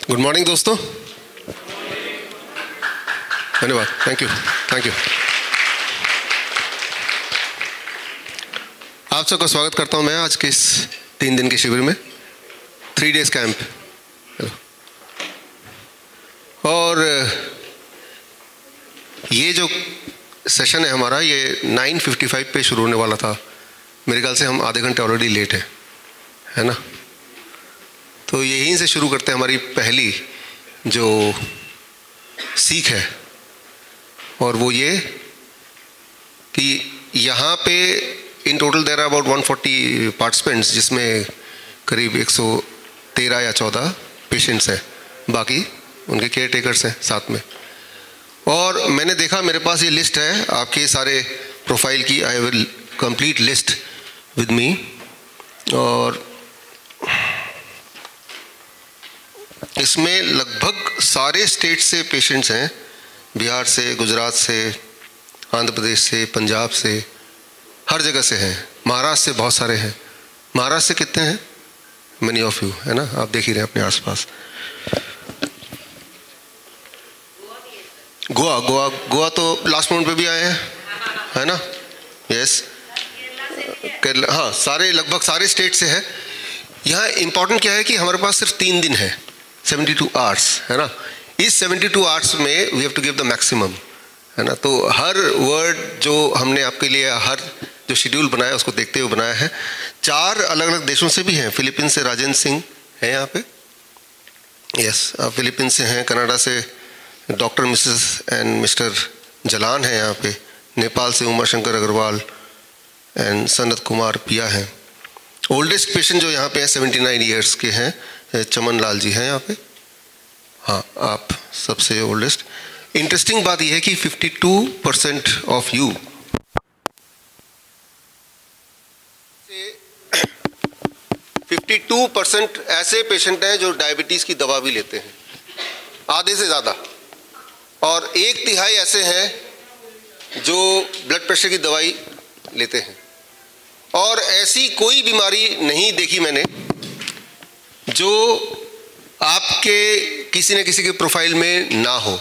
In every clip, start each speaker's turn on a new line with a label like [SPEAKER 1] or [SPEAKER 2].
[SPEAKER 1] Good morning दोस्तों, धन्यवाद, thank you. आप सबका स्वागत करता हूं मैं आज के इस 3 दिन के शिविर में, 3 डेज कैंप। और ये जो सेशन है हमारा, ये 9:55 पे शुरू होने वाला था। मेरे ख्याल से हम आधे घंटे ऑलरेडी लेट है ना। तो यहीं से शुरू करते हैं हमारी पहली जो सीख है, और वो ये कि यहाँ पे in total there are about 140 participants, जिसमें करीब 113 या 14 पेशेंट्स हैं, बाकी उनके केयर टेकर्स हैं साथ में। और मैंने देखा, मेरे पास ये लिस्ट है आपके सारे प्रोफाइल की, I will complete list with me. और इसमें लगभग सारे स्टेट से पेशेंट्स हैं, बिहार से, गुजरात से, आंध्र प्रदेश से, पंजाब से, हर जगह से हैं। महाराष्ट्र से बहुत सारे हैं। महाराष्ट्र से कितने हैं? मेनी ऑफ यू, है ना, आप देख ही रहे हैं अपने आसपास। गोवा तो लास्ट मोमेंट पे भी आए हैं, है ना। यस, केरला, हाँ, सारे लगभग सारे स्टेट से है। यहाँ इम्पॉर्टेंट क्या है कि हमारे पास सिर्फ 3 दिन है, 72 आवर्स, है ना। इस 72 आवर्स में we have to give the maximum, है ना। तो हर वर्ड जो हमने आपके लिए, हर जो शेड्यूल बनाया उसको देखते हुए बनाया है। 4 अलग अलग देशों से भी हैं। फिलीपींस से राजेंद्र सिंह हैं यहाँ पे, यस, फिलीपींस से हैं। कनाडा से doctor Mrs and mister Jalan है यहाँ पे। नेपाल से उमा शंकर अग्रवाल एंड सनत कुमार पिया हैं। ओल्डेस्ट पेशेंट जो यहाँ पे हैं 79 ईयर्स के हैं, चमन लाल जी हैं यहाँ पे। हाँ, आप सबसे ओल्डेस्ट। इंटरेस्टिंग बात यह है कि 52% ऑफ यू 52% ऐसे पेशेंट हैं जो डायबिटीज़ की दवा भी लेते हैं, आधे से ज़्यादा। और 1/3 ऐसे हैं जो ब्लड प्रेशर की दवाई लेते हैं। और ऐसी कोई बीमारी नहीं देखी मैंने जो आपके किसी न किसी के प्रोफाइल में ना हो।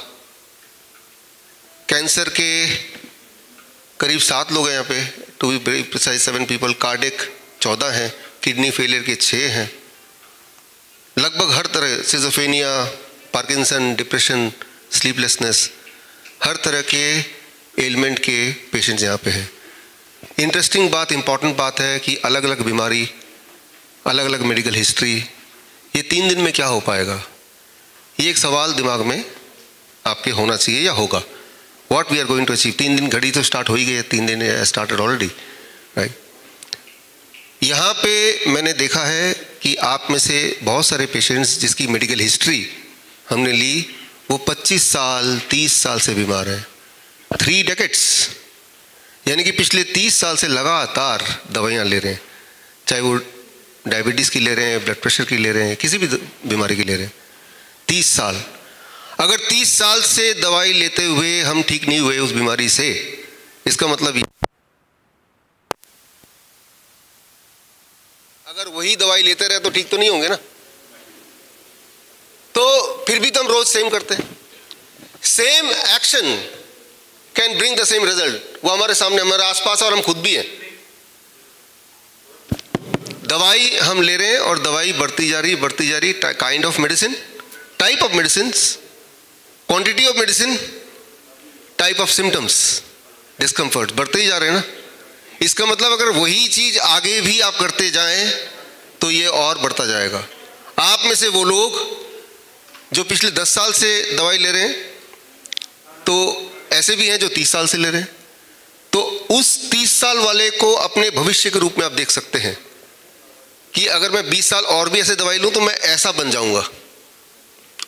[SPEAKER 1] कैंसर के करीब 7 लोग हैं यहाँ पे, to be very precise 7 people. Cardiac 14 हैं, किडनी फेलियर के 6 हैं। लगभग हर तरह, सिजोफ्रेनिया, पार्किंसन, डिप्रेशन, स्लीपलेसनेस, हर तरह के एलिमेंट के पेशेंट्स यहाँ पे हैं। इंटरेस्टिंग बात, इम्पॉर्टेंट बात है कि अलग अलग बीमारी, अलग अलग मेडिकल हिस्ट्री, ये 3 दिन में क्या हो पाएगा? ये एक सवाल दिमाग में आपके होना चाहिए या होगा। What we are going to achieve. 3 दिन, घड़ी तो स्टार्ट हो ही गई है, 3 दिन स्टार्टेड ऑलरेडी, राइट। यहाँ पे मैंने देखा है कि आप में से बहुत सारे पेशेंट्स जिसकी मेडिकल हिस्ट्री हमने ली, वो 25 साल 30 साल से बीमार है। 3 डेकेड्स, यानी कि पिछले 30 साल से लगातार दवाइयाँ ले रहे हैं, चाहे वो डायबिटीज़ की ले रहे हैं, ब्लड प्रेशर की ले रहे हैं, किसी भी बीमारी की ले रहे हैं। 30 साल। अगर 30 साल से दवाई लेते हुए हम ठीक नहीं हुए उस बीमारी से, इसका मतलब अगर वही दवाई लेते रहे तो ठीक तो नहीं होंगे ना। तो फिर भी तो हम रोज सेम करते हैं। Same action can bring the same result. वो हमारे सामने, हमारे आसपास, और हम खुद भी हैं। दवाई हम ले रहे हैं और दवाई बढ़ती जा रही। Kind of medicine, type of medicine, quantity of medicine, type of symptoms, discomfort बढ़ते ही जा रहे हैं ना। इसका मतलब अगर वही चीज आगे भी आप करते जाएं तो ये और बढ़ता जाएगा। आप में से वो लोग जो पिछले 10 साल से दवाई ले रहे हैं, तो ऐसे भी हैं जो 30 साल से ले रहे हैं। तो उस 30 साल वाले को अपने भविष्य के रूप में आप देख सकते हैं कि अगर मैं 20 साल और भी ऐसे दवाई लूं तो मैं ऐसा बन जाऊंगा।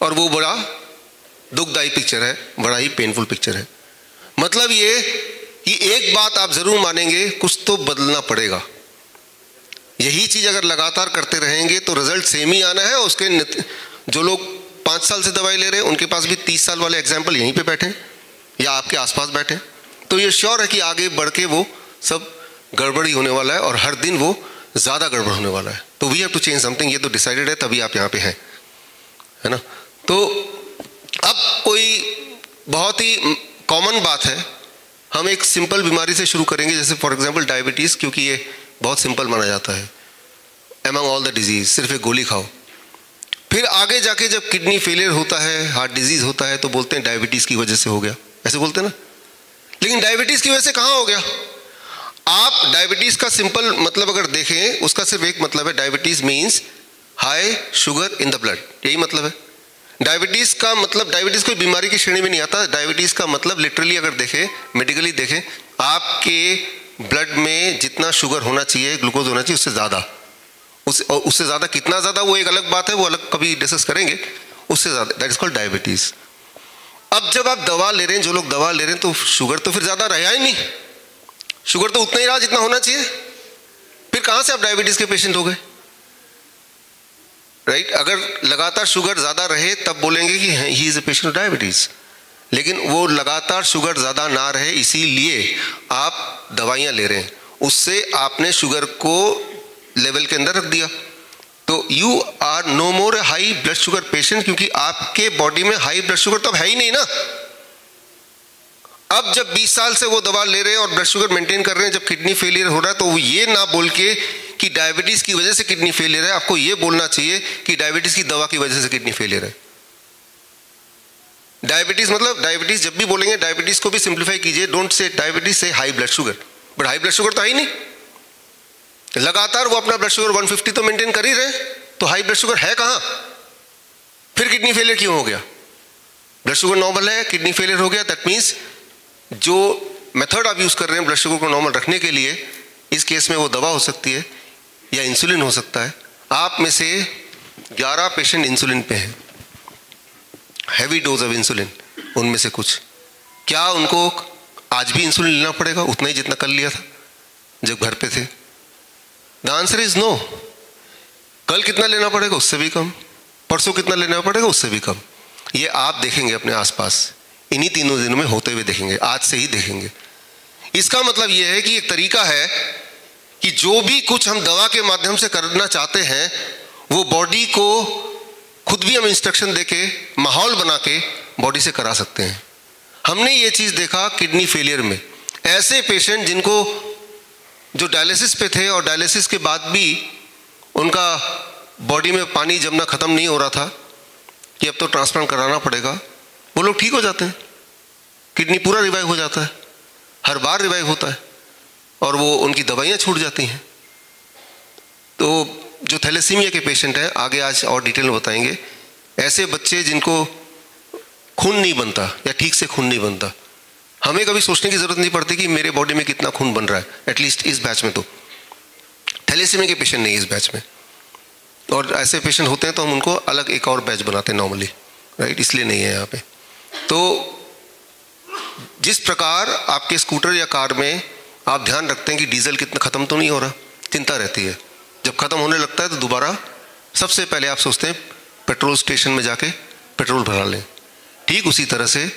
[SPEAKER 1] और वो बड़ा दुखदायी पिक्चर है, बड़ा ही पेनफुल पिक्चर है। मतलब ये कि एक बात आप जरूर मानेंगे, कुछ तो बदलना पड़ेगा। यही चीज अगर लगातार करते रहेंगे तो रिजल्ट सेम ही आना है। उसके जो लोग 5 साल से दवाई ले रहे हैं, उनके पास भी 30 साल वाले एग्जाम्पल यहीं पे बैठे या आपके आसपास बैठे, तो ये श्योर है कि आगे बढ़ के वो सब गड़बड़ी होने वाला है और हर दिन वो ज़्यादा गड़बड़ होने वाला है। तो we have to change something. ये तो डिसाइडेड है, तभी आप यहाँ पे हैं, है ना। तो अब कोई बहुत ही कॉमन बात है, हम एक सिंपल बीमारी से शुरू करेंगे, जैसे फॉर एग्जांपल डायबिटीज़, क्योंकि ये बहुत सिंपल माना जाता है एमंग ऑल द डिजीज़, सिर्फ एक गोली खाओ। फिर आगे जाके जब किडनी फेलियर होता है, हार्ट डिजीज़ होता है, तो बोलते हैं डायबिटीज़ की वजह से हो गया, ऐसे बोलते हैं ना। लेकिन डायबिटीज़ की वजह से कहाँ हो गया? आप डायबिटीज़ का सिंपल मतलब अगर देखें, उसका सिर्फ एक मतलब है, diabetes means high sugar in the blood, यही मतलब है। डायबिटीज़ का मतलब, डायबिटीज़ कोई बीमारी की श्रेणी में नहीं आता। डायबिटीज़ का मतलब लिटरली अगर देखें, मेडिकली देखें, आपके ब्लड में जितना शुगर होना चाहिए, ग्लूकोज होना चाहिए, उससे ज़्यादा, उससे ज़्यादा कितना ज़्यादा वो एक अलग बात है, वो अलग कभी डिस्कस करेंगे, उससे ज़्यादा, दैट इज़ कॉल्ड डायबिटीज़। अब जब आप दवा ले रहे हैं, जो लोग दवा ले रहे हैं, तो शुगर तो फिर ज़्यादा रहा ही नहीं, शुगर तो उतना ही रहा जितना होना चाहिए, फिर कहाँ से आप डायबिटीज़ के पेशेंट हो गए? राइट? अगर लगातार शुगर ज़्यादा रहे तब बोलेंगे कि he is a patient of diabetes, लेकिन वो लगातार शुगर ज़्यादा ना रहे इसीलिए आप दवाइयाँ ले रहे हैं, उससे आपने शुगर को लेवल के अंदर रख दिया, तो you are no more high blood sugar patient, क्योंकि आपके बॉडी में हाई ब्लड शुगर तो अब है ही नहीं ना। अब जब 20 साल से वो दवा ले रहे हैं और ब्लड शुगर मेंटेन कर रहे हैं, जब किडनी फेलियर हो रहा है, तो वो ये ना बोल के कि डायबिटीज़ की वजह से किडनी फेलियर है, आपको ये बोलना चाहिए कि डायबिटीज़ की दवा की वजह से किडनी फेलियर है। डायबिटीज़ मतलब, डायबिटीज़ जब भी बोलेंगे, डायबिटीज़ को भी सिंप्लीफाई कीजिए, डोंट से डायबिटीज़, से high blood sugar, but high blood sugar तो है ही नहीं, लगातार वो अपना ब्लड शुगर 150 तो मेंटेन कर ही रहे, तो हाई ब्लड शुगर है कहाँ? फिर किडनी फेलियर क्यों हो गया? ब्लड शुगर नॉर्मल है, किडनी फेलियर हो गया, दैट मीन्स जो मेथड आप यूज़ कर रहे हैं ब्लड शुगर को नॉर्मल रखने के लिए, इस केस में वो दवा हो सकती है या इंसुलिन हो सकता है। आप में से 11 पेशेंट इंसुलिन पे हैं, हैवी डोज ऑफ इंसुलिन, उनमें से कुछ, क्या उनको आज भी इंसुलिन लेना पड़ेगा उतना ही जितना कल लिया था जब घर पे थे? The answer is no. कल कितना लेना पड़ेगा? उससे भी कम। परसों कितना लेना पड़ेगा? उससे भी कम। ये आप देखेंगे अपने आसपास, इन्हीं 3 दिनों में होते हुए देखेंगे, आज से ही देखेंगे। इसका मतलब यह है कि एक तरीका है कि जो भी कुछ हम दवा के माध्यम से करना चाहते हैं, वो बॉडी को खुद भी हम इंस्ट्रक्शन देके, माहौल बना के बॉडी से करा सकते हैं। हमने ये चीज़ देखा किडनी फेलियर में, ऐसे पेशेंट जिनको, जो डायलिसिस पे थे और डायलिसिस के बाद भी उनका बॉडी में पानी जमना ख़त्म नहीं हो रहा था कि अब तो ट्रांसप्लांट कराना पड़ेगा, वो लोग ठीक हो जाते हैं, किडनी पूरा रिवाइव हो जाता है, हर बार रिवाइव होता है, और वो उनकी दवाइयाँ छूट जाती हैं। तो जो थैलेसीमिया के पेशेंट हैं, आगे आज और डिटेल में बताएंगे, ऐसे बच्चे जिनको खून नहीं बनता या ठीक से खून नहीं बनता, हमें कभी सोचने की ज़रूरत नहीं पड़ती कि मेरे बॉडी में कितना खून बन रहा है, एटलीस्ट इस बैच में तो थैलेसीमिया के पेशेंट नहीं इस बैच में, और ऐसे पेशेंट होते हैं तो हम उनको अलग एक और बैच बनाते हैं नॉर्मली, राइट, इसलिए नहीं है यहाँ पे। तो जिस प्रकार आपके स्कूटर या कार में आप ध्यान रखते हैं कि डीजल कितना ख़त्म तो नहीं हो रहा, चिंता रहती है, जब ख़त्म होने लगता है तो दोबारा सबसे पहले आप सोचते हैं पेट्रोल स्टेशन में जाके पेट्रोल भरा लें। ठीक उसी तरह से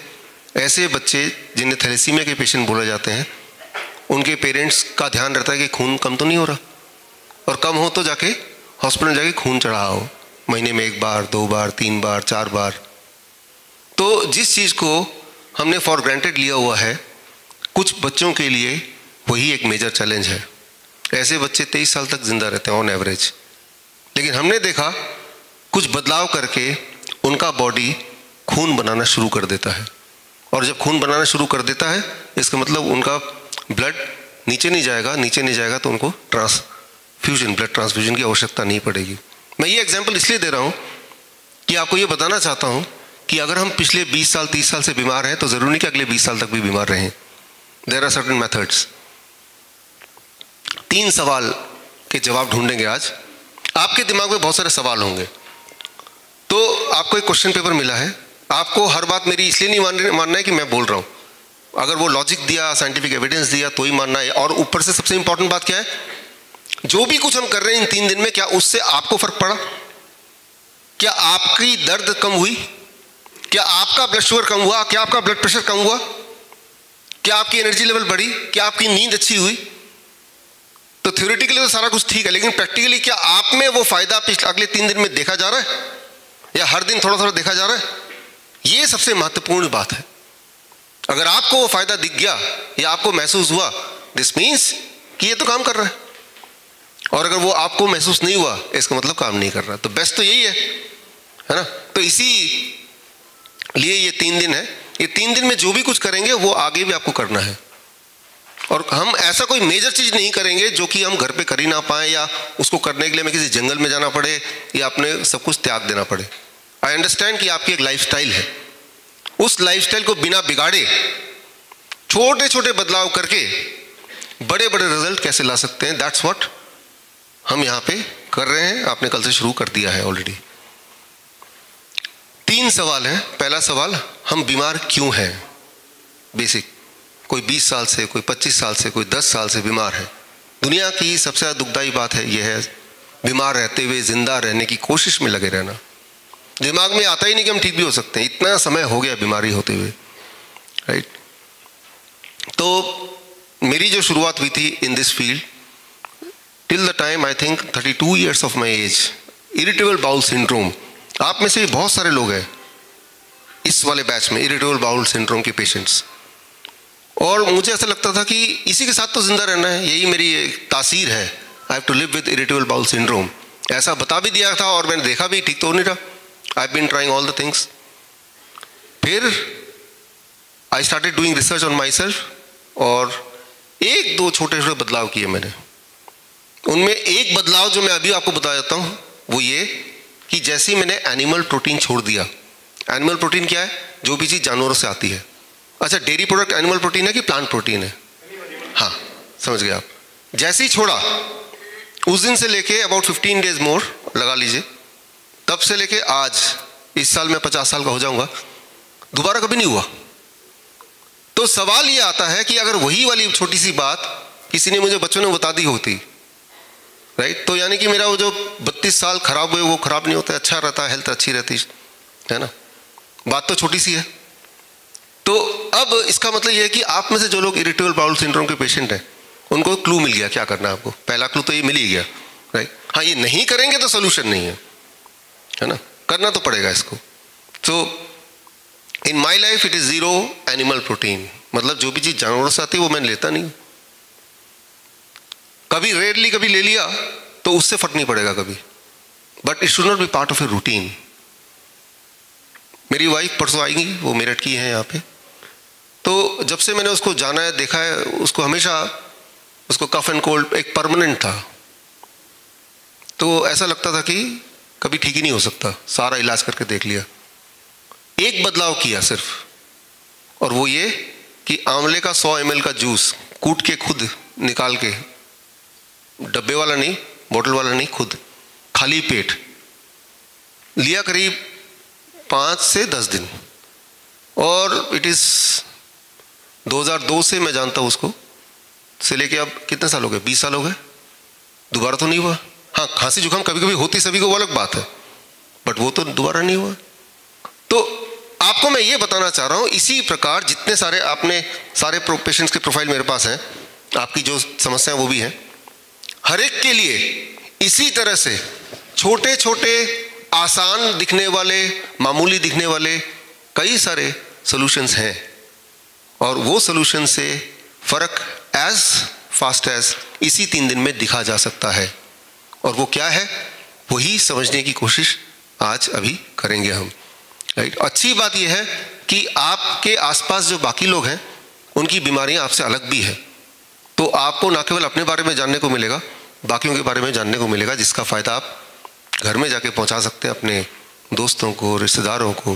[SPEAKER 1] ऐसे बच्चे जिन्हें थैलेसीमिया के पेशेंट बोले जाते हैं, उनके पेरेंट्स का ध्यान रहता है कि खून कम तो नहीं हो रहा, और कम हो तो जाके हॉस्पिटल जाके खून चढ़ाओ, महीने में 1 बार 2 बार 3 बार 4 बार। तो जिस चीज़ को हमने फॉर ग्रांटेड लिया हुआ है, कुछ बच्चों के लिए वही एक मेजर चैलेंज है। ऐसे बच्चे 23 साल तक जिंदा रहते हैं ऑन एवरेज, लेकिन हमने देखा कुछ बदलाव करके उनका बॉडी खून बनाना शुरू कर देता है, और जब खून बनाना शुरू कर देता है, इसका मतलब उनका ब्लड नीचे नहीं जाएगा, नीचे नहीं जाएगा तो उनको ट्रांसफ्यूजन, ब्लड ट्रांसफ्यूजन की आवश्यकता नहीं पड़ेगी। मैं ये एग्जांपल इसलिए दे रहा हूँ कि आपको ये बताना चाहता हूँ कि अगर हम पिछले 20 साल 30 साल से बीमार हैं, तो ज़रूरी नहीं कि अगले 20 साल तक भी बीमार रहें। There are certain methods. 3 सवाल के जवाब ढूंढेंगे आज। आपके दिमाग में बहुत सारे सवाल होंगे, तो आपको एक क्वेश्चन पेपर मिला है, आपको हर बात मेरी इसलिए नहीं मानना है कि मैं बोल रहा हूँ, अगर वो लॉजिक दिया, साइंटिफिक एविडेंस दिया तो ही मानना है। और ऊपर से सबसे इंपॉर्टेंट बात क्या है, जो भी कुछ हम कर रहे हैं इन 3 दिन में, क्या उससे आपको फर्क पड़ा? क्या आपकी दर्द कम हुई? क्या आपका ब्लड शुगर कम हुआ? क्या आपका ब्लड प्रेशर कम हुआ? क्या आपकी एनर्जी लेवल बढ़ी? क्या आपकी नींद अच्छी हुई? तो थ्योरेटिकली तो सारा कुछ ठीक है, लेकिन प्रैक्टिकली क्या आप में वो फायदा अगले 3 दिन में देखा जा रहा है? या हर दिन थोड़ा थोड़ा देखा जा रहा है? ये सबसे महत्वपूर्ण बात है। अगर आपको वो फायदा दिख गया या आपको महसूस हुआ, दिस मीन्स कि ये तो काम कर रहा है। और अगर वो आपको महसूस नहीं हुआ, इसका मतलब काम नहीं कर रहा। तो बेस्ट तो यही है ना? तो इसी लिए ये 3 दिन है। ये 3 दिन में जो भी कुछ करेंगे वो आगे भी आपको करना है। और हम ऐसा कोई मेजर चीज नहीं करेंगे जो कि हम घर पे कर ही ना पाए, या उसको करने के लिए हमें किसी जंगल में जाना पड़े या अपने सब कुछ त्याग देना पड़े। आई अंडरस्टैंड कि आपकी एक लाइफस्टाइल है, उस लाइफस्टाइल को बिना बिगाड़े छोटे छोटे बदलाव करके बड़े बड़े रिजल्ट कैसे ला सकते हैं, दैट्स व्हाट हम यहाँ पे कर रहे हैं। आपने कल से शुरू कर दिया है ऑलरेडी। 3 सवाल हैं। पहला सवाल, हम बीमार क्यों हैं? बेसिक। कोई 20 साल से, कोई 25 साल से, कोई 10 साल से बीमार है। दुनिया की सबसे ज़्यादा दुखदाई बात है यह है, बीमार रहते हुए जिंदा रहने की कोशिश में लगे रहना। दिमाग में आता ही नहीं कि हम ठीक भी हो सकते हैं, इतना समय हो गया बीमारी होते हुए, राइट? तो मेरी जो शुरुआत हुई थी in this field, till the time I think 32 years of my age, irritable bowel syndrome. आप में से बहुत सारे लोग हैं इस वाले बैच में इरिटेबल बाउल सिंड्रोम के पेशेंट्स। और मुझे ऐसा लगता था कि इसी के साथ तो जिंदा रहना है, यही मेरी तासीर है, I have to live with irritable bowel syndrome. ऐसा बता भी दिया था और मैंने देखा भी, ठीक तो हो नहीं रहा। I have been trying all the things. फिर I started doing research on myself, और 1-2 छोटे छोटे बदलाव किए मैंने। उनमें एक बदलाव जो मैं अभी आपको बता देता हूँ वो ये कि जैसे ही मैंने एनिमल प्रोटीन छोड़ दिया। एनिमल प्रोटीन क्या है? जो भी चीज़ जानवरों से आती है। अच्छा, डेयरी प्रोडक्ट एनिमल प्रोटीन है कि प्लांट प्रोटीन है? हाँ, समझ गए आप। जैसे ही छोड़ा, उस दिन से लेके अबाउट 15 डेज मोर लगा लीजिए, तब से लेके आज, इस साल मैं 50 साल का हो जाऊंगा, दोबारा कभी नहीं हुआ। तो सवाल ये आता है कि अगर वही वाली छोटी सी बात किसी ने मुझे बच्चों ने बता दी होती, राइट, तो यानी कि मेरा वो जो 32 साल खराब हुए वो खराब नहीं होता, अच्छा रहता, हेल्थ अच्छी रहती है ना। बात तो छोटी सी है। तो अब इसका मतलब ये है कि आप में से जो लोग इरिटेबल बाउल सिंड्रोम के पेशेंट हैं, उनको क्लू मिल गया क्या करना है आपको। पहला क्लू तो ये मिल ही गया, राइट। हाँ, ये नहीं करेंगे तो सोल्यूशन नहीं है ना, करना तो पड़ेगा इसको। तो in my life it is 0 animal protein, मतलब जो भी चीज़ जानवरों से आती है वो मैं लेता नहीं। कभी रेयरली कभी ले लिया तो उससे फर्क नहीं पड़ेगा कभी, but it should not be part of a routine. मेरी वाइफ परसों आएगी, वो मेरठ की है यहाँ पे। तो जब से मैंने उसको जाना है, देखा है, उसको हमेशा उसको कफ एंड कोल्ड एक परमानेंट था। तो ऐसा लगता था कि कभी ठीक ही नहीं हो सकता, सारा इलाज करके देख लिया। एक बदलाव किया सिर्फ, और वो ये कि आंवले का 100 ml का जूस कूट के खुद निकाल के, डब्बे वाला नहीं, बोतल वाला नहीं, खुद खाली पेट लिया, करीब 5 से 10 दिन। और इट इज़ 2002 से मैं जानता हूँ उसको, से लेके अब कितने साल हो गए? 20 साल हो गए। दोबारा तो नहीं हुआ। हाँ, खांसी जुकाम कभी कभी होती सभी को, वो अलग बात है, बट वो तो दोबारा नहीं हुआ। तो आपको मैं ये बताना चाह रहा हूँ, इसी प्रकार जितने सारे आपने सारे पेशेंट्स के प्रोफाइल मेरे पास हैं, आपकी जो समस्या है वो भी है, हर एक के लिए इसी तरह से छोटे छोटे आसान दिखने वाले, मामूली दिखने वाले कई सारे सॉल्यूशंस हैं। और वो सॉल्यूशन से फर्क एज फास्ट एज इसी 3 दिन में दिखा जा सकता है। और वो क्या है, वही समझने की कोशिश आज अभी करेंगे हम, राइट। अच्छी बात यह है कि आपके आसपास जो बाकी लोग हैं उनकी बीमारियां आपसे अलग भी है, तो आपको ना केवल अपने बारे में जानने को मिलेगा, बाकियों के बारे में जानने को मिलेगा, जिसका फ़ायदा आप घर में जाके पहुंचा सकते हैं अपने दोस्तों को, रिश्तेदारों को,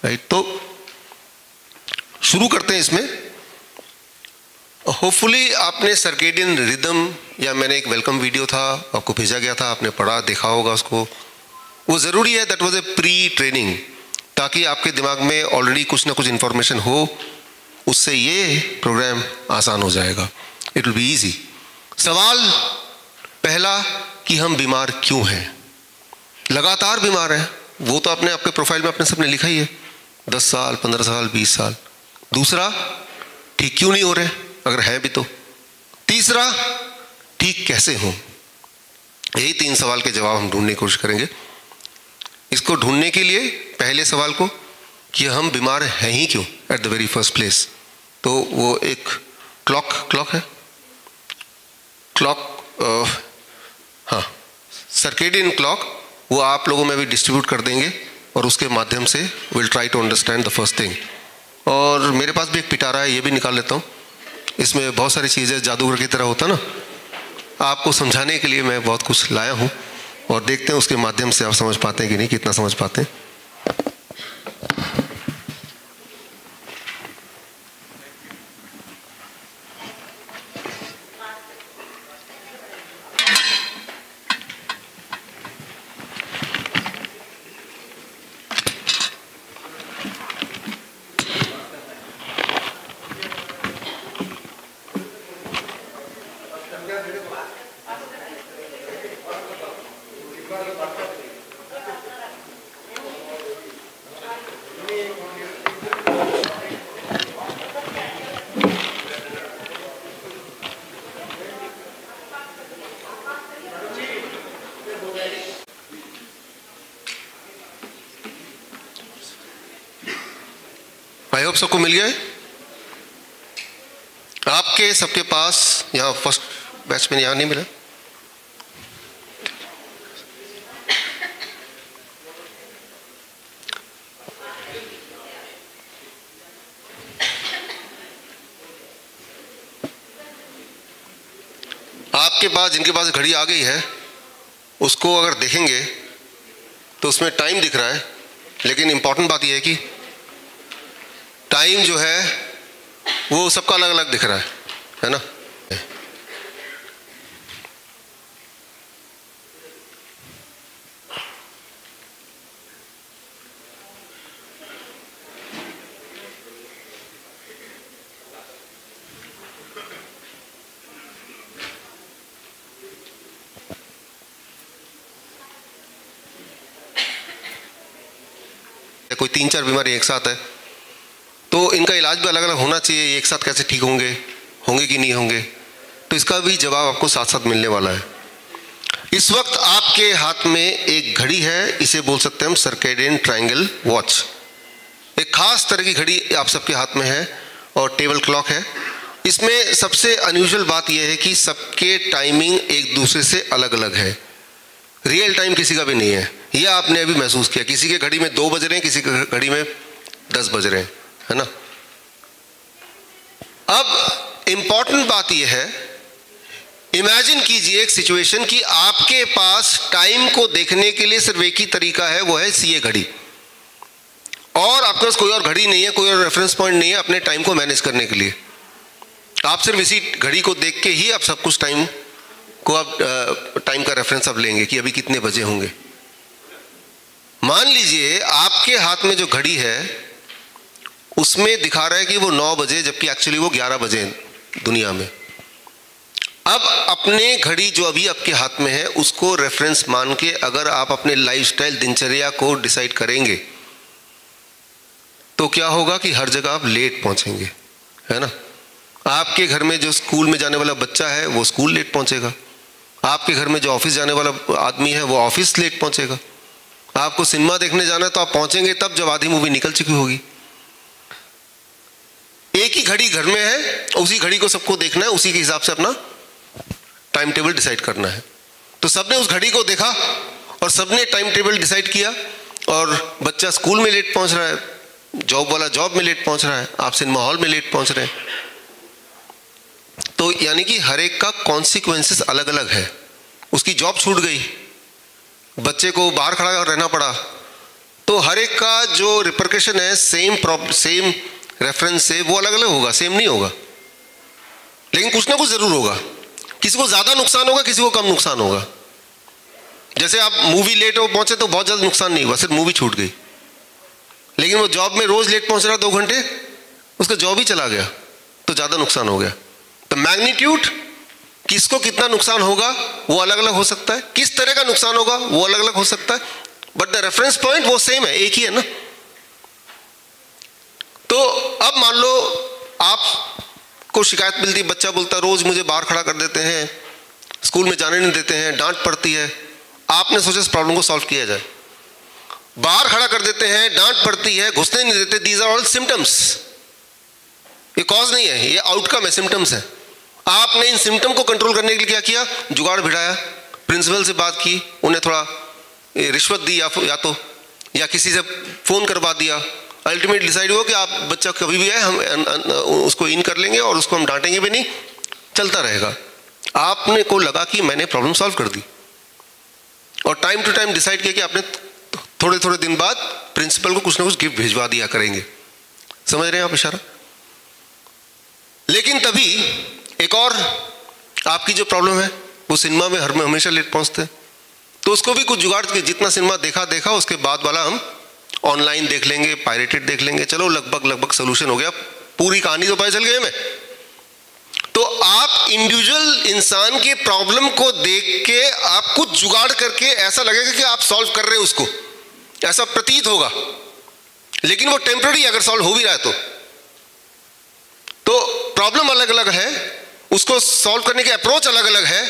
[SPEAKER 1] राइट। तो शुरू करते हैं इसमें। होपफुली आपने सर्केडियन रिदम, या मैंने एक वेलकम वीडियो था आपको भेजा गया था, आपने पढ़ा, देखा होगा उसको। वो ज़रूरी है, that was a pre training, ताकि आपके दिमाग में ऑलरेडी कुछ ना कुछ इन्फॉर्मेशन हो, उससे ये प्रोग्राम आसान हो जाएगा, इट विल बी ईजी। सवाल पहला कि हम बीमार क्यों हैं? लगातार बीमार हैं, वो तो आपने आपके प्रोफाइल में अपने सबने लिखा ही है, 10 साल, 15 साल, 20 साल। दूसरा, ठीक क्यों नहीं हो रहे, अगर है भी तो। तीसरा, ठीक कैसे हों? यही 3 सवाल के जवाब हम ढूंढने की कोशिश करेंगे। इस इसको ढूंढने के लिए पहले सवाल को कि हम बीमार हैं ही क्यों at the very first place. तो वो एक क्लॉक है, हाँ, सर्केडियन क्लॉक, वो आप लोगों में भी डिस्ट्रीब्यूट कर देंगे और उसके माध्यम से will try to understand the first thing. और मेरे पास भी एक पिटारा है, ये भी निकाल लेता हूँ। इसमें बहुत सारी चीज़ें जादूगर की तरह होता ना, आपको समझाने के लिए मैं बहुत कुछ लाया हूँ और देखते हैं उसके माध्यम से आप समझ पाते हैं कि नहीं, कितना समझ पाते हैं। आई होप सबको मिल गया है। आपके सबके पास यहाँ फर्स्ट बैच में यहाँ नहीं मिला। आपके पास, जिनके पास घड़ी आ गई है, उसको अगर देखेंगे तो उसमें टाइम दिख रहा है, लेकिन इंपॉर्टेंट बात यह है कि टाइम जो है वो सबका अलग अलग दिख रहा है ना। कोई 3-4 बीमारी एक साथ है तो इनका इलाज भी अलग अलग होना चाहिए। एक साथ कैसे ठीक होंगे कि नहीं होंगे, तो इसका भी जवाब आपको साथ साथ मिलने वाला है। इस वक्त आपके हाथ में एक घड़ी है, इसे बोल सकते हैं हम सर्केडियन ट्रायंगल वॉच। एक खास तरह की घड़ी आप सबके हाथ में है और टेबल क्लॉक है। इसमें सबसे अनयूजुअल बात यह है कि सबके टाइमिंग एक दूसरे से अलग अलग है, रियल टाइम किसी का भी नहीं है। यह आपने अभी महसूस किया, किसी के घड़ी में 2 बज रहे हैं, किसी के घड़ी में 10 बज रहे हैं, है ना। अब इंपॉर्टेंट बात यह है, इमेजिन कीजिए एक सिचुएशन कि आपके पास टाइम को देखने के लिए सिर्फ एक ही तरीका है, वो है सीए घड़ी, और आपके पास कोई और घड़ी नहीं है, कोई और रेफरेंस पॉइंट नहीं है अपने टाइम को मैनेज करने के लिए। आप सिर्फ इसी घड़ी को देख के ही आप सब कुछ टाइम को, आप टाइम का रेफरेंस आप लेंगे कि अभी कितने बजे होंगे। मान लीजिए आपके हाथ में जो घड़ी है उसमें दिखा रहा है कि वो 9 बजे, जबकि एक्चुअली वो 11 बजे दुनिया में। अब अपने घड़ी जो अभी आपके हाथ में है उसको रेफरेंस मान के अगर आप अपने लाइफस्टाइल, दिनचर्या को डिसाइड करेंगे तो क्या होगा कि हर जगह आप लेट पहुंचेंगे, है ना। आपके घर में जो स्कूल में जाने वाला बच्चा है वो स्कूल लेट पहुंचेगा, आपके घर में जो ऑफिस जाने वाला आदमी है वो ऑफिस लेट पहुंचेगा। आपको सिनेमा देखने जाना है तो आप पहुंचेंगे तब जब आधी मूवी निकल चुकी होगी। एक ही घड़ी घर में है, उसी घड़ी को सबको देखना है, उसी के हिसाब से अपना टाइम टेबल डिसाइड करना है। तो सबने उस घड़ी को देखा और सबने टाइम टेबल डिसाइड किया, और बच्चा स्कूल में लेट पहुंच रहा है, जॉब वाला जॉब में लेट पहुंच रहा है, आप सिनेमा हॉल में लेट पहुंच रहे हैं। तो यानी कि हर एक का कॉन्सिक्वेंसेस अलग अलग है। उसकी जॉब छूट गई, बच्चे को बाहर खड़ा रहना पड़ा, तो हर एक का जो रिपरकशन है सेम रेफरेंस से वो अलग अलग होगा, सेम नहीं होगा, लेकिन कुछ ना कुछ जरूर होगा। किसी को ज्यादा नुकसान होगा, किसी को कम नुकसान होगा। जैसे आप मूवी लेट हो पहुंचे तो बहुत ज्यादा नुकसान नहीं हुआ, सिर्फ मूवी छूट गई, लेकिन वो जॉब में रोज लेट पहुंच रहा 2 घंटे, उसका जॉब ही चला गया तो ज्यादा नुकसान हो गया। तो मैग्नीट्यूड, किसको कितना नुकसान होगा वो अलग अलग हो सकता है, किस तरह का नुकसान होगा वो अलग अलग हो सकता है, बट द रेफरेंस पॉइंट वो सेम है, एक ही है ना। तो अब मान लो आपको शिकायत मिलती, बच्चा बोलता रोज मुझे बाहर खड़ा कर देते हैं, स्कूल में जाने नहीं देते हैं, डांट पड़ती है। आपने सोचा इस प्रॉब्लम को सॉल्व किया जाए। बाहर खड़ा कर देते हैं, डांट पड़ती है, घुसने नहीं देते। These are all symptoms. ये कॉज नहीं है, ये आउटकम है, सिम्टम्स है। आपने इन सिम्टम को कंट्रोल करने के लिए क्या किया? जुगाड़ भिड़ाया, प्रिंसिपल से बात की, उन्हें थोड़ा रिश्वत दी या किसी से फ़ोन करवा दिया। अल्टीमेट डिसाइड हुआ कि आप बच्चा कभी भी आए हम उसको इन कर लेंगे और उसको हम डांटेंगे भी नहीं, चलता रहेगा। आपने को लगा कि मैंने प्रॉब्लम सॉल्व कर दी, और टाइम टू टाइम डिसाइड किया कि आपने थोड़े थोड़े दिन बाद प्रिंसिपल को कुछ ना कुछ गिफ्ट भिजवा दिया करेंगे। समझ रहे हैं आप इशारा? लेकिन तभी एक और आपकी जो प्रॉब्लम है, वो सिनेमा में हमेशा लेट पहुंचते हैं, तो उसको भी कुछ जुगाड़ के जितना सिनेमा देखा उसके बाद वाला हम ऑनलाइन देख लेंगे, पायरेटेड देख लेंगे। चलो लगभग सोल्यूशन हो गया, पूरी कहानी तो पता चल गई हमें। तो आप इंडिविजुअल इंसान के प्रॉब्लम को देख के आप कुछ जुगाड़ करके ऐसा लगेगा कि आप सॉल्व कर रहे हैं उसको, ऐसा प्रतीत होगा, लेकिन वो टेम्पररी अगर सॉल्व हो भी रहा है तो प्रॉब्लम अलग अलग है, उसको सॉल्व करने की अप्रोच अलग अलग है,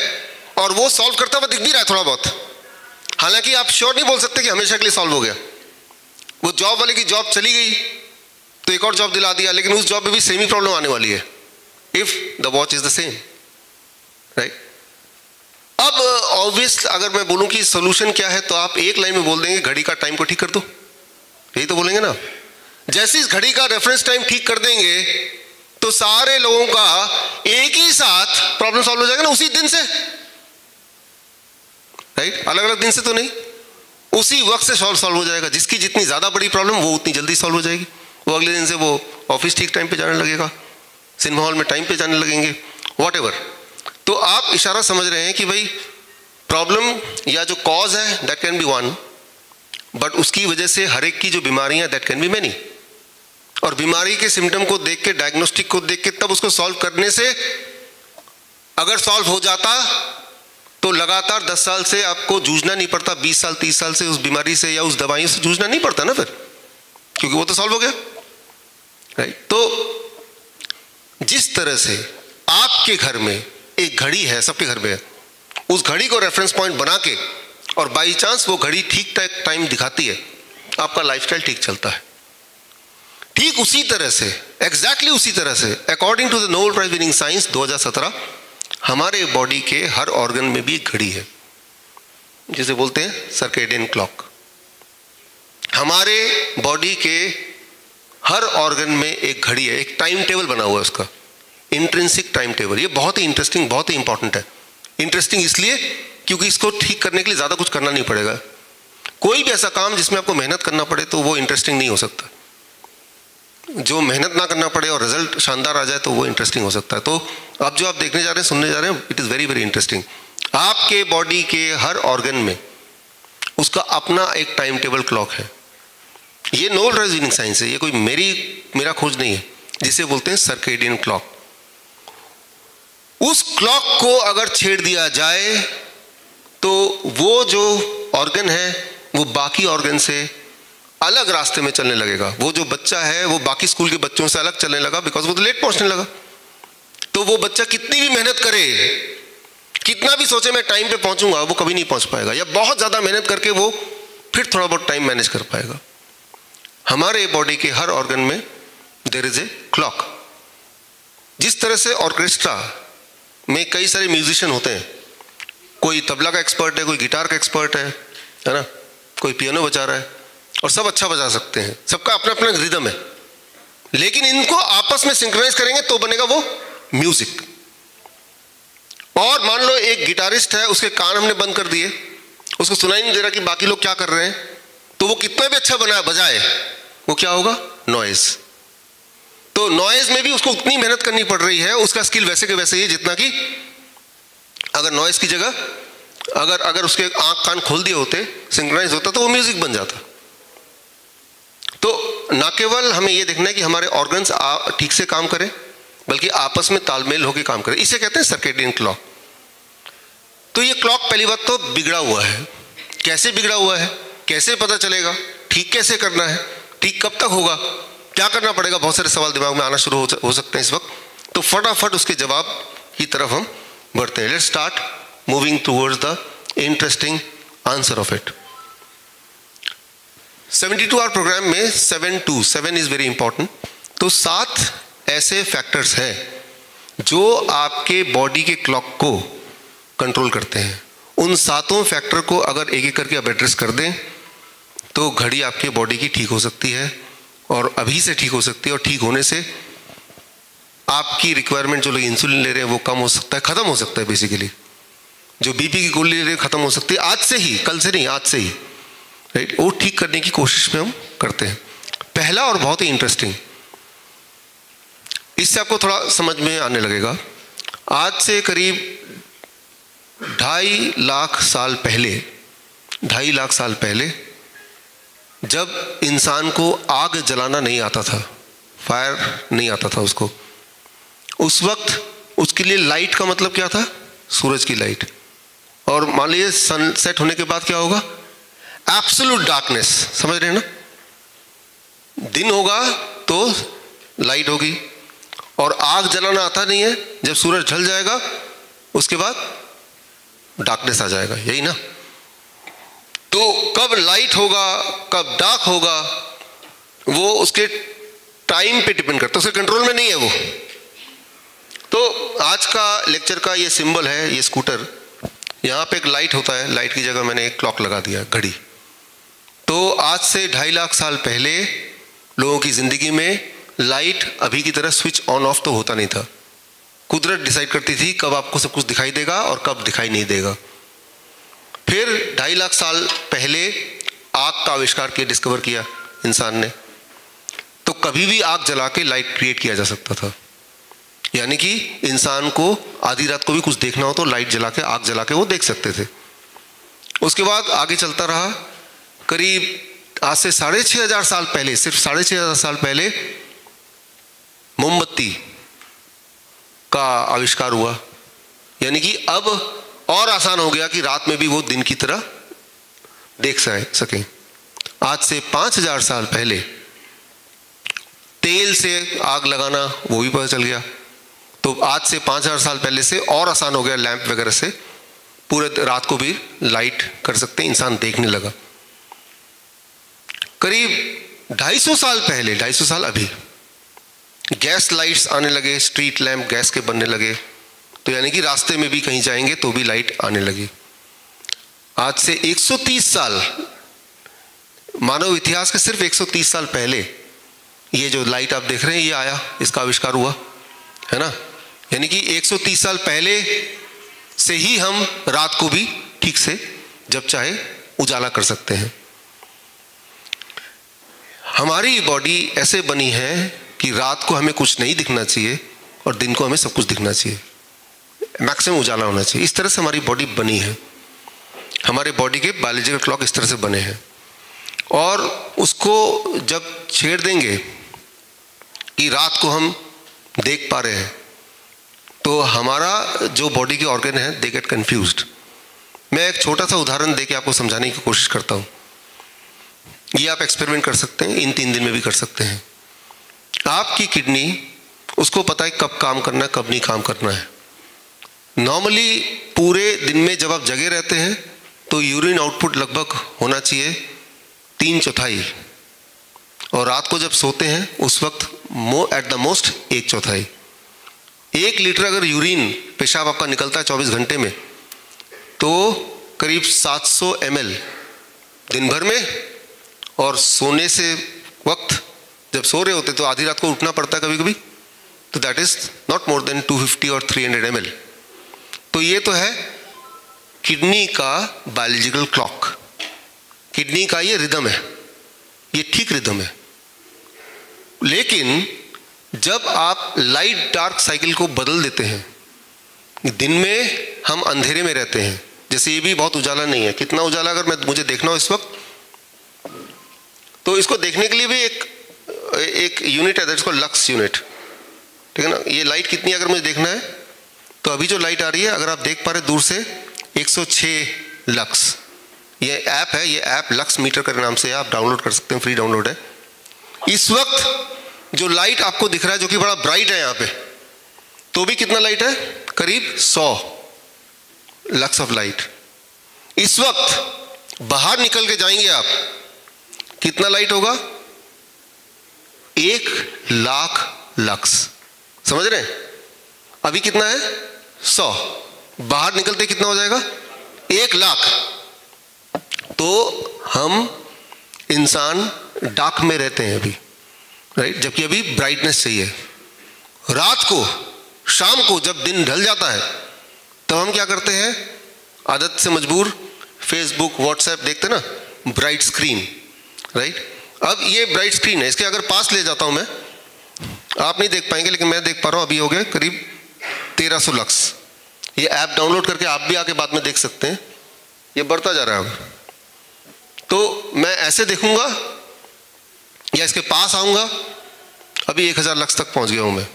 [SPEAKER 1] और वो सॉल्व करता हुआ दिख भी रहा है थोड़ा बहुत। हालांकि आप श्योर नहीं बोल सकते कि हमेशा के लिए सॉल्व हो गया। वो जॉब वाले की जॉब चली गई तो एक और जॉब दिला दिया, लेकिन उस जॉब में भी सेम ही प्रॉब्लम आने वाली है if the watch is the same, right. अब ऑब्वियस अगर मैं बोलूं कि सोल्यूशन क्या है, तो आप एक लाइन में बोल देंगे घड़ी का टाइम को ठीक कर दो, यही तो बोलेंगे ना। जैसे इस घड़ी का रेफरेंस टाइम ठीक कर देंगे तो सारे लोगों का एक ही साथ प्रॉब्लम सॉल्व हो जाएगा ना, उसी दिन से, राइट। अलग अलग दिन से तो नहीं, उसी वक्त से सॉल्व हो जाएगा। जिसकी जितनी ज्यादा बड़ी प्रॉब्लम वो उतनी जल्दी सॉल्व हो जाएगी। वो अगले दिन से वो ऑफिस ठीक टाइम पे जाने लगेगा, सिनेमा हॉल में टाइम पे जाने लगेंगे, व्हाटएवर। तो आप इशारा समझ रहे हैं कि भाई प्रॉब्लम या जो कॉज है that can B one, but उसकी वजह से हर एक की जो बीमारियां दैट कैन बी मैनी। और बीमारी के सिम्टम को देख के, डायग्नोस्टिक को देख के, तब उसको सॉल्व करने से अगर सॉल्व हो जाता तो लगातार 10 साल से आपको जूझना नहीं पड़ता, 20 साल 30 साल से उस बीमारी से या उस दवाइयों से जूझना नहीं पड़ता ना फिर, क्योंकि वो तो सॉल्व हो गया, राइट। तो जिस तरह से आपके घर में एक घड़ी है, सबके घर में है, उस घड़ी को रेफरेंस पॉइंट बना के और बाई चांस वो घड़ी ठीक टाइम दिखाती है, आपका लाइफस्टाइल ठीक चलता है। ठीक उसी तरह से, एग्जैक्टली उसी तरह से, according to the Nobel prize winning science 2017, हमारे बॉडी के हर ऑर्गन में भी एक घड़ी है, जिसे बोलते हैं सर्केडियन क्लॉक। हमारे बॉडी के हर ऑर्गन में एक घड़ी है, एक टाइम टेबल बना हुआ है उसका, इंट्रिंसिक टाइम टेबल। ये बहुत ही इंटरेस्टिंग, बहुत ही इंपॉर्टेंट है। इंटरेस्टिंग इसलिए क्योंकि इसको ठीक करने के लिए ज़्यादा कुछ करना नहीं पड़ेगा। कोई भी ऐसा काम जिसमें आपको मेहनत करना पड़े तो वो इंटरेस्टिंग नहीं हो सकता। जो मेहनत ना करना पड़े और रिजल्ट शानदार आ जाए तो वो इंटरेस्टिंग हो सकता है। तो अब जो आप देखने जा रहे हैं, सुनने जा रहे हैं, it is very very interesting. आपके बॉडी के हर ऑर्गन में उसका अपना एक टाइम टेबल क्लॉक है। ये नोबेल प्राइज विनिंग साइंस है, ये कोई मेरा खोज नहीं है, जिसे बोलते हैं सर्केडियन क्लॉक। उस क्लॉक को अगर छेड़ दिया जाए तो वो जो ऑर्गन है वो बाकी ऑर्गन से अलग रास्ते में चलने लगेगा। वो जो बच्चा है वो बाकी स्कूल के बच्चों से अलग चलने लगा, बिकॉज वो तो लेट पहुंचने लगा। तो वो बच्चा कितनी भी मेहनत करे, कितना भी सोचे मैं टाइम पे पहुंचूंगा, वो कभी नहीं पहुंच पाएगा, या बहुत ज्यादा मेहनत करके वो फिर थोड़ा बहुत टाइम मैनेज कर पाएगा। हमारे बॉडी के हर ऑर्गन में देयर इज ए क्लॉक। जिस तरह से ऑर्केस्ट्रा में कई सारे म्यूजिशियन होते हैं, कोई तबला का एक्सपर्ट है, कोई गिटार का एक्सपर्ट है ना, कोई पियानो बजा रहा है, और सब अच्छा बजा सकते हैं, सबका अपना अपना रिदम है, लेकिन इनको आपस में सिंक्रोनाइज करेंगे तो बनेगा वो म्यूजिक। और मान लो एक गिटारिस्ट है, उसके कान हमने बंद कर दिए, उसको सुनाई नहीं दे रहा कि बाकी लोग क्या कर रहे हैं, तो वो कितना भी अच्छा बजाए वो क्या होगा, नॉइज। तो नॉइज में भी उसको उतनी मेहनत करनी पड़ रही है, उसका स्किल वैसे के वैसे ही है जितना कि अगर नॉइज की जगह अगर उसके आंख कान खोल दिए होते, सिंक्रोनाइज होता, तो वो म्यूजिक बन जाता। तो ना केवल हमें ये देखना है कि हमारे ऑर्गन्स ठीक से काम करें, बल्कि आपस में तालमेल होकर काम करें। इसे कहते हैं सर्केडियन क्लॉक। तो ये क्लॉक पहली बात तो बिगड़ा हुआ है। कैसे बिगड़ा हुआ है, कैसे पता चलेगा, ठीक कैसे करना है, ठीक कब तक होगा, क्या करना पड़ेगा, बहुत सारे सवाल दिमाग में आना शुरू हो सकते हैं इस वक्त। तो फटाफट उसके जवाब की तरफ हम बढ़ते हैं। Let's start moving towards the interesting answer of it. 72 hour program में 7 इज़ वेरी इंपॉर्टेंट। तो 7 ऐसे फैक्टर्स हैं जो आपके बॉडी के क्लॉक को कंट्रोल करते हैं। उन 7 फैक्टर को अगर एक एक करके आप एड्रेस कर दें तो घड़ी आपके बॉडी की ठीक हो सकती है, और अभी से ठीक हो सकती है, और ठीक होने से आपकी रिक्वायरमेंट, जो लोग इंसुलिन ले रहे हैं वो कम हो सकता है, ख़त्म हो सकता है। बेसिकली जो बीपी की गोली ले रहे हैं ख़त्म हो सकती है आज से ही, कल से नहीं, आज से ही, राइट। वो ठीक करने की कोशिश में हम करते हैं। पहला और बहुत ही इंटरेस्टिंग, इससे आपको थोड़ा समझ में आने लगेगा। आज से करीब 2.5 लाख साल पहले, 2.5 लाख साल पहले जब इंसान को आग जलाना नहीं आता था, फायर नहीं आता था उसको, उस वक्त उसके लिए लाइट का मतलब क्या था? सूरज की लाइट। और मान लीजिए सनसेट होने के बाद क्या होगा? Absolute darkness. समझ रहे हैं ना? दिन होगा तो लाइट होगी, और आग जलाना आता नहीं है, जब सूरज ढल जाएगा उसके बाद डार्कनेस आ जाएगा, यही ना? तो कब लाइट होगा कब डार्क होगा वो उसके टाइम पे डिपेंड करता है, उसके कंट्रोल में नहीं है वो। तो आज का लेक्चर का ये सिंबल है, ये स्कूटर, यहाँ पे एक लाइट होता है, लाइट की जगह मैंने एक क्लॉक लगा दिया, घड़ी। तो आज से 2.5 लाख साल पहले लोगों की ज़िंदगी में लाइट अभी की तरह स्विच ऑन ऑफ तो होता नहीं था। कुदरत डिसाइड करती थी कब आपको सब कुछ दिखाई देगा और कब दिखाई नहीं देगा। फिर 2.5 लाख साल पहले आग का आविष्कार किया, डिस्कवर किया इंसान ने। तो कभी भी आग जला के लाइट क्रिएट किया जा सकता था, यानी कि इंसान को आधी रात को भी कुछ देखना हो तो लाइट जला के, आग जला के वो देख सकते थे। उसके बाद आगे चलता रहा, करीब आज से 6,500 साल पहले, सिर्फ 6,500 साल पहले मोमबत्ती का आविष्कार हुआ, यानी कि अब और आसान हो गया कि रात में भी वो दिन की तरह देख सकें। आज से 5,000 साल पहले तेल से आग लगाना वो भी पता चल गया। तो आज से 5,000 साल पहले से और आसान हो गया, लैंप वगैरह से पूरे रात को भी लाइट कर सकते हैं, इंसान देखने लगा। करीब 250 साल पहले, 250 साल अभी, गैस लाइट्स आने लगे, स्ट्रीट लैंप गैस के बनने लगे, तो यानी कि रास्ते में भी कहीं जाएंगे तो भी लाइट आने लगी। आज से 130 साल, मानव इतिहास के सिर्फ 130 साल पहले ये जो लाइट आप देख रहे हैं ये आया, इसका आविष्कार हुआ, है ना? यानी कि 130 साल पहले से ही हम रात को भी ठीक से जब चाहे उजाला कर सकते हैं। हमारी बॉडी ऐसे बनी है कि रात को हमें कुछ नहीं दिखना चाहिए और दिन को हमें सब कुछ दिखना चाहिए, मैक्सिमम उजाला होना चाहिए। इस तरह से हमारी बॉडी बनी है, हमारे बॉडी के बायोलॉजिकल क्लॉक इस तरह से बने हैं। और उसको जब छेड़ देंगे कि रात को हम देख पा रहे हैं तो हमारा जो बॉडी के ऑर्गन है दे गेट कन्फ्यूज्ड। मैं एक छोटा सा उदाहरण देके आपको समझाने की कोशिश करता हूँ। ये आप एक्सपेरिमेंट कर सकते हैं, इन 3 दिन में भी कर सकते हैं। आपकी किडनी, उसको पता है कब काम करना है कब नहीं काम करना है। नॉर्मली पूरे दिन में जब आप जगे रहते हैं तो यूरिन आउटपुट लगभग होना चाहिए 3/4, और रात को जब सोते हैं उस वक्त एट द मोस्ट 1/4। 1 लीटर अगर यूरिन, पेशाब आपका निकलता है 24 घंटे में, तो करीब 700 ml दिन भर में, और सोने से वक्त जब सो रहे होते तो आधी रात को उठना पड़ता है कभी कभी, तो that is not more than 250 और 300 ml। तो ये तो है किडनी का बायोलॉजिकल क्लॉक, किडनी का ये रिदम है, ये ठीक रिदम है। लेकिन जब आप लाइट डार्क साइकिल को बदल देते हैं, दिन में हम अंधेरे में रहते हैं, जैसे ये भी बहुत उजाला नहीं है, कितना उजाला अगर मुझे देखना हो इस वक्त, तो इसको देखने के लिए भी एक यूनिट है, दैट्स कॉल्ड लक्स यूनिट, ठीक है ना? ये लाइट कितनी अगर मुझे देखना है तो अभी जो लाइट आ रही है, अगर आप देख पा रहे दूर से, 106 लक्स। ये ऐप है, ये ऐप लक्स मीटर के नाम से है, आप डाउनलोड कर सकते हैं, फ्री डाउनलोड है। इस वक्त जो लाइट आपको दिख रहा है, जो कि बड़ा ब्राइट है यहाँ पे, तो भी कितना लाइट है? करीब 100 लक्स ऑफ लाइट। इस वक्त बाहर निकल के जाएंगे आप कितना लाइट होगा? 1,00,000 लक्स। समझ रहे हैं? अभी कितना है? 100। बाहर निकलते कितना हो जाएगा? 1,00,000। तो हम इंसान डार्क में रहते हैं अभी, राइट, जबकि अभी ब्राइटनेस चाहिए। रात को, शाम को जब दिन ढल जाता है तब हम क्या करते हैं? आदत से मजबूर फेसबुक व्हाट्सएप देखते ना, ब्राइट स्क्रीन, राइट। अब ये ब्राइट स्क्रीन है, इसके अगर पास ले जाता हूं मैं, आप नहीं देख पाएंगे लेकिन मैं देख पा रहा हूं, अभी हो गए करीब 1300 लक्स। ये ऐप डाउनलोड करके आप भी आके बाद में देख सकते हैं, ये बढ़ता जा रहा है अब। तो मैं ऐसे देखूंगा या इसके पास आऊंगा, अभी 1000 लक्स तक पहुंच गया हूं मैं।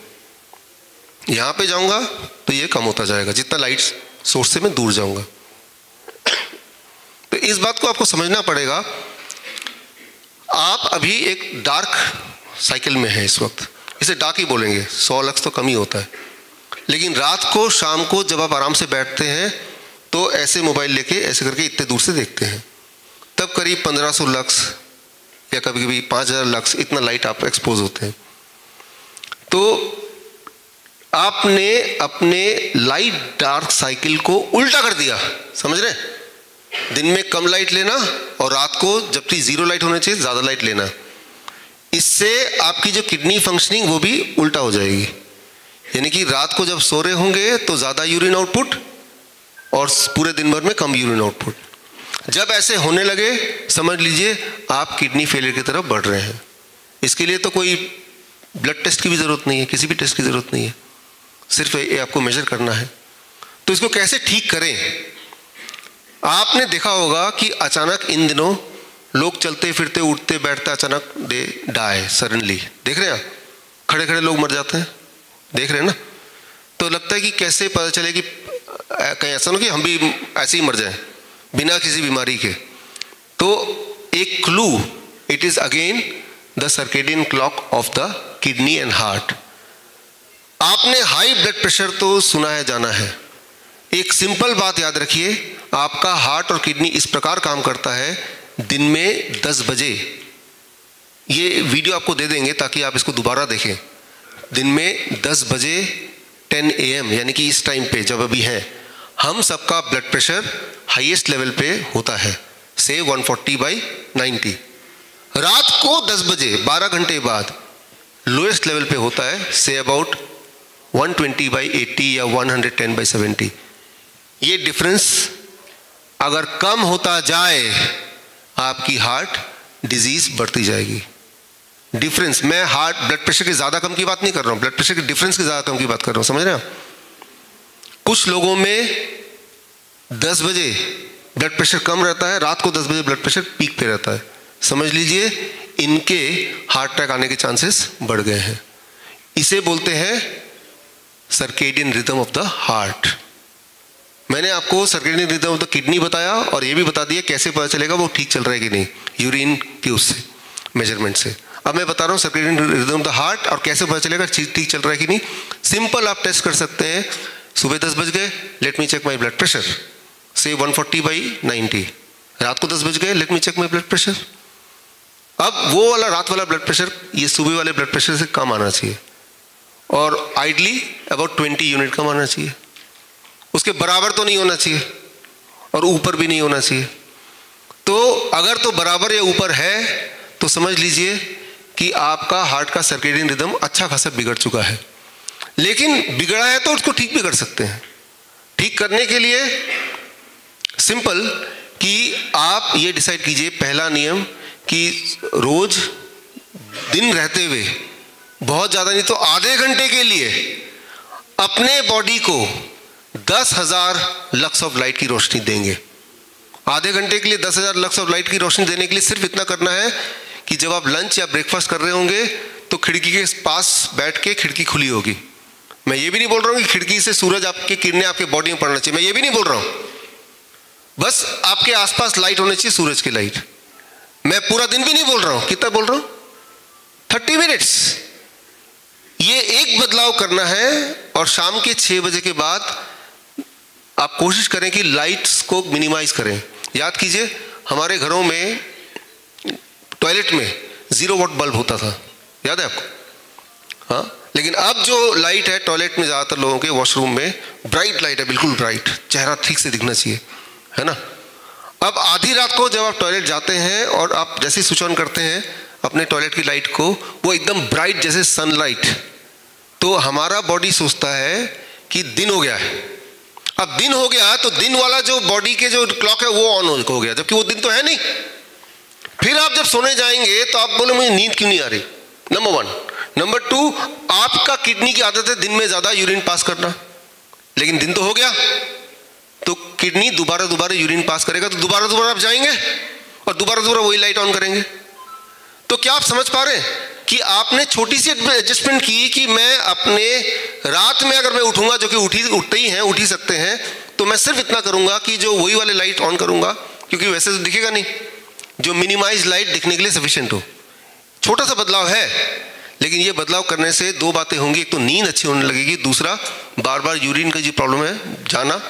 [SPEAKER 1] यहां पे जाऊंगा तो ये कम होता जाएगा जितना लाइट सोर्स से मैं दूर जाऊंगा। तो इस बात को आपको समझना पड़ेगा। आप अभी एक डार्क साइकिल में है इस वक्त, इसे डार्क ही बोलेंगे, 100 लक्स तो कम ही होता है। लेकिन रात को, शाम को जब आप आराम से बैठते हैं तो ऐसे मोबाइल लेके ऐसे करके इतने दूर से देखते हैं, तब करीब 1500 लक्स या कभी कभी 5000 लक्स इतना लाइट आप एक्सपोज होते हैं। तो आपने अपने लाइट डार्क साइकिल को उल्टा कर दिया, समझ रहे? दिन में कम लाइट लेना और रात को जबकि जीरो लाइट होना चाहिए ज़्यादा लाइट लेना। इससे आपकी जो किडनी फंक्शनिंग वो भी उल्टा हो जाएगी। यानी कि रात को जब सो रहे होंगे तो ज़्यादा यूरिन आउटपुट और पूरे दिन भर में कम यूरिन आउटपुट। जब ऐसे होने लगे समझ लीजिए आप किडनी फेलियर की तरफ बढ़ रहे हैं। इसके लिए तो कोई ब्लड टेस्ट की भी ज़रूरत नहीं है, किसी भी टेस्ट की ज़रूरत नहीं है, सिर्फ ये आपको मेजर करना है। तो इसको कैसे ठीक करें? आपने देखा होगा कि अचानक इन दिनों लोग चलते फिरते उठते बैठते अचानक दे डाई सडनली, देख रहे हैं आप? खड़े खड़े लोग मर जाते हैं, देख रहे हैं ना? तो लगता है कि कैसे पता चले कि कहीं ऐसा ना कि हम भी ऐसे ही मर जाएं बिना किसी बीमारी के। तो एक clue, it is again the circadian clock of the kidney and heart. आपने हाई ब्लड प्रेशर तो सुना है जाना है। एक सिंपल बात याद रखिए, आपका हार्ट और किडनी इस प्रकार काम करता है, दिन में 10 बजे, ये वीडियो आपको दे देंगे ताकि आप इसको दोबारा देखें। दिन में 10 बजे 10 AM यानी कि इस टाइम पे जब अभी है, हम सबका ब्लड प्रेशर हाईएस्ट लेवल पे होता है, से 140/90। रात को 10 बजे 12 घंटे बाद लोएस्ट लेवल पे होता है, से अबाउट 120/80 या 110/70। ये डिफरेंस अगर कम होता जाए आपकी हार्ट डिजीज बढ़ती जाएगी। डिफरेंस, मैं हार्ट ब्लड प्रेशर के ज़्यादा कम की बात नहीं कर रहा हूँ, ब्लड प्रेशर के डिफरेंस के ज़्यादा कम की बात कर रहा हूँ, समझ रहे हैं? कुछ लोगों में 10 बजे ब्लड प्रेशर कम रहता है, रात को 10 बजे ब्लड प्रेशर पीक पे रहता है। समझ लीजिए इनके हार्ट अटैक आने के चांसेस बढ़ गए हैं। इसे बोलते हैं circadian rhythm of the heart. मैंने आपको circadian rhythm of the kidney बताया और ये भी बता दिया कैसे पता चलेगा वो ठीक चल रहा है कि नहीं, यूरिन के उससे मेजरमेंट से। अब मैं बता रहा हूँ circadian rhythm of the heart और कैसे पता चलेगा ठीक चल रहा है कि नहीं। सिंपल आप टेस्ट कर सकते हैं, सुबह 10 बज गए, let me check my blood pressure, say 140/90। रात को 10 बज गए, let me check my blood pressure. अब वो वाला रात वाला ब्लड प्रेशर ये सुबह वाले ब्लड प्रेशर से कम आना चाहिए और आइडली अबाउट 20 यूनिट कम आना चाहिए। उसके बराबर तो नहीं होना चाहिए और ऊपर भी नहीं होना चाहिए। तो अगर तो बराबर या ऊपर है तो समझ लीजिए कि आपका हार्ट का सर्केडियन रिदम अच्छा खासा बिगड़ चुका है। लेकिन बिगड़ा है तो उसको ठीक भी कर सकते हैं। ठीक करने के लिए सिंपल कि आप ये डिसाइड कीजिए, पहला नियम कि रोज दिन रहते हुए बहुत ज़्यादा नहीं तो आधे घंटे के लिए अपने बॉडी को 10,000 लक्स ऑफ लाइट की रोशनी देंगे। आधे घंटे के लिए 10,000 लक्स ऑफ लाइट की रोशनी देने के लिए सिर्फ इतना करना है कि जब आप लंच या ब्रेकफास्ट कर रहे होंगे तो खिड़की के पास बैठ के, खिड़की खुली होगी। मैं ये भी नहीं बोल रहा हूँ कि खिड़की से सूरज आपके किरणें आपके बॉडी में पड़ना चाहिए, मैं ये भी नहीं बोल रहा हूँ। बस आपके आसपास लाइट होनी चाहिए, सूरज की लाइट। मैं पूरा दिन भी नहीं बोल रहा हूँ, कितना बोल रहा हूँ, 30 मिनट्स। ये एक बदलाव करना है और शाम के 6 बजे के बाद आप कोशिश करें कि लाइट्स को मिनिमाइज करें। याद कीजिए हमारे घरों में टॉयलेट में 0 वॉट बल्ब होता था, याद है आपको? हाँ, लेकिन अब जो लाइट है टॉयलेट में ज़्यादातर लोगों के वॉशरूम में ब्राइट लाइट है, बिल्कुल ब्राइट, चेहरा ठीक से दिखना चाहिए, है ना। अब आधी रात को जब आप टॉयलेट जाते हैं और आप जैसे ही स्विच ऑन करते हैं अपने टॉयलेट की लाइट को, वो एकदम ब्राइट जैसे सनलाइट, तो हमारा बॉडी सोचता है कि दिन हो गया है। अब दिन हो गया तो दिन वाला जो बॉडी के जो क्लॉक है वो ऑन हो गया, जबकि वो दिन तो है नहीं। फिर आप जब सोने जाएंगे तो आप बोले मुझे नींद क्यों नहीं आ रही, नंबर 1। नंबर 2, आपका किडनी की आदत है दिन में ज़्यादा यूरिन पास करना, लेकिन दिन तो हो गया, तो किडनी दोबारा यूरिन पास करेगा, तो दोबारा आप जाएंगे और दोबारा वही लाइट ऑन करेंगे। तो क्या आप समझ पा रहे हैं कि आपने छोटी सी एडजस्टमेंट की कि मैं अपने रात में अगर मैं उठूंगा, जो कि उठते ही सकते हैं, तो मैं सिर्फ इतना करूंगा कि जो वही वाले लाइट ऑन करूंगा, क्योंकि वैसे तो दिखेगा नहीं, जो मिनिमाइज लाइट दिखने के लिए सफिशिएंट हो। छोटा सा बदलाव है, लेकिन ये बदलाव करने से 2 बातें होंगी, एक तो नींद अच्छी होने लगेगी, दूसरा बार बार यूरिन का जो प्रॉब्लम है जाना।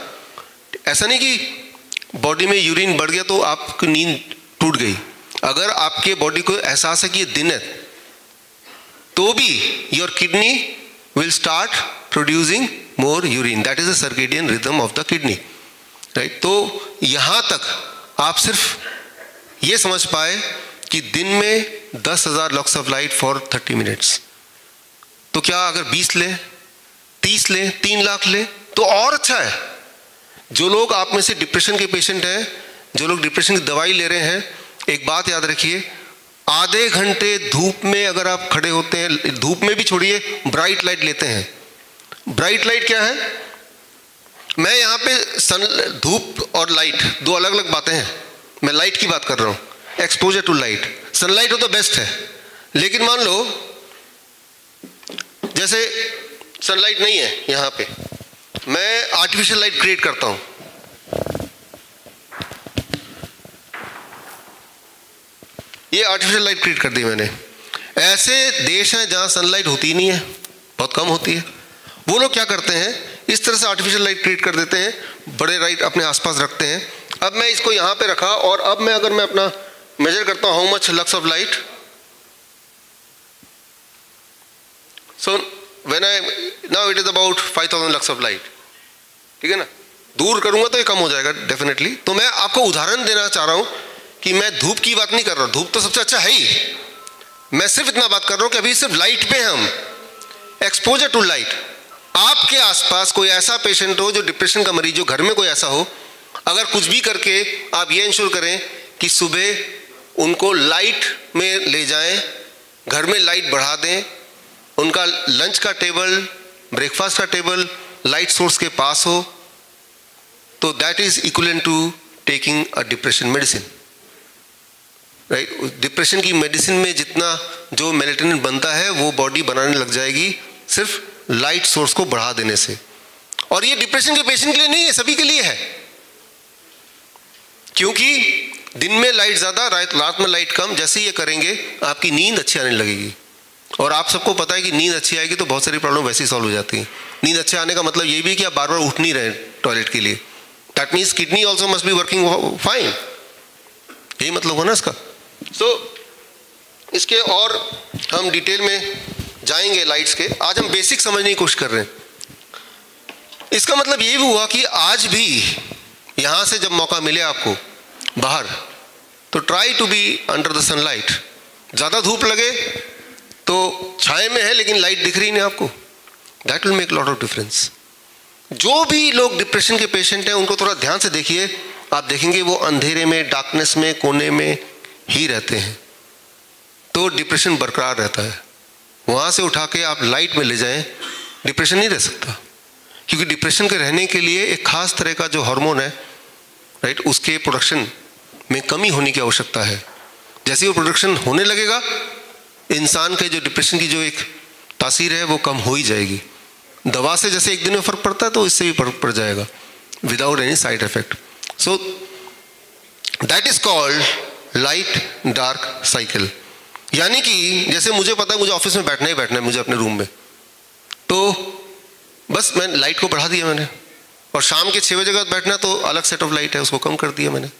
[SPEAKER 1] ऐसा नहीं कि बॉडी में यूरिन बढ़ गया तो आपकी नींद टूट गई। अगर आपके बॉडी को एहसास है कि ये दिन है, तो भी your kidney will start producing more urine, that is the circadian rhythm of the kidney, right. तो यहां तक आप सिर्फ ये समझ पाए कि दिन में 10,000 lux of light for 30 minutes. तो क्या अगर 20 ले, 30 ले, 3 लाख ले तो और अच्छा है। जो लोग आप में से डिप्रेशन के पेशेंट हैं, जो लोग डिप्रेशन की दवाई ले रहे हैं, एक बात याद रखिए, आधे घंटे धूप में अगर आप खड़े होते हैं, धूप में भी छोड़िए, ब्राइट लाइट लेते हैं। ब्राइट लाइट क्या है? मैं यहाँ पे धूप और लाइट 2 अलग अलग बातें हैं, मैं लाइट की बात कर रहा हूँ, एक्सपोजर टू लाइट। सनलाइट हो तो बेस्ट है, लेकिन मान लो जैसे सनलाइट नहीं है यहाँ पे, मैं आर्टिफिशियल लाइट क्रिएट करता हूँ। ये आर्टिफिशियल लाइट क्रिएट कर दी मैंने। ऐसे देश हैं जहाँ सनलाइट होती ही नहीं है, बहुत कम होती है। वो लोग क्या करते हैं, इस तरह से आर्टिफिशियल लाइट क्रिएट कर देते हैं, बड़े लाइट अपने आसपास रखते हैं। अब मैं इसको यहाँ पे रखा और अब मैं अगर मैं अपना मेजर करता हूँ how much lux of light, so when I now it is about 5000 lux of light, ठीक है ना। दूर करूँगा तो ये कम हो जाएगा डेफिनेटली। तो मैं आपको उदाहरण देना चाह रहा हूँ कि मैं धूप की बात नहीं कर रहा हूँ, धूप तो सबसे अच्छा है ही, मैं सिर्फ इतना बात कर रहा हूँ कि अभी सिर्फ लाइट पे हम, एक्सपोजर टू लाइट। आपके आसपास कोई ऐसा पेशेंट हो जो डिप्रेशन का मरीज हो, घर में कोई ऐसा हो, अगर कुछ भी करके आप ये इंश्योर करें कि सुबह उनको लाइट में ले जाएं, घर में लाइट बढ़ा दें, उनका लंच का टेबल, ब्रेकफास्ट का टेबल लाइट सोर्स के पास हो, तो that is equivalent to taking a depression medicine, right. Depression की मेडिसिन में जितना जो मेलेटोनिन बनता है वो बॉडी बनाने लग जाएगी सिर्फ लाइट सोर्स को बढ़ा देने से। और ये डिप्रेशन के पेशेंट के लिए नहीं है, सभी के लिए है, क्योंकि दिन में लाइट ज़्यादा, रात में लाइट कम। जैसे ये करेंगे आपकी नींद अच्छी आने लगेगी। और आप सबको पता है कि नींद अच्छी आएगी तो बहुत सारी प्रॉब्लम वैसे ही सॉल्व हो जाती है। नींद अच्छे आने का मतलब ये भी कि आप बार बार उठ नहीं रहे टॉयलेट के लिए, that means kidney also must be working fine, यही मतलब हो ना इसका। सो इसके और हम डिटेल में जाएंगे लाइट्स के। आज हम बेसिक समझने की कोशिश कर रहे हैं। इसका मतलब ये भी हुआ कि आज भी यहाँ से जब मौका मिले आपको बाहर, तो try to be under the sunlight. ज़्यादा धूप लगे तो छाए में है लेकिन लाइट दिख रही नहीं आपको, that will make lot of difference. जो भी लोग डिप्रेशन के पेशेंट हैं उनको थोड़ा ध्यान से देखिए, आप देखेंगे वो अंधेरे में, डार्कनेस में, कोने में ही रहते हैं, तो डिप्रेशन बरकरार रहता है। वहाँ से उठा के आप लाइट में ले जाएं, डिप्रेशन नहीं रह सकता, क्योंकि डिप्रेशन के रहने के लिए एक खास तरह का जो हार्मोन है, राइट, उसके प्रोडक्शन में कमी होने की आवश्यकता है। जैसे वो प्रोडक्शन होने लगेगा, इंसान के जो डिप्रेशन की जो एक तासीर है वो कम हो ही जाएगी। दवा से जैसे एक दिन में फ़र्क पड़ता है तो इससे भी फर्क पड़ जाएगा without any side effect. So that is called light dark cycle. यानी कि जैसे मुझे पता है मुझे ऑफिस में बैठना ही बैठना है, मुझे अपने रूम में, तो बस मैं लाइट को बढ़ा दिया मैंने, और शाम के 6 बजे के बाद बैठना तो अलग सेट ऑफ लाइट है, उसको कम कर दिया मैंने।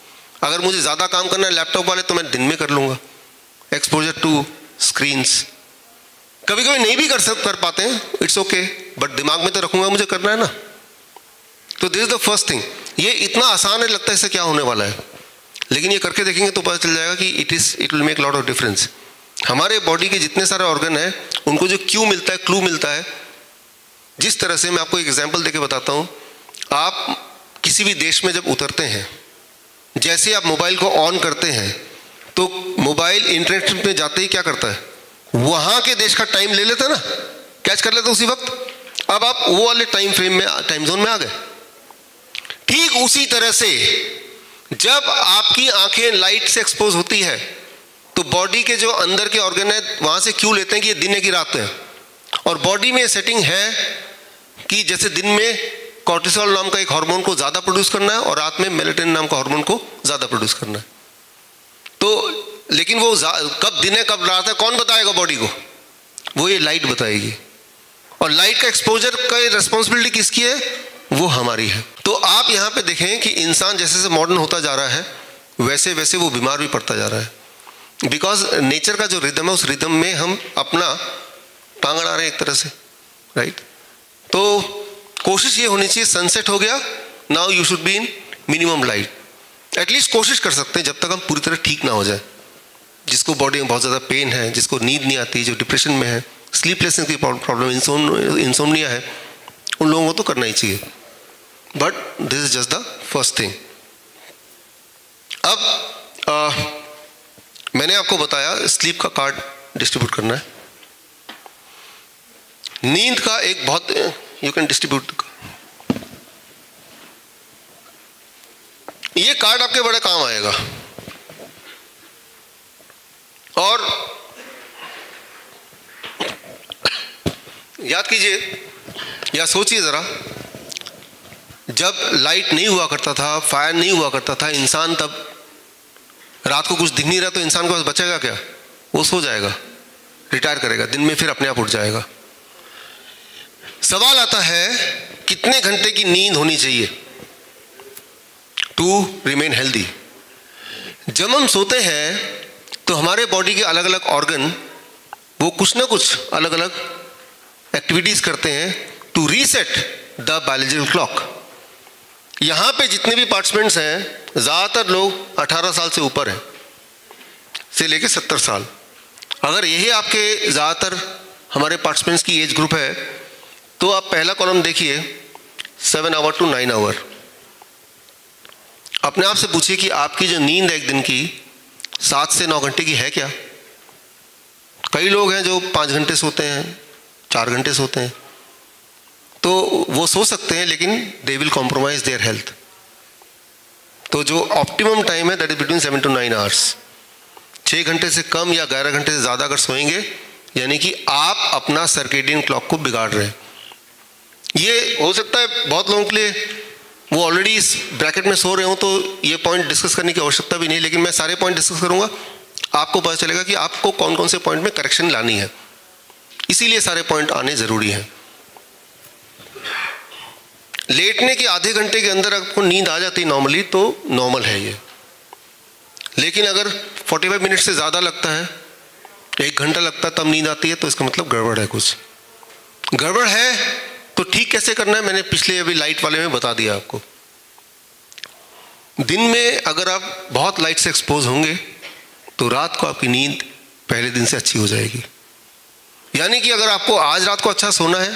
[SPEAKER 1] अगर मुझे ज़्यादा काम करना है लैपटॉप वाले तो मैं दिन में कर लूँगा, एक्सपोजर टू स्क्रीन्स। कभी कभी नहीं भी कर पाते हैं, इट्स ओके, बट दिमाग में तो रखूंगा, मुझे करना है ना। तो this is the first thing. ये इतना आसान है, लगता है इससे क्या होने वाला है, लेकिन ये करके देखेंगे तो पता चल जाएगा कि it will make lot of difference. हमारे बॉडी के जितने सारे ऑर्गन हैं उनको जो क्यू मिलता है, क्लू मिलता है, जिस तरह से मैं आपको एक एग्जांपल देके बताता हूँ। आप किसी भी देश में जब उतरते हैं, जैसे आप मोबाइल को ऑन करते हैं तो मोबाइल इंटरनेट में जाते ही क्या करता है, वहाँ के देश का टाइम ले लेता है ना, कैच कर लेता है उसी वक्त। अब आप वो वाले टाइम फ्रेम में, टाइम जोन में आ गए। ठीक उसी तरह से जब आपकी आंखें लाइट से एक्सपोज होती है तो बॉडी के जो अंदर के ऑर्गन है वहां से क्यों लेते हैं कि ये दिन है कि रात है। और बॉडी में सेटिंग है कि जैसे दिन में कॉर्टिसोल नाम का एक हार्मोन को ज्यादा प्रोड्यूस करना है और रात में मेलेटोनिन नाम का हार्मोन को ज्यादा प्रोड्यूस करना है। तो लेकिन वो कब दिन है कब रात है कौन बताएगा बॉडी को, वो ये लाइट बताएगी। और लाइट का एक्सपोजर का रिस्पॉन्सिबिलिटी किसकी है, वो हमारी है। तो आप यहाँ पे देखें कि इंसान जैसे जैसे मॉडर्न होता जा रहा है वैसे वैसे वो बीमार भी पड़ता जा रहा है। बिकॉज नेचर का जो रिदम है उस रिदम में हम अपना टांग अड़ा रहे हैं एक तरह से, राइट। तो कोशिश ये होनी चाहिए, सनसेट हो गया, now you should be in minimum light. At least कोशिश कर सकते हैं जब तक हम पूरी तरह ठीक ना हो जाए। जिसको बॉडी में बहुत ज़्यादा पेन है, जिसको नींद नहीं आती, जो डिप्रेशन में है, स्लीपलेसनेस की प्रॉब्लम, इंसोम्निया है, उन लोगों को तो करना ही चाहिए। But this is just the first thing. अब मैंने आपको बताया स्लीप का कार्ड डिस्ट्रीब्यूट करना है। नींद का एक बहुत, यू कैन डिस्ट्रीब्यूट, ये कार्ड आपके बड़े काम आएगा। और याद कीजिए या सोचिए जरा, जब लाइट नहीं हुआ करता था, फायर नहीं हुआ करता था, इंसान तब रात को कुछ दिख नहीं रहा तो इंसान के पास बचेगा क्या, वो सो जाएगा, रिटायर करेगा, दिन में फिर अपने आप उठ जाएगा। सवाल आता है कितने घंटे की नींद होनी चाहिए टू रिमेन हेल्दी। जब हम सोते हैं तो हमारे बॉडी के अलग अलग ऑर्गन वो कुछ ना कुछ अलग अलग एक्टिविटीज करते हैं to reset the biological clock. यहाँ पे जितने भी पार्टिसिपेंट्स हैं ज़्यादातर लोग 18 साल से ऊपर हैं, से लेके 70 साल। अगर यही आपके ज़्यादातर हमारे पार्टिसिपेंट्स की एज ग्रुप है तो आप पहला कॉलम देखिए 7 आवर टू 9 आवर। अपने आप से पूछिए कि आपकी जो नींद है एक दिन की 7 से 9 घंटे की है क्या। कई लोग हैं जो 5 घंटे सोते हैं, 4 घंटे सोते हैं, तो वो सो सकते हैं लेकिन they will compromise their health. तो जो ऑप्टिमम टाइम है that is between 7 to 9 hours. 6 घंटे से कम या 11 घंटे से ज़्यादा अगर सोएंगे यानी कि आप अपना सर्केडियन क्लॉक को बिगाड़ रहे हैं। ये हो सकता है बहुत लोगों के लिए वो ऑलरेडी इस ब्रैकेट में सो रहे हो तो ये पॉइंट डिस्कस करने की आवश्यकता भी नहीं, लेकिन मैं सारे पॉइंट डिस्कस करूंगा, आपको पता चलेगा कि आपको कौन कौन से पॉइंट में करेक्शन लानी है, इसीलिए सारे पॉइंट आने ज़रूरी हैं। लेटने के आधे घंटे के अंदर आपको नींद आ जाती नॉर्मली तो नॉर्मल है ये, लेकिन अगर 45 मिनट से ज़्यादा लगता है, 1 घंटा लगता है तब नींद आती है तो इसका मतलब गड़बड़ है, कुछ गड़बड़ है। तो ठीक कैसे करना है मैंने पिछले अभी लाइट वाले में बता दिया आपको। दिन में अगर आप बहुत लाइट से एक्सपोज होंगे तो रात को आपकी नींद पहले दिन से अच्छी हो जाएगी। यानी कि अगर आपको आज रात को अच्छा सोना है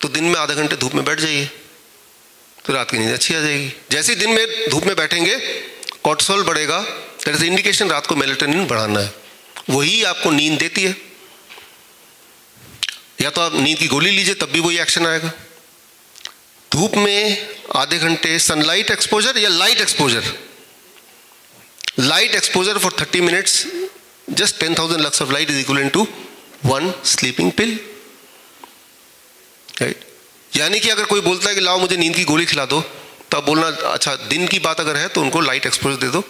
[SPEAKER 1] तो दिन में आधा घंटे धूप में बैठ जाइए तो रात की नींद अच्छी आ जाएगी। जैसे ही दिन में धूप में बैठेंगे कॉर्टिसोल बढ़ेगा, दैट इज इंडिकेशन रात को मेलेटोनिन बढ़ाना है, वही आपको नींद देती है। या तो आप नींद की गोली लीजिए तब भी वही एक्शन आएगा। धूप में आधे घंटे सनलाइट एक्सपोजर या light exposure, light exposure for 30 minutes, just 10,000 lux of light is equivalent to 1 sleeping pill, right. यानी कि अगर कोई बोलता है कि लाओ मुझे नींद की गोली खिला दो, तो आप बोलना अच्छा दिन की बात अगर है तो उनको लाइट एक्सपोजर दे दो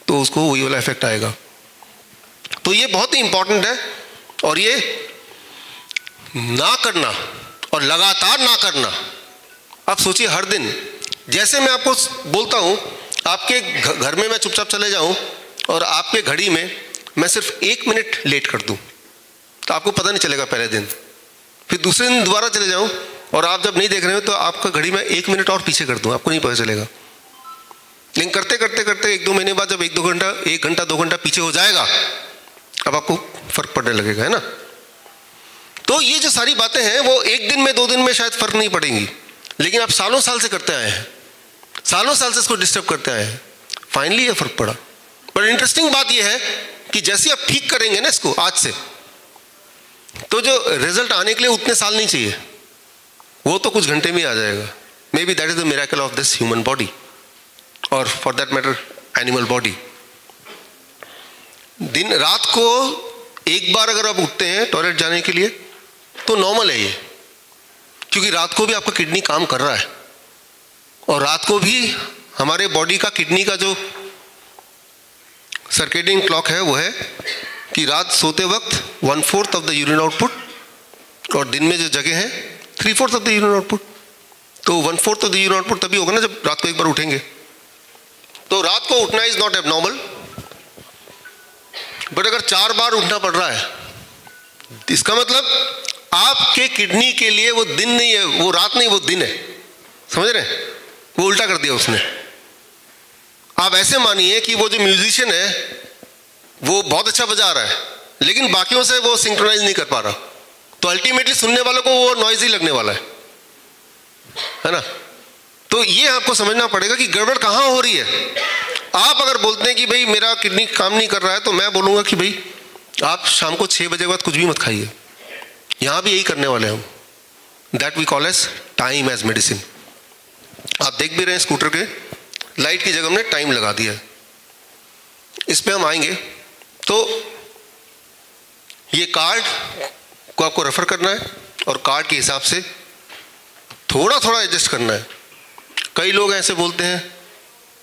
[SPEAKER 1] तो उसको वही वाला इफेक्ट आएगा। तो ये बहुत ही इंपॉर्टेंट है और ये ना करना और लगातार ना करना। आप सोचिए हर दिन, जैसे मैं आपको बोलता हूँ आपके घर में मैं चुपचाप चले जाऊँ और आपके घड़ी में मैं सिर्फ 1 मिनट लेट कर दूं तो आपको पता नहीं चलेगा पहले दिन, फिर दूसरे दिन दोबारा चले जाऊं और आप जब नहीं देख रहे हो तो आपका घड़ी में 1 मिनट और पीछे कर दूं, आपको नहीं पता चलेगा। लेकिन करते करते करते 1-2 महीने बाद जब 1 घंटा 2 घंटा पीछे हो जाएगा, अब आपको फर्क पड़ने लगेगा, है ना। तो ये जो सारी बातें हैं वो 1 दिन में 2 दिन में शायद फर्क नहीं पड़ेंगी, लेकिन आप सालों साल से करते आए हैं, सालों साल से इसको डिस्टर्ब करते आए हैं, फाइनली ये फर्क पड़ा। पर इंटरेस्टिंग बात ये है कि जैसे आप ठीक करेंगे ना इसको आज से, तो जो रिजल्ट आने के लिए उतने साल नहीं चाहिए, वो तो कुछ घंटे में ही आ जाएगा। Maybe that is the miracle of this human body, और for that matter animal body. दिन रात को एक बार अगर आप उठते हैं टॉयलेट जाने के लिए तो नॉर्मल है ये, क्योंकि रात को भी आपका किडनी काम कर रहा है, और रात को भी हमारे बॉडी का किडनी का जो सर्केडियन क्लॉक है वो है कि रात सोते वक्त 1/4 ऑफ द यूरिन आउटपुट, और दिन में जो जगह है 3/4 ऑफ द यूरिन आउटपुट। तो 1/4 ऑफ द यूरिन आउटपुट तभी होगा ना जब रात को एक बार उठेंगे। तो रात को उठना इज नॉट एबनॉर्मल, बट अगर 4 बार उठना पड़ रहा है, इसका मतलब आपके किडनी के लिए वो दिन नहीं है, वो रात नहीं, वो दिन है। समझ रहे हैं? वो उल्टा कर दिया उसने। आप ऐसे मानिए कि वो जो म्यूजिशियन है वो बहुत अच्छा बजा रहा है, लेकिन बाकियों से वो सिंक्रोनाइज नहीं कर पा रहा, तो अल्टीमेटली सुनने वालों को वो नॉइजी लगने वाला है ना। तो ये आपको समझना पड़ेगा कि गड़बड़ कहाँ हो रही है। आप अगर बोलते हैं कि भाई मेरा किडनी काम नहीं कर रहा है, तो मैं बोलूँगा कि भाई आप शाम को 6 बजे बाद कुछ भी मत खाइए। यहाँ भी यही करने वाले हैं हम, that we call as time as medicine. आप देख भी रहे हैं स्कूटर के लाइट की जगह हमने टाइम लगा दिया है। इस पे हम आएंगे। तो ये कार्ड को आपको रेफर करना है और कार्ड के हिसाब से थोड़ा थोड़ा एडजस्ट करना है। कई लोग ऐसे बोलते हैं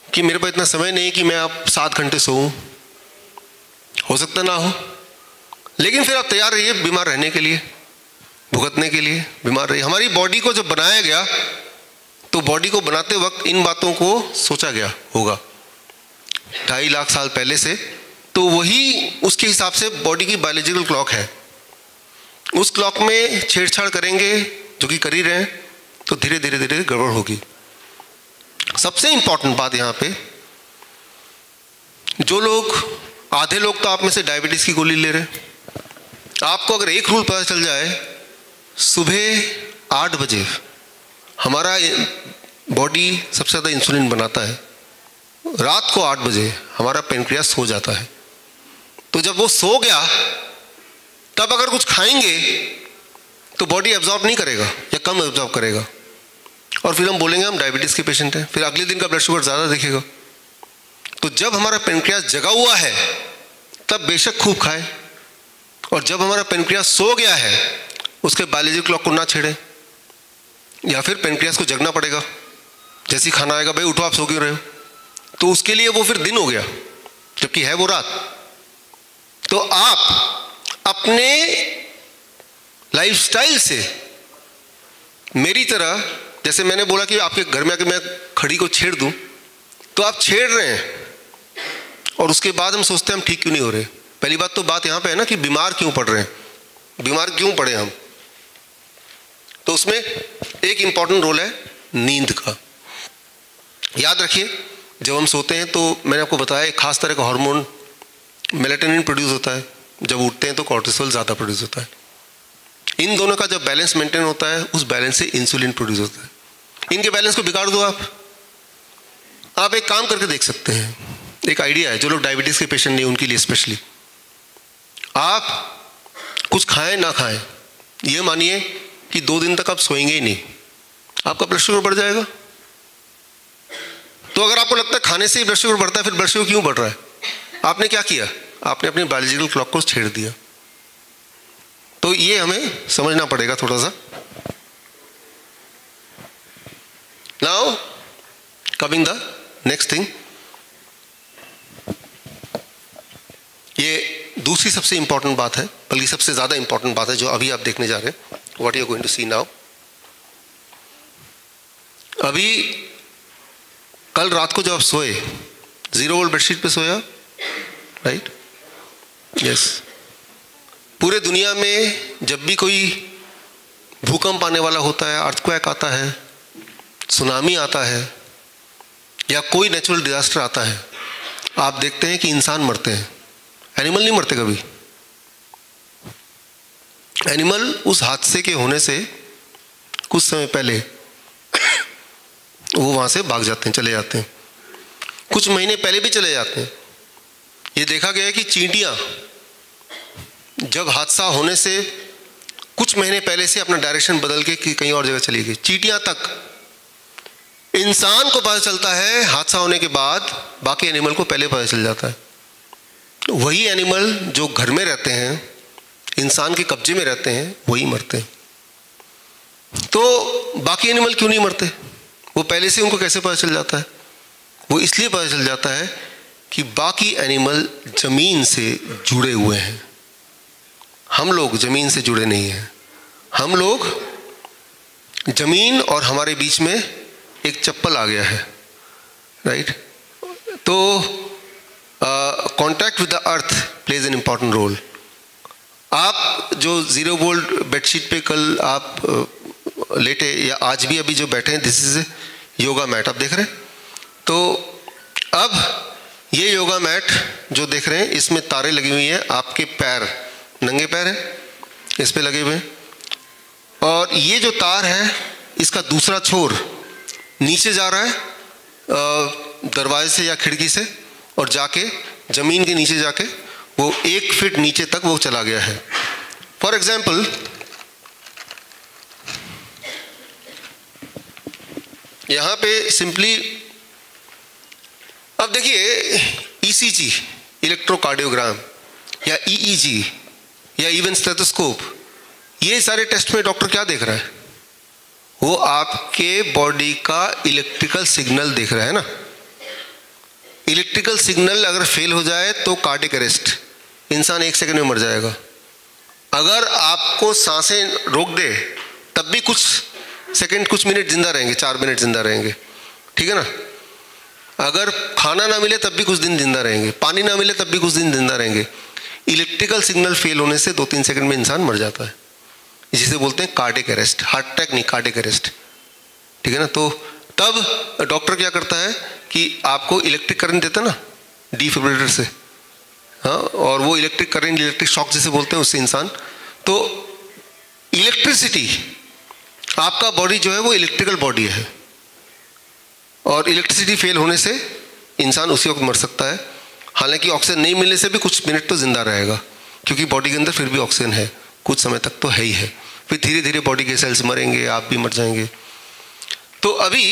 [SPEAKER 1] कि मेरे पास इतना समय नहीं कि मैं आप 7 घंटे सोऊं, हो सकता ना हो, लेकिन फिर आप तैयार रहिए बीमार रहने के लिए, भुगतने के लिए बीमार रहिए। हमारी बॉडी को जब बनाया गया तो बॉडी को बनाते वक्त इन बातों को सोचा गया होगा 2.5 लाख साल पहले से, तो वही उसके हिसाब से बॉडी की बायोलॉजिकल क्लॉक है। उस क्लॉक में छेड़छाड़ करेंगे, जो कि कर ही रहे हैं, तो धीरे धीरे धीरे गड़बड़ होगी। सबसे इंपॉर्टेंट बात यहाँ पे, जो लोग, आधे लोग तो आप में से डायबिटीज की गोली ले रहे हैं, आपको अगर एक रूल पता चल जाए, सुबह 8 बजे हमारा बॉडी सबसे ज़्यादा इंसुलिन बनाता है, रात को 8 बजे हमारा पेनक्रियास सो जाता है। तो जब वो सो गया तब अगर कुछ खाएंगे तो बॉडी एब्जॉर्ब नहीं करेगा या कम एब्जॉर्ब करेगा, और फिर हम बोलेंगे हम डायबिटीज़ के पेशेंट हैं, फिर अगले दिन का ब्लड शुगर ज़्यादा दिखेगा। तो जब हमारा पेनक्रियास जगा हुआ है तब बेशक खूब खाएं, और जब हमारा पेनक्रियास सो गया है उसके बायोलॉजिकल क्लॉक को ना छेड़ें, या फिर पेनक्रियास को जगना पड़ेगा। जैसे ही खाना आएगा, भाई उठो आप सो क्यों रहे हो, तो उसके लिए वो फिर दिन हो गया, जबकि है वो रात। तो आप अपने लाइफस्टाइल से मेरी तरह, जैसे मैंने बोला कि आपके घर में आके मैं खड़ी को छेड़ दूं, तो आप छेड़ रहे हैं और उसके बाद हम सोचते हैं हम ठीक क्यों नहीं हो रहे। पहली बात तो बात यहाँ पे है ना कि बीमार क्यों पड़ रहे हैं, बीमार क्यों पड़े हम। तो उसमें एक इंपॉर्टेंट रोल है नींद का। याद रखिए, जब हम सोते हैं तो मैंने आपको बताया एक खास तरह का हार्मोन मेलाटोनिन प्रोड्यूस होता है, जब उठते हैं तो कॉर्टिसोल ज़्यादा प्रोड्यूस होता है। इन दोनों का जब बैलेंस मेंटेन होता है, उस बैलेंस से इंसुलिन प्रोड्यूस होता है। इनके बैलेंस को बिगाड़ दो आप एक काम करके देख सकते हैं, एक आइडिया है, जो लोग डायबिटीज़ के पेशेंट नहीं उनके लिए स्पेशली, आप कुछ खाएं ना खाएं, ये मानिए कि 2 दिन तक आप सोएंगे ही नहीं, आपका ब्लड शुगर बढ़ जाएगा। तो अगर आपको लगता है खाने से ही ब्लड शुगर बढ़ता है, फिर ब्लड शुगर क्यों बढ़ रहा है? आपने क्या किया? आपने अपनी बायोलॉजिकल क्लॉक को छेड़ दिया। तो ये हमें समझना पड़ेगा थोड़ा सा। Now coming the next thing, ये दूसरी सबसे इंपॉर्टेंट बात है, बल्कि सबसे ज्यादा इंपॉर्टेंट बात है जो अभी आप देखने जा रहे हैं, what you are going to see now. अभी कल रात को जब आप सोए 0 वोल्ट बेडशीट पे सोया, राइट? यस, पूरे दुनिया में जब भी कोई भूकंप आने वाला होता है, अर्थक्वेक आता है, सुनामी आता है या कोई नेचुरल डिजास्टर आता है, आप देखते हैं कि इंसान मरते हैं, एनिमल नहीं मरते कभी। एनिमल उस हादसे के होने से कुछ समय पहले वो वहाँ से भाग जाते हैं, चले जाते हैं, कुछ महीने पहले भी चले जाते हैं। ये देखा गया है कि चींटियाँ जब हादसा होने से कुछ महीने पहले से अपना डायरेक्शन बदल के कहीं और जगह चली गई। चींटियाँ तक, इंसान को पता चलता है हादसा होने के बाद, बाकी एनिमल को पहले पता चल जाता है। वही एनिमल जो घर में रहते हैं, इंसान के कब्जे में रहते हैं, वही मरते हैं। तो बाकी एनिमल क्यों नहीं मरते? वो पहले से उनको कैसे पता चल जाता है? वो इसलिए पता चल जाता है कि बाकी एनिमल जमीन से जुड़े हुए हैं, हम लोग जमीन से जुड़े नहीं हैं। हम लोग, जमीन और हमारे बीच में एक चप्पल आ गया है, राइट? तो contact with the earth plays an important role. आप जो जीरो वोल्ट बेडशीट पे कल आप लेटे या आज भी अभी जो बैठे हैं, दिस इज योगा मैट, आप देख रहे हैं। तो अब ये योगा मैट जो देख रहे हैं, इसमें तारे लगी हुई हैं, आपके पैर, नंगे पैर हैं, इस पे लगे हुए हैं, और ये जो तार है इसका दूसरा छोर नीचे जा रहा है दरवाजे से या खिड़की से, और जाके जमीन के नीचे जाके वो 1 फीट नीचे तक वो चला गया है। फॉर एग्जाम्पल, यहां पे सिंपली अब देखिए, ईसीजी, इलेक्ट्रोकार्डियोग्राम, या ईईजी, या इवन स्टेथोस्कोप, ये सारे टेस्ट में डॉक्टर क्या देख रहा है? वो आपके बॉडी का इलेक्ट्रिकल सिग्नल देख रहा है ना। इलेक्ट्रिकल सिग्नल अगर फेल हो जाए तो कार्डियक अरेस्ट, इंसान 1 सेकंड में मर जाएगा। अगर आपको सांसें रोक दे तब भी कुछ सेकंड, कुछ मिनट जिंदा रहेंगे, 4 मिनट जिंदा रहेंगे, ठीक है ना। अगर खाना ना मिले तब भी कुछ दिन जिंदा रहेंगे, पानी ना मिले तब भी कुछ दिन जिंदा रहेंगे। इलेक्ट्रिकल सिग्नल फेल होने से 2-3 सेकंड में इंसान मर जाता है, जिसे बोलते हैं कार्डियक अरेस्ट। हार्ट अटैक नहीं, कार्डियक अरेस्ट, ठीक है ना। तो तब डॉक्टर क्या करता है कि आपको इलेक्ट्रिक करंट देता है ना, डिफिब्रिलेटर से, हाँ, और वो इलेक्ट्रिक करंट, इलेक्ट्रिक शॉक जिसे बोलते हैं, उससे इंसान, तो इलेक्ट्रिसिटी, आपका बॉडी जो है वो इलेक्ट्रिकल बॉडी है, और इलेक्ट्रिसिटी फेल होने से इंसान उसी वक्त मर सकता है। हालांकि ऑक्सीजन नहीं मिलने से भी कुछ मिनट तो जिंदा रहेगा, क्योंकि बॉडी के अंदर फिर भी ऑक्सीजन है, कुछ समय तक तो है ही है। फिर धीरे धीरे बॉडी के सेल्स मरेंगे, आप भी मर जाएंगे। तो अभी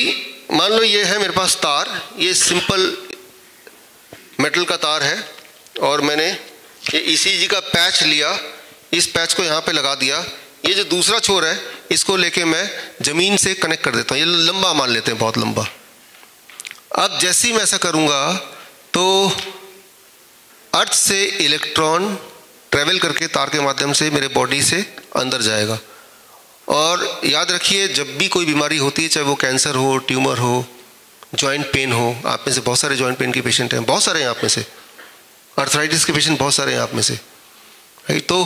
[SPEAKER 1] मान लो ये है मेरे पास तार, ये सिंपल मेटल का तार है, और मैंने ये ईसीजी का पैच लिया, इस पैच को यहाँ पे लगा दिया। ये जो दूसरा छोर है इसको लेके मैं ज़मीन से कनेक्ट कर देता हूँ, ये लंबा मान लेते हैं, बहुत लंबा। अब जैसे ही मैं ऐसा करूँगा तो अर्थ से इलेक्ट्रॉन ट्रेवल करके तार के माध्यम से मेरे बॉडी से अंदर जाएगा। और याद रखिए, जब भी कोई बीमारी होती है, चाहे वो कैंसर हो, ट्यूमर हो, जॉइंट पेन हो, आप में से बहुत सारे जॉइंट पेन के पेशेंट हैं, बहुत सारे हैं आप में से, आर्थराइटिस के पेशेंट बहुत सारे हैं आप में से, राइट। तो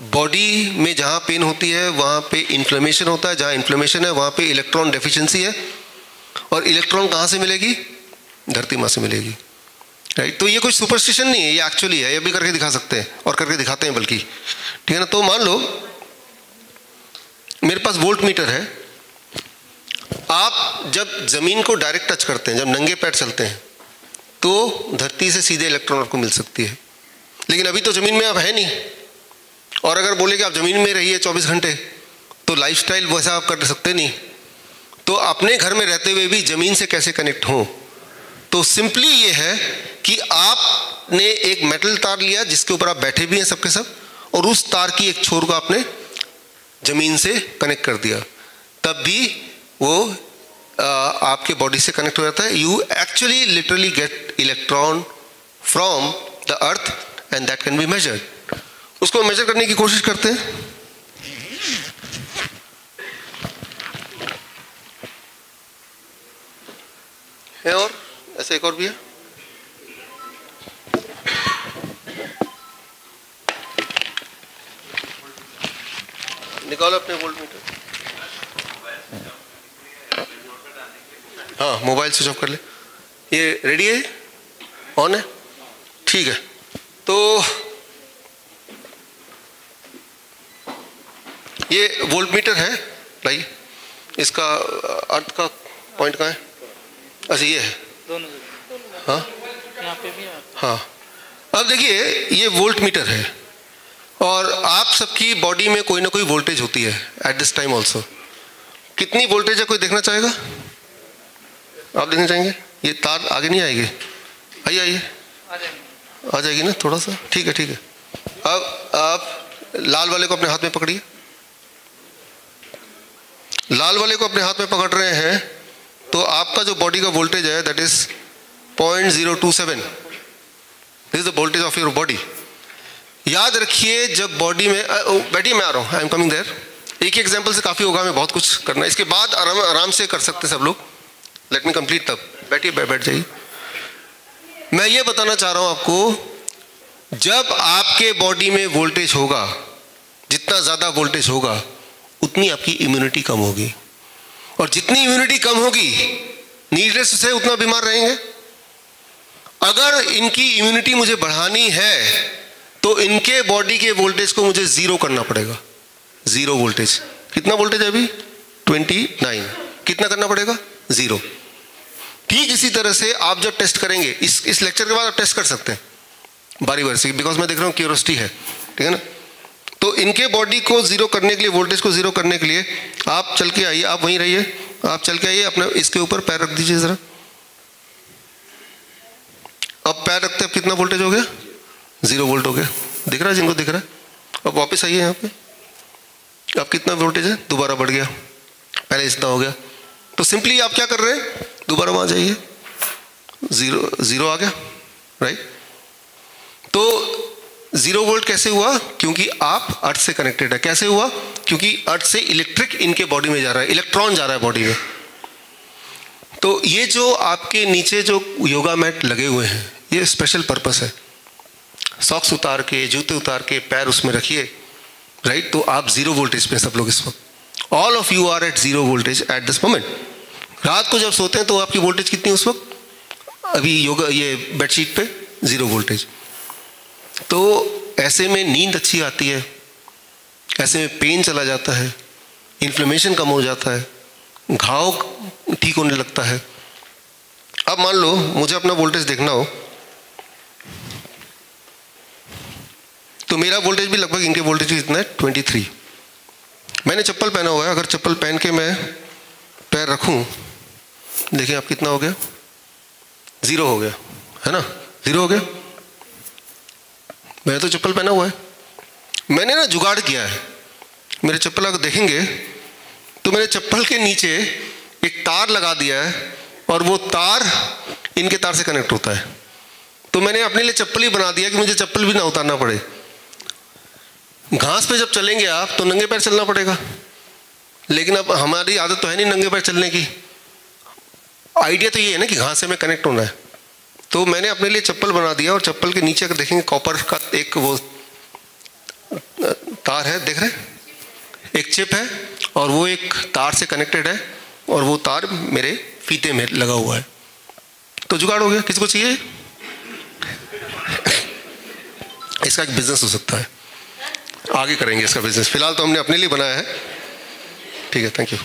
[SPEAKER 1] बॉडी में जहाँ पेन होती है वहाँ पे इन्फ्लेमेशन होता है, जहाँ इन्फ्लेमेशन है वहाँ पे इलेक्ट्रॉन डेफिशिएंसी है, और इलेक्ट्रॉन कहाँ से मिलेगी? धरती माँ से मिलेगी, राइट। तो ये कोई सुपरस्टिशन नहीं है, ये एक्चुअली है, ये भी करके दिखा सकते हैं, और करके दिखाते हैं बल्कि, ठीक है ना। तो मान लो मेरे पास वोल्ट मीटर है, आप जब ज़मीन को डायरेक्ट टच करते हैं, जब नंगे पैर चलते हैं, तो धरती से सीधे इलेक्ट्रॉन आपको मिल सकती है। लेकिन अभी तो ज़मीन में आप है नहीं, और अगर बोले कि आप ज़मीन में रहिए 24 घंटे, तो लाइफस्टाइल वैसा आप कर सकते नहीं। तो अपने घर में रहते हुए भी ज़मीन से कैसे कनेक्ट हों? तो सिंपली ये है कि आपने एक मेटल तार लिया जिसके ऊपर आप बैठे भी हैं सबके सब, और उस तार की एक छोर को आपने ज़मीन से कनेक्ट कर दिया, तब भी वो आपके बॉडी से कनेक्ट हो जाता है। You actually literally get electron from the earth and that can be measured. उसको मेजर करने की कोशिश करते हैं। और ऐसे एक और भी है, निकालो अपने वोल्ट मीटर। हाँ, मोबाइल स्विच ऑफ कर ले। ये रेडी है, ऑन है, ठीक है। तो ये वोल्ट मीटर है, लाइए इसका अर्थ का पॉइंट कहाँ है? अच्छा ये है, हाँ
[SPEAKER 2] यहाँ पे भी है।
[SPEAKER 1] हाँ। अब देखिए ये वोल्ट मीटर है और आप सबकी बॉडी में कोई ना कोई वोल्टेज होती है एट दिस टाइम ऑल्सो। कितनी वोल्टेज है कोई देखना चाहेगा? आप देखना चाहेंगे? ये तार आगे नहीं आएगी? आइए आइए, आ जाएगी ना थोड़ा सा, ठीक है ठीक है। अब आप लाल वाले को अपने हाथ में पकड़िए। लाल वाले को अपने हाथ में पकड़ रहे हैं तो आपका जो बॉडी का वोल्टेज है that is 0.027। This is the voltage of your body. याद रखिए जब बॉडी में बैठिए, मैं आ रहा हूँ, आई एम कमिंग देयर। एक ही एग्जांपल से काफ़ी होगा, हमें बहुत कुछ करना है, इसके बाद आराम से कर सकते सब लोग। लेट मी कंप्लीट तब। बैठिए, बैठ जाइए। मैं ये बताना चाह रहा हूँ आपको, जब आपके बॉडी में वोल्टेज होगा, जितना ज़्यादा वोल्टेज होगा उतनी आपकी इम्यूनिटी कम होगी, और जितनी इम्यूनिटी कम होगी नीडलेस से उतना बीमार रहेंगे। अगर इनकी इम्यूनिटी मुझे बढ़ानी है तो इनके बॉडी के वोल्टेज को मुझे जीरो करना पड़ेगा। जीरो वोल्टेज, कितना वोल्टेज है अभी? 29। कितना करना पड़ेगा? जीरो। ठीक इसी तरह से आप जब टेस्ट करेंगे, इस लेक्चर के बाद आप टेस्ट कर सकते हैं बारी बारी से, बिकॉज मैं देख रहा हूँ क्यूरियोसिटी है, ठीक है ना। तो इनके बॉडी को जीरो करने के लिए, वोल्टेज को जीरो करने के लिए आप चल के आइए, आप वहीं रहिए, आप चल के आइए, अपने इसके ऊपर पैर रख दीजिए ज़रा। अब पैर रखते अब कितना वोल्टेज हो गया? 0 वोल्ट हो गया। दिख रहा है जिनको दिख रहा है? अब वापस आइए यहाँ पे, अब कितना वोल्टेज है? दोबारा बढ़ गया, पहले इतना हो गया। तो सिंपली आप क्या कर रहे हैं? दोबारा वहाँ जाइए, जीरो आ गया, राइट। तो 0 वोल्ट कैसे हुआ? क्योंकि आप अर्थ से कनेक्टेड है। कैसे हुआ? क्योंकि अर्थ से इलेक्ट्रिक इनके बॉडी में जा रहा है, इलेक्ट्रॉन जा रहा है बॉडी में। तो ये जो आपके नीचे जो योगा मैट लगे हुए हैं, ये स्पेशल पर्पस है। सॉक्स उतार के, जूते उतार के पैर उसमें रखिए, राइट। तो आप 0 वोल्टेज पे सब लोग इस वक्त, all of you are at 0 voltage at this moment. रात को जब सोते हैं तो आपकी वोल्टेज कितनी उस वक्त? अभी योगा ये बेडशीट पे 0 वोल्टेज। तो ऐसे में नींद अच्छी आती है, ऐसे में पेन चला जाता है, इन्फ्लेमेशन कम हो जाता है, घाव ठीक होने लगता है। अब मान लो मुझे अपना वोल्टेज देखना हो तो मेरा वोल्टेज भी लगभग इनके वोल्टेज भी इतना है, 23। मैंने चप्पल पहना हुआ है, अगर चप्पल पहन के मैं पैर रखूं, देखिए आप कितना हो गया? 0 हो गया, है ना? 0 हो गया। मैंने तो चप्पल पहना हुआ है, मैंने ना जुगाड़ किया है। मेरे चप्पल अगर देखेंगे तो मेरे चप्पल के नीचे एक तार लगा दिया है और वो तार इनके तार से कनेक्ट होता है। तो मैंने अपने लिए चप्पल ही बना दिया कि मुझे चप्पल भी ना उतारना पड़े। घास पे जब चलेंगे आप तो नंगे पैर चलना पड़ेगा, लेकिन अब हमारी आदत तो है नहीं नंगे पैर चलने की। आइडिया तो ये है ना कि घास से में कनेक्ट होना है। तो मैंने अपने लिए चप्पल बना दिया और चप्पल के नीचे अगर देखेंगे कॉपर का एक वो तार है, देख रहे हैं? एक चिप है और वो एक तार से कनेक्टेड है और वो तार मेरे फीते में लगा हुआ है। तो जुगाड़ हो गया। किसी को चाहिए? इसका एक बिजनेस हो सकता है, आगे करेंगे इसका बिजनेस। फिलहाल तो हमने अपने लिए बनाया है, ठीक है, थैंक यू।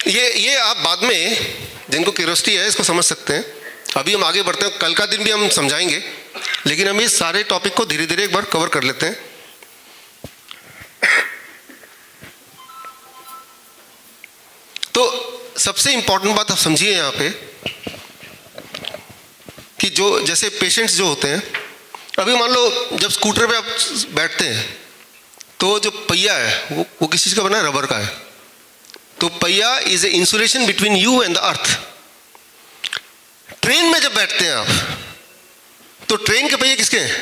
[SPEAKER 1] ये आप बाद में जिनको क्यूरियोसिटी है इसको समझ सकते हैं। अभी हम आगे बढ़ते हैं, कल का दिन भी हम समझाएंगे, लेकिन हम इस सारे टॉपिक को धीरे धीरे एक बार कवर कर लेते हैं। तो सबसे इंपॉर्टेंट बात आप समझिए यहाँ पे कि जो जैसे पेशेंट्स जो होते हैं, अभी मान लो जब स्कूटर पे आप बैठते हैं तो जो पहिया है वो किस चीज़ का बना है? रबर का है। तो पहिया is a insulation between you and the earth. Train में जब बैठते हैं आप तो ट्रेन के पहिए किसके हैं?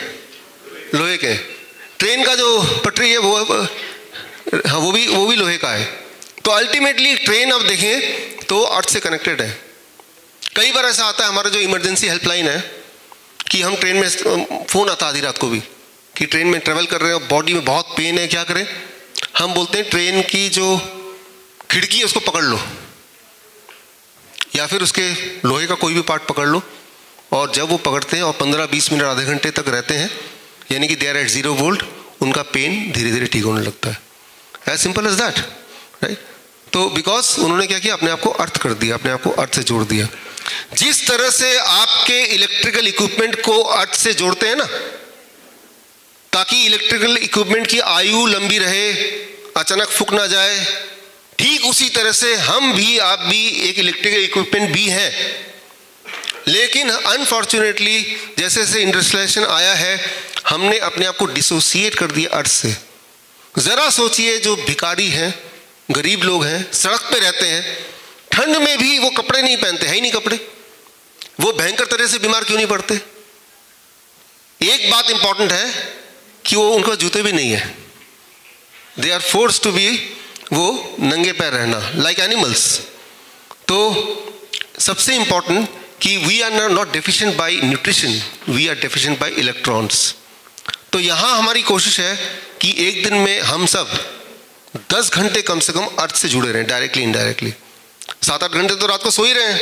[SPEAKER 1] लोहे के। ट्रेन का जो पटरी है वो हाँ वो भी लोहे का है। तो अल्टीमेटली ट्रेन आप देखें तो अर्थ से कनेक्टेड है। कई बार ऐसा आता है, हमारा जो इमरजेंसी हेल्पलाइन है, कि हम ट्रेन में फ़ोन आता आधी रात को भी कि ट्रेन में ट्रेवल कर रहे हैं और बॉडी में बहुत पेन है, क्या करें? हम बोलते हैं ट्रेन की जो खिड़की है उसको पकड़ लो, या फिर उसके लोहे का कोई भी पार्ट पकड़ लो, और जब वो पकड़ते हैं और 15-20 मिनट आधे घंटे तक रहते हैं, यानी कि दे आर एट 0 वोल्ट, उनका पेन धीरे धीरे ठीक होने लगता है। As simple as that, right. तो बिकॉज उन्होंने क्या किया, अपने आप को अर्थ कर दिया, अपने आप को अर्थ से जोड़ दिया। जिस तरह से आपके इलेक्ट्रिकल इक्विपमेंट को अर्थ से जोड़ते हैं ना, ताकि इलेक्ट्रिकल इक्विपमेंट की आयु लंबी रहे, अचानक फूक ना जाए, ठीक उसी तरह से हम भी, आप भी एक इलेक्ट्रिकल इक्विपमेंट भी हैं। लेकिन अनफॉर्चुनेटली जैसे जैसे इंडस्ट्रियलाइजेशन आया है, हमने अपने आप को डिसोसिएट कर दिया अर्थ से। ज़रा सोचिए, जो भिखारी हैं, गरीब लोग हैं, सड़क पे रहते हैं, ठंड में भी वो कपड़े नहीं पहनते, है ही नहीं कपड़े, वो भयंकर तरह से बीमार क्यों नहीं पड़ते? एक बात इंपॉर्टेंट है कि वो, उनका जूते भी नहीं है, they are force to be, वो नंगे पैर रहना, लाइक एनिमल्स। तो सबसे इंपॉर्टेंट कि we are not deficient by nutrition, we are deficient by electrons. तो यहाँ हमारी कोशिश है कि एक दिन में हम सब 10 घंटे कम से कम अर्थ से जुड़े रहें, डायरेक्टली इनडायरेक्टली। 7-8 घंटे तो रात को सो ही रहे हैं,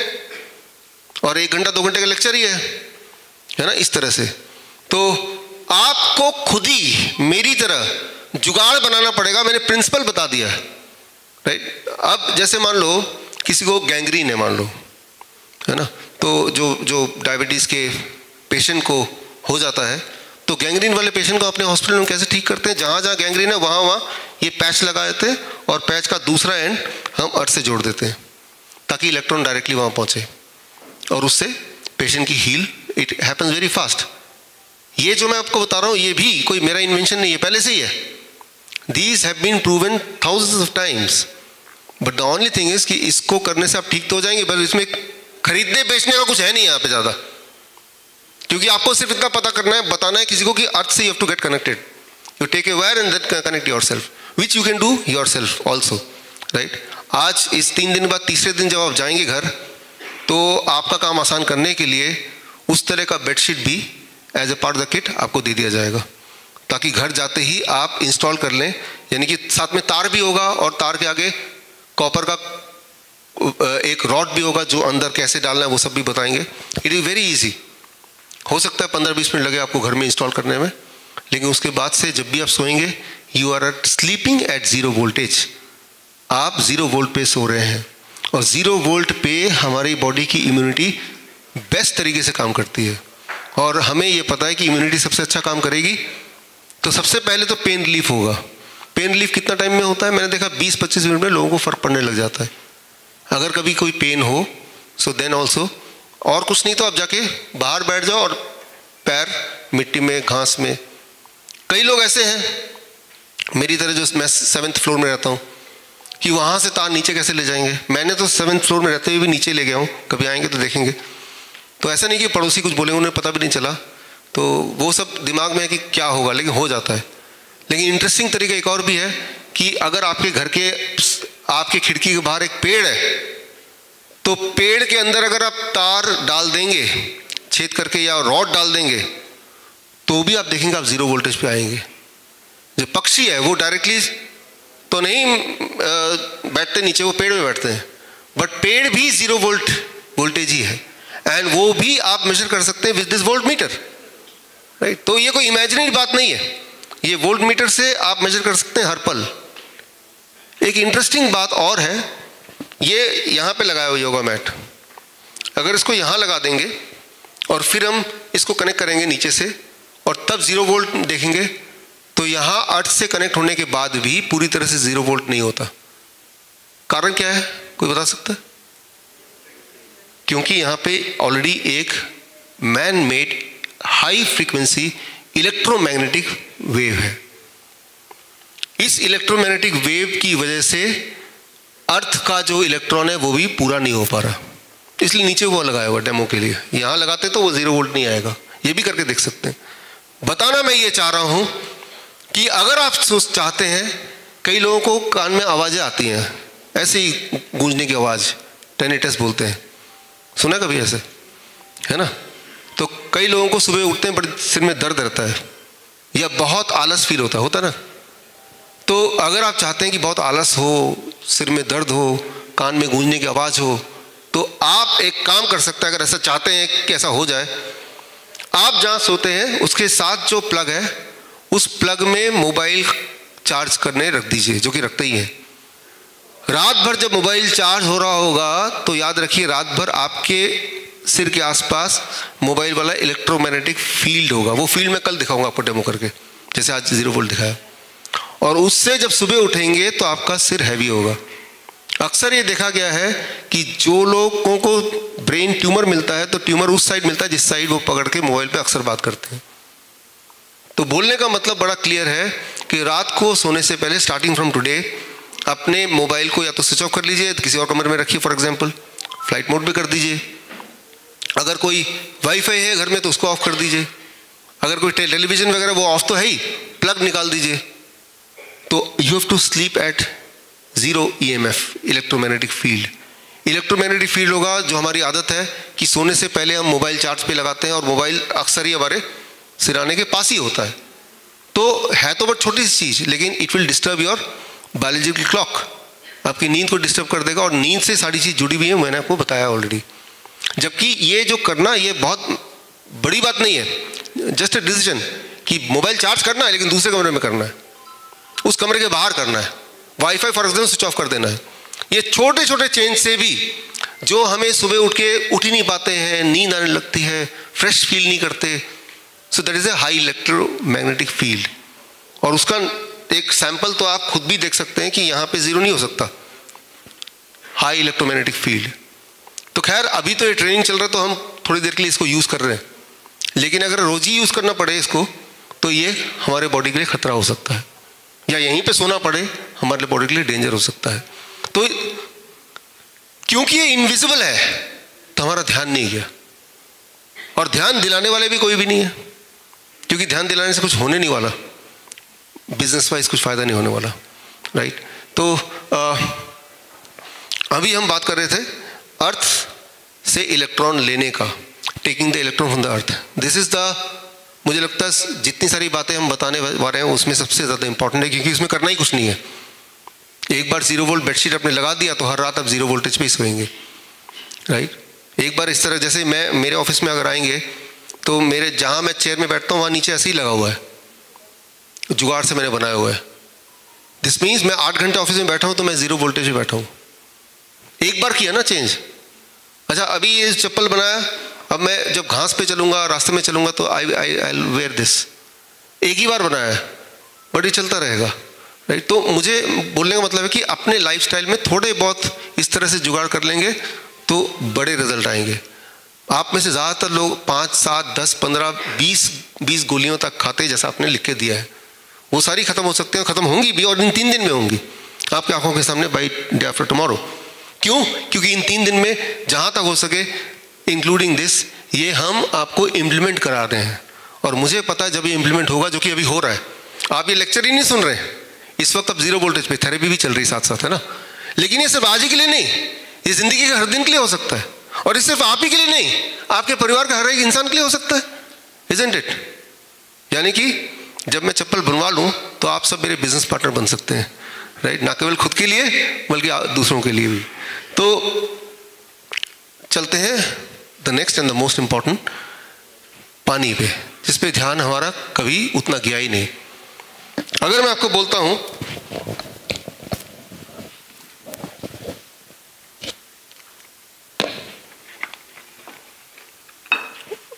[SPEAKER 1] और 1 घंटा 2 घंटे का लेक्चर ही है ना, इस तरह से। तो आपको खुद ही मेरी तरह जुगाड़ बनाना पड़ेगा। मैंने प्रिंसिपल बता दिया है, राइट। अब जैसे मान लो किसी को गैंग्रीन है, मान लो, है ना, तो जो डायबिटीज़ के पेशेंट को हो जाता है, तो गैंग्रीन वाले पेशेंट को अपने हॉस्पिटल में कैसे ठीक करते हैं? जहाँ जहाँ गैंग्रीन है वहाँ ये पैच लगा देते हैं, और पैच का दूसरा एंड हम अर्थ से जोड़ देते हैं, ताकि इलेक्ट्रॉन डायरेक्टली वहाँ पहुँचे, और उससे पेशेंट की heal, it happens very fast. ये जो मैं आपको बता रहा हूँ, ये भी कोई मेरा इन्वेंशन नहीं है, पहले से ही है। These have been proven thousands of times, but the only thing is कि इसको करने से आप ठीक तो हो जाएंगे, बस इसमें खरीदने बेचने का कुछ है नहीं यहाँ पे ज़्यादा, क्योंकि आपको सिर्फ इतना पता करना है, बताना है किसी को कि अर्थ से you have to get connected, you take a wire and then connect yourself, which you can do yourself also, right. आज इस 3 दिन बाद तीसरे दिन जब आप जाएंगे घर, तो आपका काम आसान करने के लिए उस तरह का बेडशीट भी as a part of the kit आपको दे दिया जाएगा, ताकि घर जाते ही आप इंस्टॉल कर लें। यानी कि साथ में तार भी होगा, और तार के आगे कॉपर का एक रॉड भी होगा, जो अंदर कैसे डालना है वो सब भी बताएंगे। It is very easy. हो सकता है 15-20 मिनट लगे आपको घर में इंस्टॉल करने में, लेकिन उसके बाद से जब भी आप सोएंगे, you are sleeping at 0 voltage, आप 0 वोल्ट पे सो रहे हैं, और 0 वोल्ट पे हमारी बॉडी की इम्यूनिटी बेस्ट तरीके से काम करती है। और हमें ये पता है कि इम्यूनिटी सबसे अच्छा काम करेगी, तो सबसे पहले तो पेन रिलीफ होगा। पेन रिलीफ कितना टाइम में होता है? मैंने देखा 20-25 मिनट में लोगों को फ़र्क पड़ने लग जाता है। अगर कभी कोई पेन हो, सो देन ऑल्सो, और कुछ नहीं तो आप जाके बाहर बैठ जाओ और पैर मिट्टी में, घास में। कई लोग ऐसे हैं मेरी तरह, जो मैं 7th फ्लोर में रहता हूँ, कि वहाँ से तार नीचे कैसे ले जाएंगे। मैंने तो 7th फ्लोर में रहते हुए भी नीचे ले गया हूँ, कभी आएंगे तो देखेंगे। तो ऐसा नहीं कि पड़ोसी कुछ बोलेंगे, उन्हें पता भी नहीं चला, तो वो सब दिमाग में है कि क्या होगा, लेकिन हो जाता है। लेकिन इंटरेस्टिंग तरीका एक और भी है कि अगर आपके घर के, आपके खिड़की के बाहर एक पेड़ है, तो पेड़ के अंदर अगर आप तार डाल देंगे छेद करके, या रॉड डाल देंगे, तो भी आप देखेंगे आप 0 वोल्टेज पे आएंगे। जो पक्षी है वो डायरेक्टली तो नहीं बैठते नीचे, वो पेड़ में बैठते हैं, बट पेड़ भी 0 वोल्टेज ही है, एंड वो भी आप मेजर कर सकते हैं with this volt meter, right. तो ये कोई इमेजिनरी बात नहीं है, ये वोल्ट मीटर से आप मेजर कर सकते हैं हर पल। एक इंटरेस्टिंग बात और है, ये यहाँ पे लगाया हुआ योगा मैट, अगर इसको यहाँ लगा देंगे और फिर हम इसको कनेक्ट करेंगे नीचे से, और तब 0 वोल्ट देखेंगे, तो यहाँ अर्थ से कनेक्ट होने के बाद भी पूरी तरह से 0 वोल्ट नहीं होता। कारण क्या है, कोई बता सकता है? क्योंकि यहाँ पे ऑलरेडी एक man made high frequency electromagnetic wave है। इस इलेक्ट्रोमैग्नेटिक वेव की वजह से अर्थ का जो इलेक्ट्रॉन है वो भी पूरा नहीं हो पा रहा, इसलिए नीचे वो लगाया हुआ डेमो के लिए। यहाँ लगाते तो वो 0 वोल्ट नहीं आएगा, ये भी करके देख सकते हैं। बताना मैं ये चाह रहा हूँ कि अगर आप चाहते हैं, कई लोगों को कान में आवाज़ें आती हैं, ऐसे ही गूंजने की आवाज़, टेनिटस बोलते हैं, सुना कभी ऐसे, है ना। तो कई लोगों को सुबह उठते हैं बड़े सिर में दर्द रहता है, या बहुत आलस फील होता है ना, तो अगर आप चाहते हैं कि बहुत आलस हो, सिर में दर्द हो, कान में गूंजने की आवाज़ हो, तो आप एक काम कर सकते हैं, अगर ऐसा चाहते हैं कि ऐसा हो जाए, आप जहाँ सोते हैं उसके साथ जो प्लग है उस प्लग में मोबाइल चार्ज करने रख दीजिए, जो कि रखते ही हैं। रात भर जब मोबाइल चार्ज हो रहा होगा तो याद रखिए रात भर आपके सिर के आसपास मोबाइल वाला इलेक्ट्रोमैग्नेटिक फील्ड होगा। वो फील्ड मैं कल दिखाऊंगा आपको डेमो करके, जैसे आज 0 वोल्ट दिखाया। और उससे जब सुबह उठेंगे तो आपका सिर हैवी होगा। अक्सर ये देखा गया है कि जो लोगों को ब्रेन ट्यूमर मिलता है तो ट्यूमर उस साइड मिलता है जिस साइड वो पकड़ के मोबाइल पे अक्सर बात करते हैं। तो बोलने का मतलब बड़ा क्लियर है कि रात को सोने से पहले स्टार्टिंग फ्रॉम टुडे अपने मोबाइल को या तो स्विच ऑफ कर लीजिए, किसी और कमरे में रखिए, फॉर एग्जांपल फ्लाइट मोड पे कर दीजिए। अगर कोई वाईफाई है घर में तो उसको ऑफ कर दीजिए। अगर कोई टेलीविज़न वगैरह वो ऑफ तो है ही, प्लग निकाल दीजिए। तो you have to sleep at 0 EMF, electromagnetic field. Electromagnetic field होगा, जो हमारी आदत है कि सोने से पहले हम मोबाइल चार्ज पे लगाते हैं और मोबाइल अक्सर ही हमारे सिराने के पास ही होता है। तो है तो बहुत छोटी सी चीज़, लेकिन it will disturb your biological clock, आपकी नींद को डिस्टर्ब कर देगा। और नींद से सारी चीज़ जुड़ी हुई है, मैंने आपको बताया ऑलरेडी। जबकि ये जो करना ये बहुत बड़ी बात नहीं है, जस्ट ए डिसीजन कि मोबाइल चार्ज करना है लेकिन दूसरे कमरे में करना है, उस कमरे के बाहर करना है, wifi for example switch off कर देना है। ये छोटे छोटे चेंज से भी जो हमें सुबह उठ ही नहीं पाते हैं, नींद आने लगती है, फ्रेश फील नहीं करते, so that is a high electromagnetic field. और उसका एक सैंपल तो आप खुद भी देख सकते हैं कि यहाँ पे 0 नहीं हो सकता, हाई इलेक्ट्रोमैग्नेटिक फील्ड। तो खैर अभी तो ये ट्रेनिंग चल रहा है तो हम थोड़ी देर के लिए इसको यूज़ कर रहे हैं, लेकिन अगर रोज ही यूज़ करना पड़े इसको तो ये हमारे बॉडी के लिए खतरा हो सकता है, या यहीं पे सोना पड़े हमारे बॉडी के लिए डेंजर हो सकता है। तो क्योंकि ये इनविजिबल है तो हमारा ध्यान नहीं गया, और ध्यान दिलाने वाले भी कोई भी नहीं है, क्योंकि ध्यान दिलाने से कुछ होने नहीं वाला, बिजनेस वाइज कुछ फ़ायदा नहीं होने वाला, राइट। तो अभी हम बात कर रहे थे अर्थ से इलेक्ट्रॉन लेने का, taking the electron from the earth. This is the, मुझे लगता है जितनी सारी बातें हम बताने वाले हैं उसमें सबसे ज़्यादा इंपॉर्टेंट है, क्योंकि इसमें करना ही कुछ नहीं है। एक बार 0 वोल्ट बेडशीट आपने लगा दिया तो हर रात आप 0 वोल्टेज पे ही सोएंगे, राइट। एक बार इस तरह, जैसे मैं मेरे ऑफिस में अगर आएंगे तो मेरे जहाँ मैं चेयर में बैठता हूँ वहाँ नीचे ऐसे ही लगा हुआ है, जुगाड़ से मैंने बनाया हुआ है। दिस मीन्स मैं 8 घंटे ऑफिस में बैठा हूँ तो मैं 0 वोल्टेज में बैठा हूँ। एक बार किया ना चेंज। अच्छा अभी ये चप्पल बनाया, अब मैं जब घास पे चलूँगा, रास्ते में चलूँगा तो आई वेयर दिस, एक ही बार बनाया है बट ये चलता रहेगा, राइट। तो मुझे बोलने का मतलब है कि अपने लाइफस्टाइल में थोड़े बहुत इस तरह से जुगाड़ कर लेंगे तो बड़े रिजल्ट आएंगे। आप में से ज़्यादातर लोग 5, 7, 10, 15, 20 गोलियों तक खाते जैसा आपने लिख के दिया है, वो सारी खत्म हो सकती हैं, खत्म होंगी भी, और इन 3 दिन में होंगी आपकी आंखों के सामने, बाय डे आफ्टर टुमारो। क्यों? क्योंकि इन 3 दिन में जहाँ तक हो सके इंक्लूडिंग दिस, ये हम आपको इम्प्लीमेंट करा रहे हैं। और मुझे पता है जब ये इम्प्लीमेंट होगा, जो कि अभी हो रहा है, आप ये लेक्चर ही नहीं सुन रहे हैं इस वक्त, अब 0 वोल्टेज पे थेरेपी भी चल रही साथ साथ, है ना। लेकिन ये सिर्फ आज ही के लिए नहीं, ये जिंदगी के हर दिन के लिए हो सकता है, और ये सिर्फ आप ही के लिए नहीं, आपके परिवार का हर एक इंसान के लिए हो सकता है, इजंट इट। यानी कि जब मैं चप्पल बनवा लूँ तो आप सब मेरे बिजनेस पार्टनर बन सकते हैं, राइट। ना केवल खुद के लिए बल्कि दूसरों के लिए भी। तो चलते हैं the next and the most important, पानी पे, जिस पे ध्यान हमारा कभी उतना गया ही नहीं। अगर मैं आपको बोलता हूं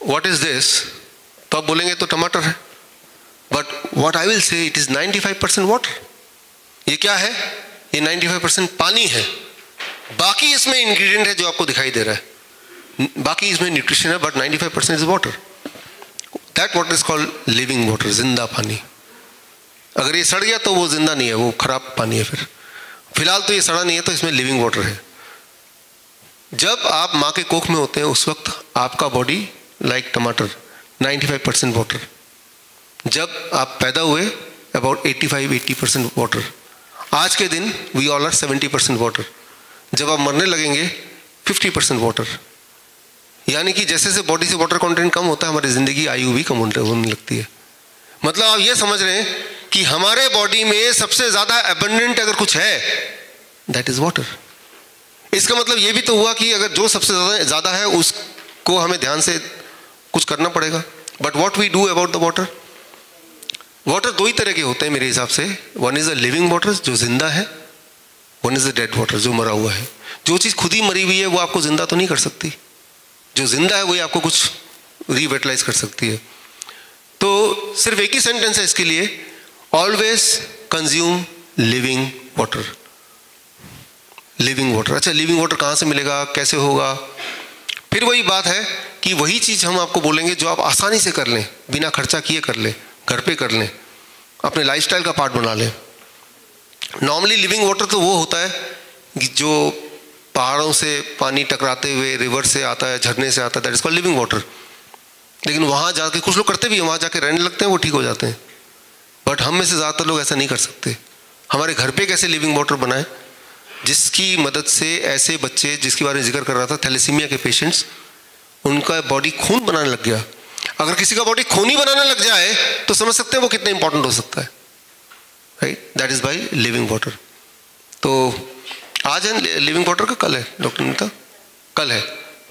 [SPEAKER 1] व्हाट इज दिस, तो आप बोलेंगे तो टमाटर है, but what I will say it is 95% water. ये क्या है? ये 95% पानी है। बाकी इसमें इंग्रेडिएंट है जो आपको दिखाई दे रहा है, बाकी इसमें न्यूट्रिशन है, but 95% is water. That water is called living water, जिंदा पानी। अगर ये सड़ गया तो वो जिंदा नहीं है, वो खराब पानी है। फिलहाल तो ये सड़ा नहीं है, तो इसमें लिविंग वाटर है। जब आप माँ के कोख में होते हैं उस वक्त आपका बॉडी लाइक टमाटर, 95% वाटर। जब आप पैदा हुए अबाउट 85-80% वाटर। आज के दिन वी ऑल आर 70% वाटर। जब आप मरने लगेंगे 50% वाटर। यानी कि जैसे जैसे बॉडी से वाटर कंटेंट कम होता है, हमारी ज़िंदगी आयु भी कम होने लगती है। मतलब आप ये समझ रहे हैं कि हमारे बॉडी में सबसे ज़्यादा एबंडेंट अगर कुछ है, दैट इज़ वाटर। इसका मतलब ये भी तो हुआ कि अगर जो सबसे ज़्यादा है उसको हमें ध्यान से कुछ करना पड़ेगा। But what we do about the water? Water दो ही तरह के होते हैं मेरे हिसाब से। One is the living water जो जिंदा है, one is the dead water जो मरा हुआ है। जो चीज़ खुद ही मरी हुई है वो आपको जिंदा तो नहीं कर सकती, जो जिंदा है वही आपको कुछ रिविटलाइज कर सकती है। तो सिर्फ एक ही सेंटेंस है इसके लिए, always consume living water. Living water, अच्छा लिविंग वाटर कहाँ से मिलेगा, कैसे होगा? फिर वही बात है कि वही चीज़ हम आपको बोलेंगे जो आप आसानी से कर लें, बिना खर्चा किए कर लें, घर पे कर लें, अपने लाइफस्टाइल का पार्ट बना लें। नॉर्मली लिविंग वाटर तो वो होता है जो पहाड़ों से पानी टकराते हुए रिवर से आता है, झरने से आता है, that is called living water. लेकिन वहाँ जाके कुछ लोग करते भी हैं, वहाँ जाके रहने लगते हैं, वो ठीक हो जाते हैं। बट हम में से ज़्यादातर लोग ऐसा नहीं कर सकते। हमारे घर पे कैसे लिविंग वाटर बनाएं जिसकी मदद से ऐसे बच्चे जिसके बारे में जिक्र कर रहा था, थैलेसीमिया के पेशेंट्स, उनका बॉडी खून बनाने लग गया। अगर किसी का बॉडी खून ही बनाने लग जाए तो समझ सकते हैं वो कितना इंपॉर्टेंट हो सकता है, right? That is by living water. तो आज है लिविंग वाटर का, कल है डॉक्टर नमिता, कल है।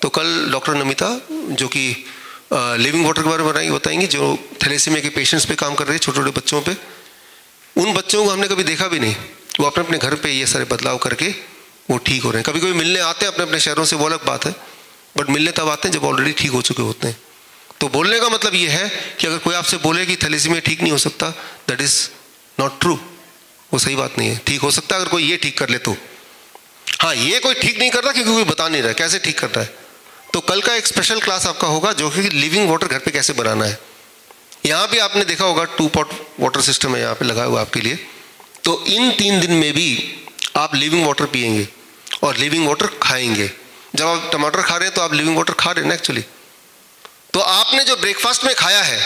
[SPEAKER 1] तो कल डॉक्टर नमिता जो कि लिविंग वाटर के बारे में बताएंगी, जो थैलेसीमिया के पेशेंट्स पे काम कर रहे हैं, छोटे छोटे बच्चों पे। उन बच्चों को हमने कभी देखा भी नहीं, वो अपने अपने घर पे ये सारे बदलाव करके वो ठीक हो रहे हैं। कभी कभी मिलने आते हैं अपने अपने शहरों से, वो अलग बात है, बट मिलने तब आते हैं जब ऑलरेडी ठीक हो चुके होते हैं। तो बोलने का मतलब ये है कि अगर कोई आपसे बोले कि थैलेसीमिया ठीक नहीं हो सकता, दैट इज नॉट ट्रू, वो सही बात नहीं है। ठीक हो सकता है अगर कोई ये ठीक कर ले तो। हाँ, ये कोई ठीक नहीं कर रहा क्योंकि कोई बता नहीं रहा कैसे ठीक करता है। तो कल का एक स्पेशल क्लास आपका होगा जो कि लिविंग वाटर घर पे कैसे बनाना है। यहाँ भी आपने देखा होगा 2 पॉट वाटर सिस्टम है यहाँ पे लगा हुआ आपके लिए। तो इन 3 दिन में भी आप लिविंग वाटर पिएंगे और लिविंग वाटर खाएंगे। जब आप टमाटर खा रहे हैं तो आप लिविंग वाटर खा रहे हैं ना एक्चुअली। तो आपने जो ब्रेकफास्ट में खाया है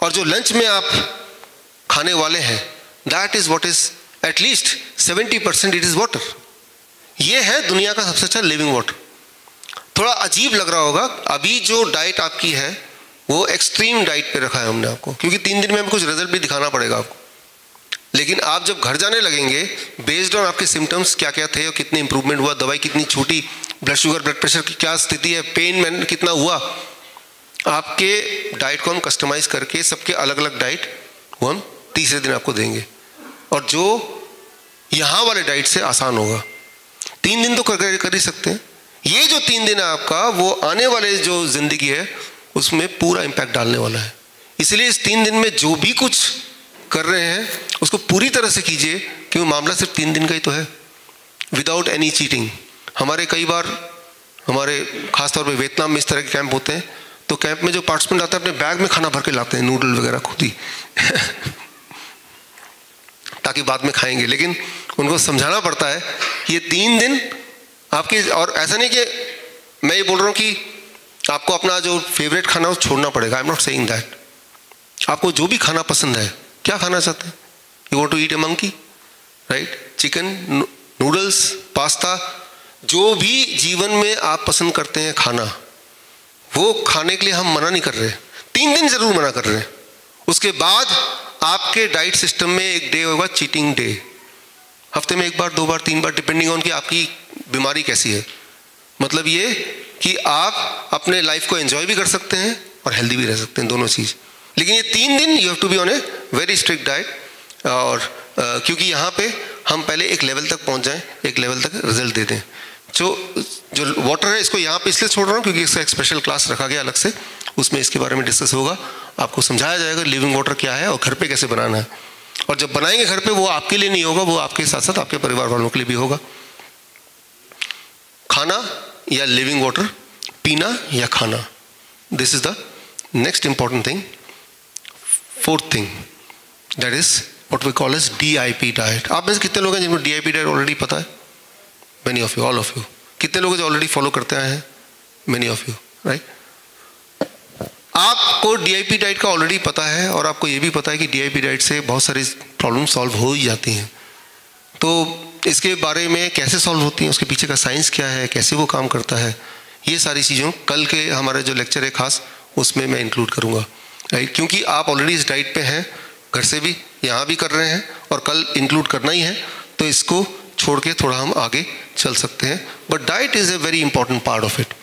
[SPEAKER 1] और जो लंच में आप खाने वाले हैं, that is what is at least 70% it is water. ये है दुनिया का सबसे अच्छा लिविंग वाटर। थोड़ा अजीब लग रहा होगा, अभी जो डाइट आपकी है वो एक्सट्रीम डाइट पे रखा है हमने आपको, क्योंकि 3 दिन में हमें कुछ रिजल्ट भी दिखाना पड़ेगा आपको। लेकिन आप जब घर जाने लगेंगे, बेस्ड ऑन आपके सिम्टम्स क्या क्या थे और कितने इंप्रूवमेंट हुआ, दवाई कितनी छूटी, ब्लड शुगर ब्लड प्रेशर की क्या स्थिति है, पेन में कितना हुआ, आपके डाइट को हम कस्टमाइज करके सबके अलग अलग डाइट वो हम तीसरे दिन आपको देंगे, और जो यहाँ वाले डाइट से आसान होगा। 3 दिन तो कर ही सकते हैं। ये जो 3 दिन है आपका, वो आने वाले जो जिंदगी है उसमें पूरा इम्पैक्ट डालने वाला है। इसलिए इस 3 दिन में जो भी कुछ कर रहे हैं उसको पूरी तरह से कीजिए, क्योंकि मामला सिर्फ 3 दिन का ही तो है, विदाउट एनी चीटिंग। हमारे कई बार हमारे खासतौर पे वियतनाम में इस तरह के कैंप होते हैं, तो कैंप में जो पार्टिसिपेंट आते हैं अपने बैग में खाना भर के लाते हैं, नूडल वगैरह खुद ही ताकि बाद में खाएंगे। लेकिन उनको समझाना पड़ता है कि ये 3 दिन आपके, और ऐसा नहीं कि मैं ये बोल रहा हूँ कि आपको अपना जो फेवरेट खाना है वो छोड़ना पड़ेगा। I am not saying that. आपको जो भी खाना पसंद है, क्या खाना चाहते हैं, you want to eat a monkey, right? Chicken, noodles, pasta, जो भी जीवन में आप पसंद करते हैं खाना, वो खाने के लिए हम मना नहीं कर रहे। 3 दिन जरूर मना कर रहे हैं। उसके बाद आपके डाइट सिस्टम में एक डे होगा चीटिंग डे, हफ्ते में 1 बार 2 बार 3 बार, डिपेंडिंग ऑन कि आपकी बीमारी कैसी है। मतलब ये कि आप अपने लाइफ को एंजॉय भी कर सकते हैं और हेल्दी भी रह सकते हैं, दोनों चीज़। लेकिन ये 3 दिन you have to be on a very strict diet. और क्योंकि यहाँ पे हम पहले एक लेवल तक पहुँच जाएं, एक लेवल तक रिजल्ट दे दें। जो वाटर है इसको यहाँ पे इसलिए छोड़ रहा हूँ क्योंकि इसका एक स्पेशल क्लास रखा गया अलग से, उसमें इसके बारे में डिस्कस होगा, आपको समझाया जाएगा लिविंग वाटर क्या है और घर पे कैसे बनाना है। और जब बनाएंगे घर पे, वो आपके लिए नहीं होगा, वो आपके साथ साथ आपके परिवार वालों के लिए भी होगा। खाना या लिविंग वाटर, पीना या खाना, this is the next important thing. 4th thing, that is what we call as DIP diet. आप में से कितने लोग हैं जिनको DIP डाइट ऑलरेडी पता है? Many of you, all of you. कितने लोग जो ऑलरेडी फॉलो करते आए हैं? Many of you, right? आपको DIP डाइट का ऑलरेडी पता है और आपको ये भी पता है कि DIP डाइट से बहुत सारी प्रॉब्लम सॉल्व हो ही जाती हैं। तो इसके बारे में कैसे सॉल्व होती हैं, उसके पीछे का साइंस क्या है, कैसे वो काम करता है, ये सारी चीज़ों कल के हमारे जो लेक्चर है खास, उसमें मैं इंक्लूड करूँगा, राइट? क्योंकि आप ऑलरेडी इस डाइट पे हैं, घर से भी, यहाँ भी कर रहे हैं और कल इंक्लूड करना ही है, तो इसको छोड़ के थोड़ा हम आगे चल सकते हैं। But diet is a very important part of it.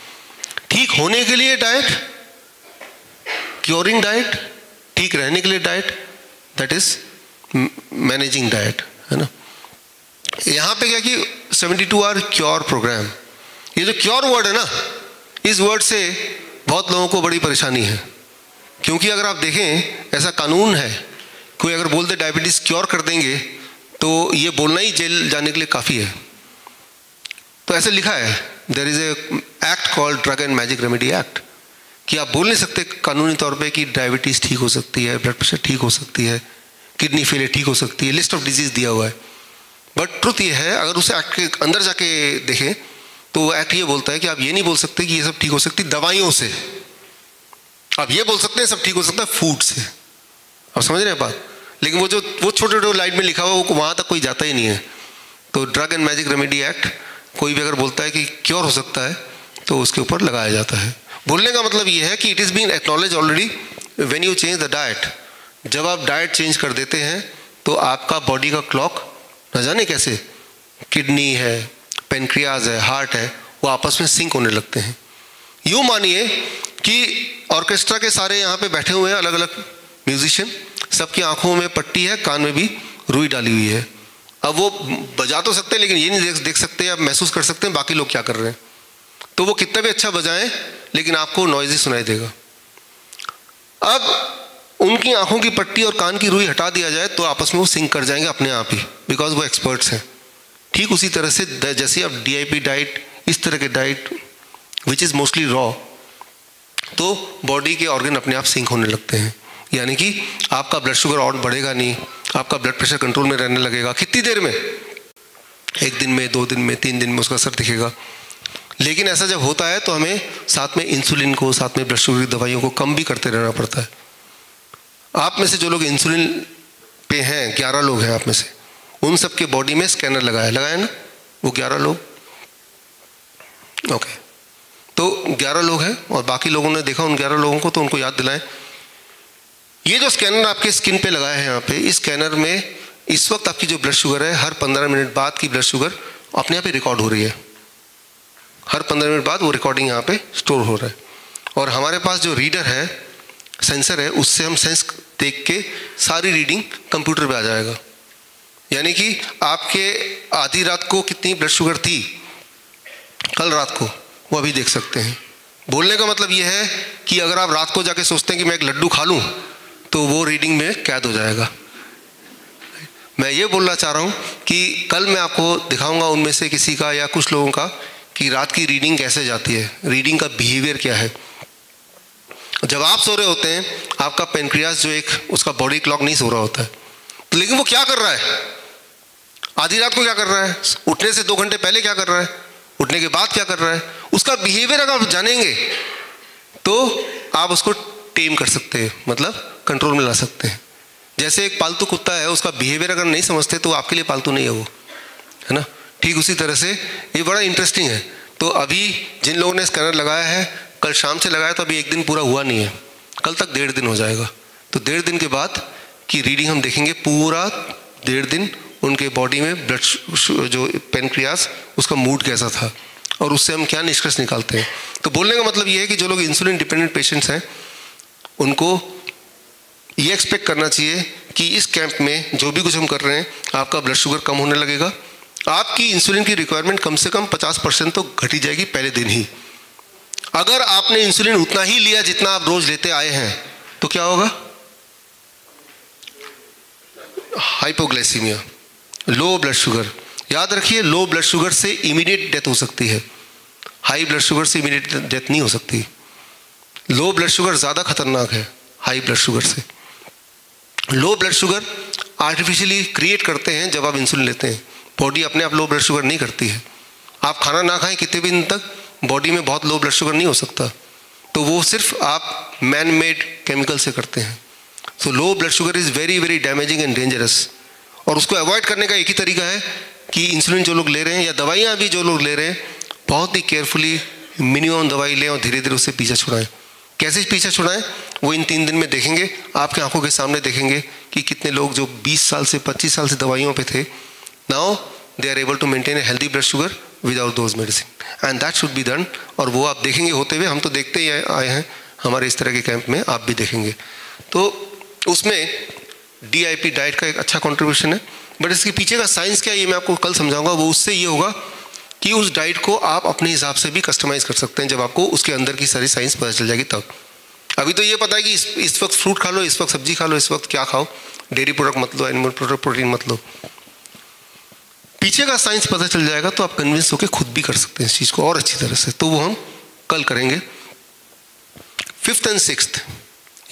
[SPEAKER 1] ठीक होने के लिए डाइट, क्योरिंग डाइट, ठीक रहने के लिए diet, that is managing diet, है ना। यहाँ पे क्या कि 72 आवर क्योर प्रोग्राम, ये जो क्योर वर्ड है ना, इस वर्ड से बहुत लोगों को बड़ी परेशानी है, क्योंकि अगर आप देखें ऐसा कानून है, कोई अगर बोल दे डायबिटीज़ क्योर कर देंगे तो ये बोलना ही जेल जाने के लिए काफ़ी है। तो ऐसे लिखा है, there is a act called drug and magic remedy act, कि आप बोल नहीं सकते कानूनी तौर पे कि डायबिटीज़ ठीक हो सकती है, ब्लड प्रेशर ठीक हो सकती है, किडनी फेलियर ठीक हो सकती है, लिस्ट ऑफ डिजीज़ दिया हुआ है। बट ट्रुथ ये है, अगर उस एक्ट के अंदर जाके देखें तो वो एक्ट ये बोलता है कि आप ये नहीं बोल सकते कि ये सब ठीक हो सकती दवाइयों से, आप ये बोल सकते हैं सब ठीक हो सकता है फूड से। आप समझ रहे हैं बात? लेकिन वो छोटे छोटे लाइन में लिखा हुआ वो वहाँ तक कोई जाता ही नहीं है। तो drug and magic remedy act, कोई भी अगर बोलता है कि क्योर हो सकता है तो उसके ऊपर लगाया जाता है। बोलने का मतलब ये है कि it is been acknowledge already when you change the diet. जब आप डाइट चेंज कर देते हैं तो आपका बॉडी का क्लॉक न जाने कैसे, किडनी है, पेनक्रियाज है, हार्ट है, वो आपस में सिंक होने लगते हैं। यूँ मानिए कि ऑर्केस्ट्रा के सारे यहाँ पे बैठे हुए हैं अलग अलग म्यूजिशियन, सबकी आंखों में पट्टी है, कान में भी रुई डाली हुई है। अब वो बजा तो सकते हैं लेकिन ये नहीं देख सकते, आप महसूस कर सकते हैं बाकी लोग क्या कर रहे हैं। तो वो कितना भी अच्छा बजाएं लेकिन आपको नॉइज़ी सुनाई देगा। अब उनकी आंखों की पट्टी और कान की रुई हटा दिया जाए तो आपस में वो सिंक कर जाएंगे अपने आप ही, बिकॉज वो एक्सपर्ट्स हैं। ठीक उसी तरह से जैसे आप DIP डाइट, इस तरह के diet which is mostly raw, तो बॉडी के ऑर्गन अपने आप सिंक होने लगते हैं। यानी कि आपका ब्लड शुगर और बढ़ेगा नहीं, आपका ब्लड प्रेशर कंट्रोल में रहने लगेगा। कितनी देर में? 1 दिन में, 2 दिन में, 3 दिन में उसका असर दिखेगा। लेकिन ऐसा जब होता है तो हमें साथ में इंसुलिन को, साथ में ब्लड शुगर की दवाइयों को कम भी करते रहना पड़ता है। आप में से जो लोग इंसुलिन पे हैं, 11 लोग हैं आप में से, उन सब के बॉडी में स्कैनर लगाया ना, वो 11 लोग, ओके। तो 11 लोग हैं और बाकी लोगों ने देखा उन 11 लोगों को, तो उनको याद दिलाएं। ये जो स्कैनर आपके स्किन पे लगाया है यहाँ पे, इस स्कैनर में इस वक्त आपकी जो ब्लड शुगर है, हर 15 मिनट बाद की ब्लड शुगर अपने आप ही रिकॉर्ड हो रही है। हर 15 मिनट बाद वो रिकॉर्डिंग यहाँ पे स्टोर हो रहा है। और हमारे पास जो रीडर है, सेंसर है, उससे हम सेंस देख के सारी रीडिंग कंप्यूटर पे आ जाएगा। यानी कि आपके आधी रात को कितनी ब्लड शुगर थी कल रात को, वो अभी देख सकते हैं। बोलने का मतलब ये है कि अगर आप रात को जाके सोचते हैं कि मैं एक लड्डू खा लूँ, तो वो रीडिंग में कैद हो जाएगा। मैं ये बोलना चाह रहा हूँ कि कल मैं आपको दिखाऊंगा उनमें से किसी का या कुछ लोगों का कि रात की रीडिंग कैसे जाती है, रीडिंग का बिहेवियर क्या है। जब आप सो रहे होते हैं, आपका पेनक्रियास जो एक उसका बॉडी क्लॉक नहीं सो रहा होता है, तो लेकिन वो क्या कर रहा है, आधी रात को क्या कर रहा है, उठने से 2 घंटे पहले क्या कर रहा है, उठने के बाद क्या कर रहा है, उसका बिहेवियर अगर आप जानेंगे तो आप उसको टेम कर सकते हैं, मतलब कंट्रोल में ला सकते हैं। जैसे एक पालतू कुत्ता है, उसका बिहेवियर अगर नहीं समझते तो आपके लिए पालतू नहीं है वो, है ना। ठीक उसी तरह से ये बड़ा इंटरेस्टिंग है। तो अभी जिन लोगों ने स्कैनर लगाया है, कल शाम से लगाया तो अभी 1 दिन पूरा हुआ नहीं है, कल तक 1.5 दिन हो जाएगा। तो 1.5 दिन के बाद की रीडिंग हम देखेंगे, पूरा 1.5 दिन उनके बॉडी में ब्लड जो पेनक्रियास, उसका मूड कैसा था और उससे हम क्या निष्कर्ष निकालते हैं। तो बोलने का मतलब ये है कि जो लोग इंसुलिन डिपेंडेंट पेशेंट्स हैं, उनको ये एक्सपेक्ट करना चाहिए कि इस कैंप में जो भी कुछ हम कर रहे हैं, आपका ब्लड शुगर कम होने लगेगा, आपकी इंसुलिन की रिक्वायरमेंट कम से कम 50% तो घटी जाएगी पहले दिन ही। अगर आपने इंसुलिन उतना ही लिया जितना आप रोज लेते आए हैं तो क्या होगा? हाइपोग्लाइसीमिया, लो ब्लड शुगर। याद रखिए, लो ब्लड शुगर से इमीडिएट डेथ हो सकती है, हाई ब्लड शुगर से इमीडिएट डेथ नहीं हो सकती। लो ब्लड शुगर ज़्यादा खतरनाक है हाई ब्लड शुगर से। लो ब्लड शुगर आर्टिफिशियली क्रिएट करते हैं जब आप इंसुलिन लेते हैं, बॉडी अपने आप लो ब्लड शुगर नहीं करती है। आप खाना ना खाएं कितने भी दिन तक, बॉडी में बहुत लो ब्लड शुगर नहीं हो सकता, तो वो सिर्फ आप मैन मेड केमिकल से करते हैं। So low blood sugar is very very damaging and dangerous. और उसको अवॉइड करने का एक ही तरीका है कि इंसुलिन जो लोग ले रहे हैं या दवाइयाँ भी जो लोग ले रहे हैं, बहुत ही केयरफुली मिनिमम दवाई लें और धीरे धीरे उससे पीछा छुड़ाएं। कैसे पीछा छुड़ाएं वो इन 3 दिन में देखेंगे, आपके आंखों के सामने देखेंगे कि कितने लोग जो 20 साल से 25 साल से दवाइयों पे थे, now they are able to maintain a healthy blood sugar without those medicine, and that should be done. और वो आप देखेंगे होते हुए, हम तो देखते ही आए हैं हमारे इस तरह के कैंप में, आप भी देखेंगे। तो उसमें DIP डाइट का एक अच्छा कंट्रीब्यूशन है, बट इसके पीछे का साइंस क्या है ये मैं आपको कल समझाऊंगा। वो उससे ये होगा कि उस डाइट को आप अपने हिसाब से भी कस्टमाइज़ कर सकते हैं जब आपको उसके अंदर की सारी साइंस पता चल जाएगी तब। अभी तो ये पता है कि इस वक्त फ्रूट खा लो, इस वक्त सब्जी खा लो, इस वक्त क्या खाओ, डेयरी प्रोडक्ट मत लो, एनिमल प्रोडक्ट प्रोटीन मत लो। पीछे का साइंस पता चल जाएगा तो आप कन्विंस होकर खुद भी कर सकते हैं इस चीज़ को और अच्छी तरह से, तो वो हम कल करेंगे। 5th and 6th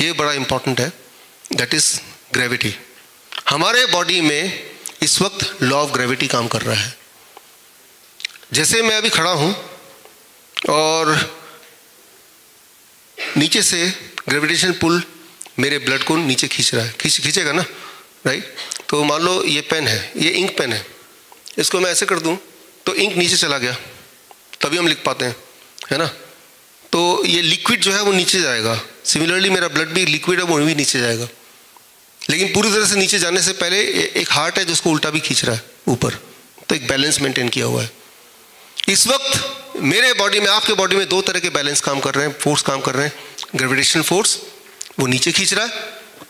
[SPEAKER 1] ये बड़ा इंपॉर्टेंट है, दैट इज ग्रेविटी। हमारे बॉडी में इस वक्त लॉ ऑफ ग्रेविटी काम कर रहा है। जैसे मैं अभी खड़ा हूं और नीचे से ग्रेविटेशन पुल मेरे ब्लड को नीचे खींच रहा है, खींचेगा ना, राइट। तो मान लो ये पेन है, ये इंक पेन है, इसको मैं ऐसे कर दूं तो इंक नीचे चला गया, तभी हम लिख पाते हैं, है ना। तो ये लिक्विड जो है वो नीचे जाएगा। सिमिलरली मेरा ब्लड भी लिक्विड है, वो भी नीचे जाएगा, लेकिन पूरी तरह से नीचे जाने से पहले एक हार्ट है जिसको उल्टा भी खींच रहा है ऊपर, तो एक बैलेंस मेंटेन किया हुआ है। इस वक्त मेरे बॉडी में, आपके बॉडी में 2 तरह के बैलेंस काम कर रहे हैं, फोर्स काम कर रहे हैं। ग्रेविटेशनल फोर्स वो नीचे खींच रहा है,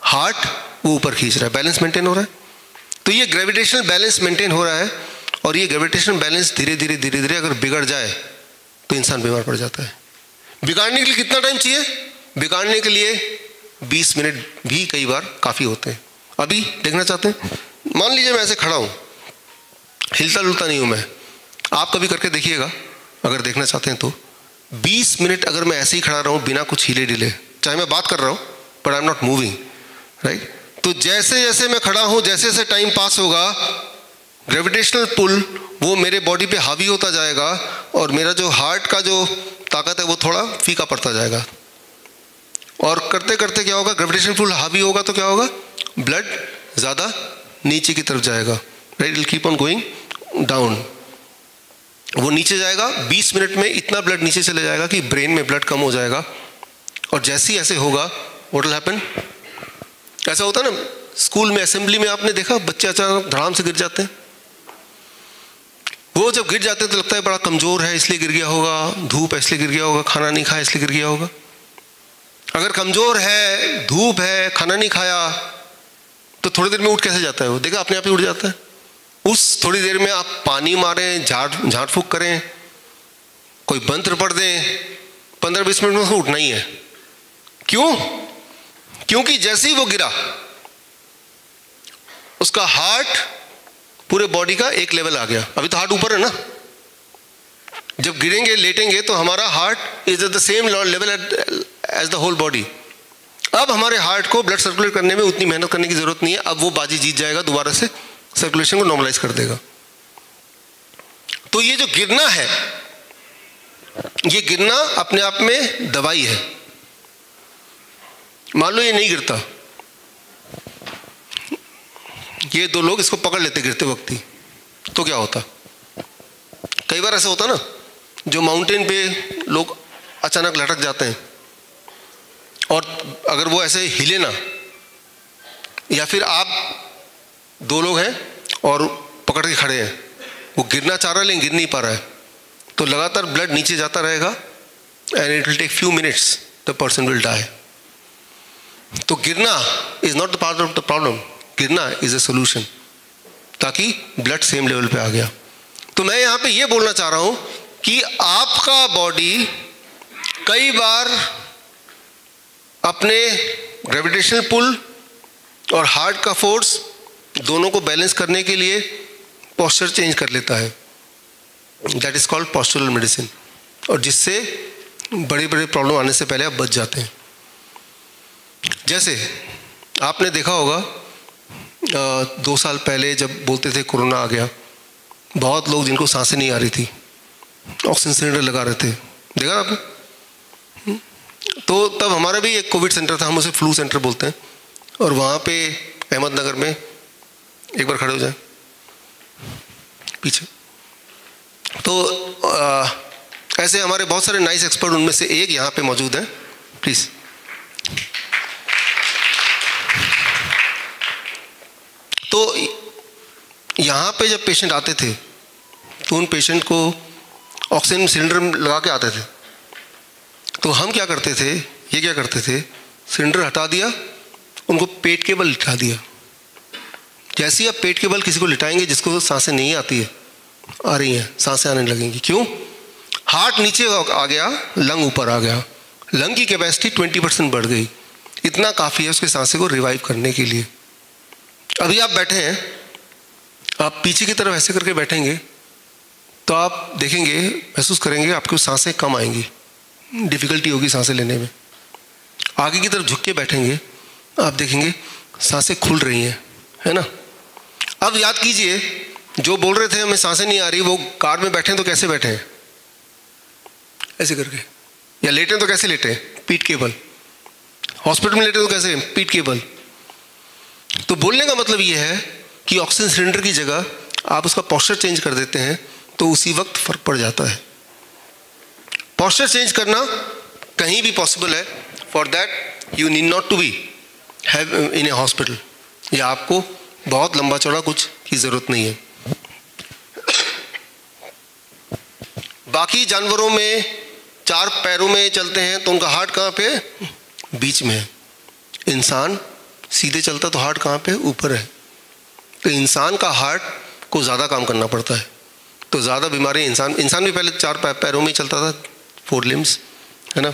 [SPEAKER 1] हार्ट वो ऊपर खींच रहा है, बैलेंस मेंटेन हो रहा है। तो ये ग्रेविटेशनल बैलेंस मेंटेन हो रहा है, और ये ग्रेविटेशनल बैलेंस धीरे धीरे अगर बिगड़ जाए तो इंसान बीमार पड़ जाता है। बिगाड़ने के लिए कितना टाइम चाहिए? बिगाड़ने के लिए 20 मिनट भी कई बार काफ़ी होते हैं। अभी देखना चाहते हैं, मान लीजिए मैं ऐसे खड़ा हूँ, हिलता डुलता नहीं हूँ मैं, आप कभी करके देखिएगा अगर देखना चाहते हैं तो। 20 मिनट अगर मैं ऐसे ही खड़ा रहूँ बिना कुछ हिले डिले, चाहे मैं बात कर रहा हूँ but I am not moving, right. तो जैसे जैसे मैं खड़ा हूँ, जैसे जैसे टाइम पास होगा, ग्रेविटेशनल पुल वो मेरे बॉडी पे हावी होता जाएगा, और मेरा जो हार्ट का जो ताकत है वो थोड़ा फीका पड़ता जाएगा। और करते करते क्या होगा, ग्रेविटेशनल पुल हावी होगा तो क्या होगा, ब्लड ज़्यादा नीचे की तरफ जाएगा, right. It will keep on going down, वो नीचे जाएगा। 20 मिनट में इतना ब्लड नीचे चले जाएगा कि ब्रेन में ब्लड कम हो जाएगा। और जैसे ही ऐसे होगा, व्हाट विल हैपन, ऐसा होता है ना स्कूल में, असेंबली में आपने देखा बच्चे अचानक धड़ाम से गिर जाते हैं। वो जब गिर जाते हैं तो लगता है बड़ा कमज़ोर है इसलिए गिर गया होगा, धूप है इसलिए गिर गया होगा, खाना नहीं खाया इसलिए गिर गया होगा। अगर कमज़ोर है, धूप है, खाना नहीं खाया, तो थोड़ी देर में उठ कैसे जाता है वो, देखा अपने आप ही उठ जाता है। उस थोड़ी देर में आप पानी मारें, झाड़ फूंक करें, कोई मंत्र पढ़ दें, 15-20 मिनट में उसको उठना ही है। क्यों? क्योंकि जैसे ही वो गिरा, उसका हार्ट पूरे बॉडी का एक लेवल आ गया। अभी तो हार्ट ऊपर है ना, जब गिरेंगे लेटेंगे तो हमारा heart is at the same level as the whole body. अब हमारे हार्ट को ब्लड सर्कुलेट करने में उतनी मेहनत करने की जरूरत नहीं है, अब वो बाजी जीत जाएगा, दोबारा से सर्कुलेशन को नॉर्मलाइज कर देगा। तो ये जो गिरना है, ये गिरना अपने आप में दवाई है। मान लो ये नहीं गिरता, ये 2 लोग इसको पकड़ लेते गिरते वक्त ही, तो क्या होता? कई बार ऐसा होता ना, जो माउंटेन पे लोग अचानक लटक जाते हैं, और अगर वो ऐसे हिले ना, या फिर आप 2 लोग हैं और पकड़ के खड़े हैं, वो गिरना चाह रहा है लेकिन गिर नहीं पा रहा है, तो लगातार ब्लड नीचे जाता रहेगा, and it will take few minutes, the person will die. तो गिरना is not the part of the problem, गिरना इज अ सोल्यूशन, ताकि ब्लड सेम लेवल पे आ गया। तो मैं यहाँ पे ये बोलना चाह रहा हूँ कि आपका बॉडी कई बार अपने ग्रेविटेशनल पुल और हार्ट का फोर्स दोनों को बैलेंस करने के लिए पोस्चर चेंज कर लेता है, that is called postural medicine, और जिससे बड़े बड़े प्रॉब्लम आने से पहले आप बच जाते हैं। जैसे आपने देखा होगा 2 साल पहले जब बोलते थे कोरोना आ गया, बहुत लोग जिनको सांसें नहीं आ रही थी ऑक्सीजन सिलेंडर लगा रहे थे, देखा आपने। तो तब हमारा भी एक कोविड सेंटर था, हम उसे फ्लू सेंटर बोलते हैं, और वहाँ पे अहमदनगर में, एक बार खड़े हो जाए पीछे, तो ऐसे हमारे बहुत सारे नाइस एक्सपर्ट, उनमें से एक यहाँ पे मौजूद है, प्लीज़। यहाँ पे जब पेशेंट आते थे तो उन पेशेंट को ऑक्सीजन सिलेंडर लगा के आते थे। तो हम क्या करते थे, ये क्या करते थे, सिलेंडर हटा दिया, उनको पेट के बल लिटा दिया। जैसे ही आप पेट के बल किसी को लिटाएंगे जिसको सांसें नहीं आती है, आ रही हैं, सांसें आने लगेंगी। क्यों? हार्ट नीचे आ गया, लंग ऊपर आ गया, लंग की कैपेसिटी 20% बढ़ गई। इतना काफ़ी है उसके सांसें को रिवाइव करने के लिए। अभी आप बैठे हैं, आप पीछे की तरफ ऐसे करके बैठेंगे तो आप देखेंगे, महसूस करेंगे आपको सांसें कम आएंगी, डिफ़िकल्टी होगी सांसें लेने में। आगे की तरफ झुक के बैठेंगे, आप देखेंगे सांसें खुल रही हैं, है ना। अब याद कीजिए, जो बोल रहे थे हमें सांसें नहीं आ रही, वो कार में बैठे हैं तो कैसे बैठे हैं, ऐसे करके, या लेटे हैं तो कैसे लेटे हैं, पीठ के बल। हॉस्पिटल में लेटे तो कैसे, पीठ के बल। तो बोलने का मतलब ये है कि ऑक्सीजन सिलेंडर की जगह आप उसका पोस्चर चेंज कर देते हैं तो उसी वक्त फर्क पड़ जाता है। पोस्चर चेंज करना कहीं भी पॉसिबल है। For that you need not to be have in a hospital, या आपको बहुत लंबा चौड़ा कुछ की ज़रूरत नहीं है। बाकी जानवरों में 4 पैरों में चलते हैं तो उनका हार्ट कहाँ पे, बीच में है। इंसान सीधे चलता तो हार्ट कहाँ पे, ऊपर है। तो इंसान का हार्ट को ज़्यादा काम करना पड़ता है, तो ज़्यादा बीमारी इंसान भी पहले 4 पैरों में चलता था, 4 लिम्स, है ना।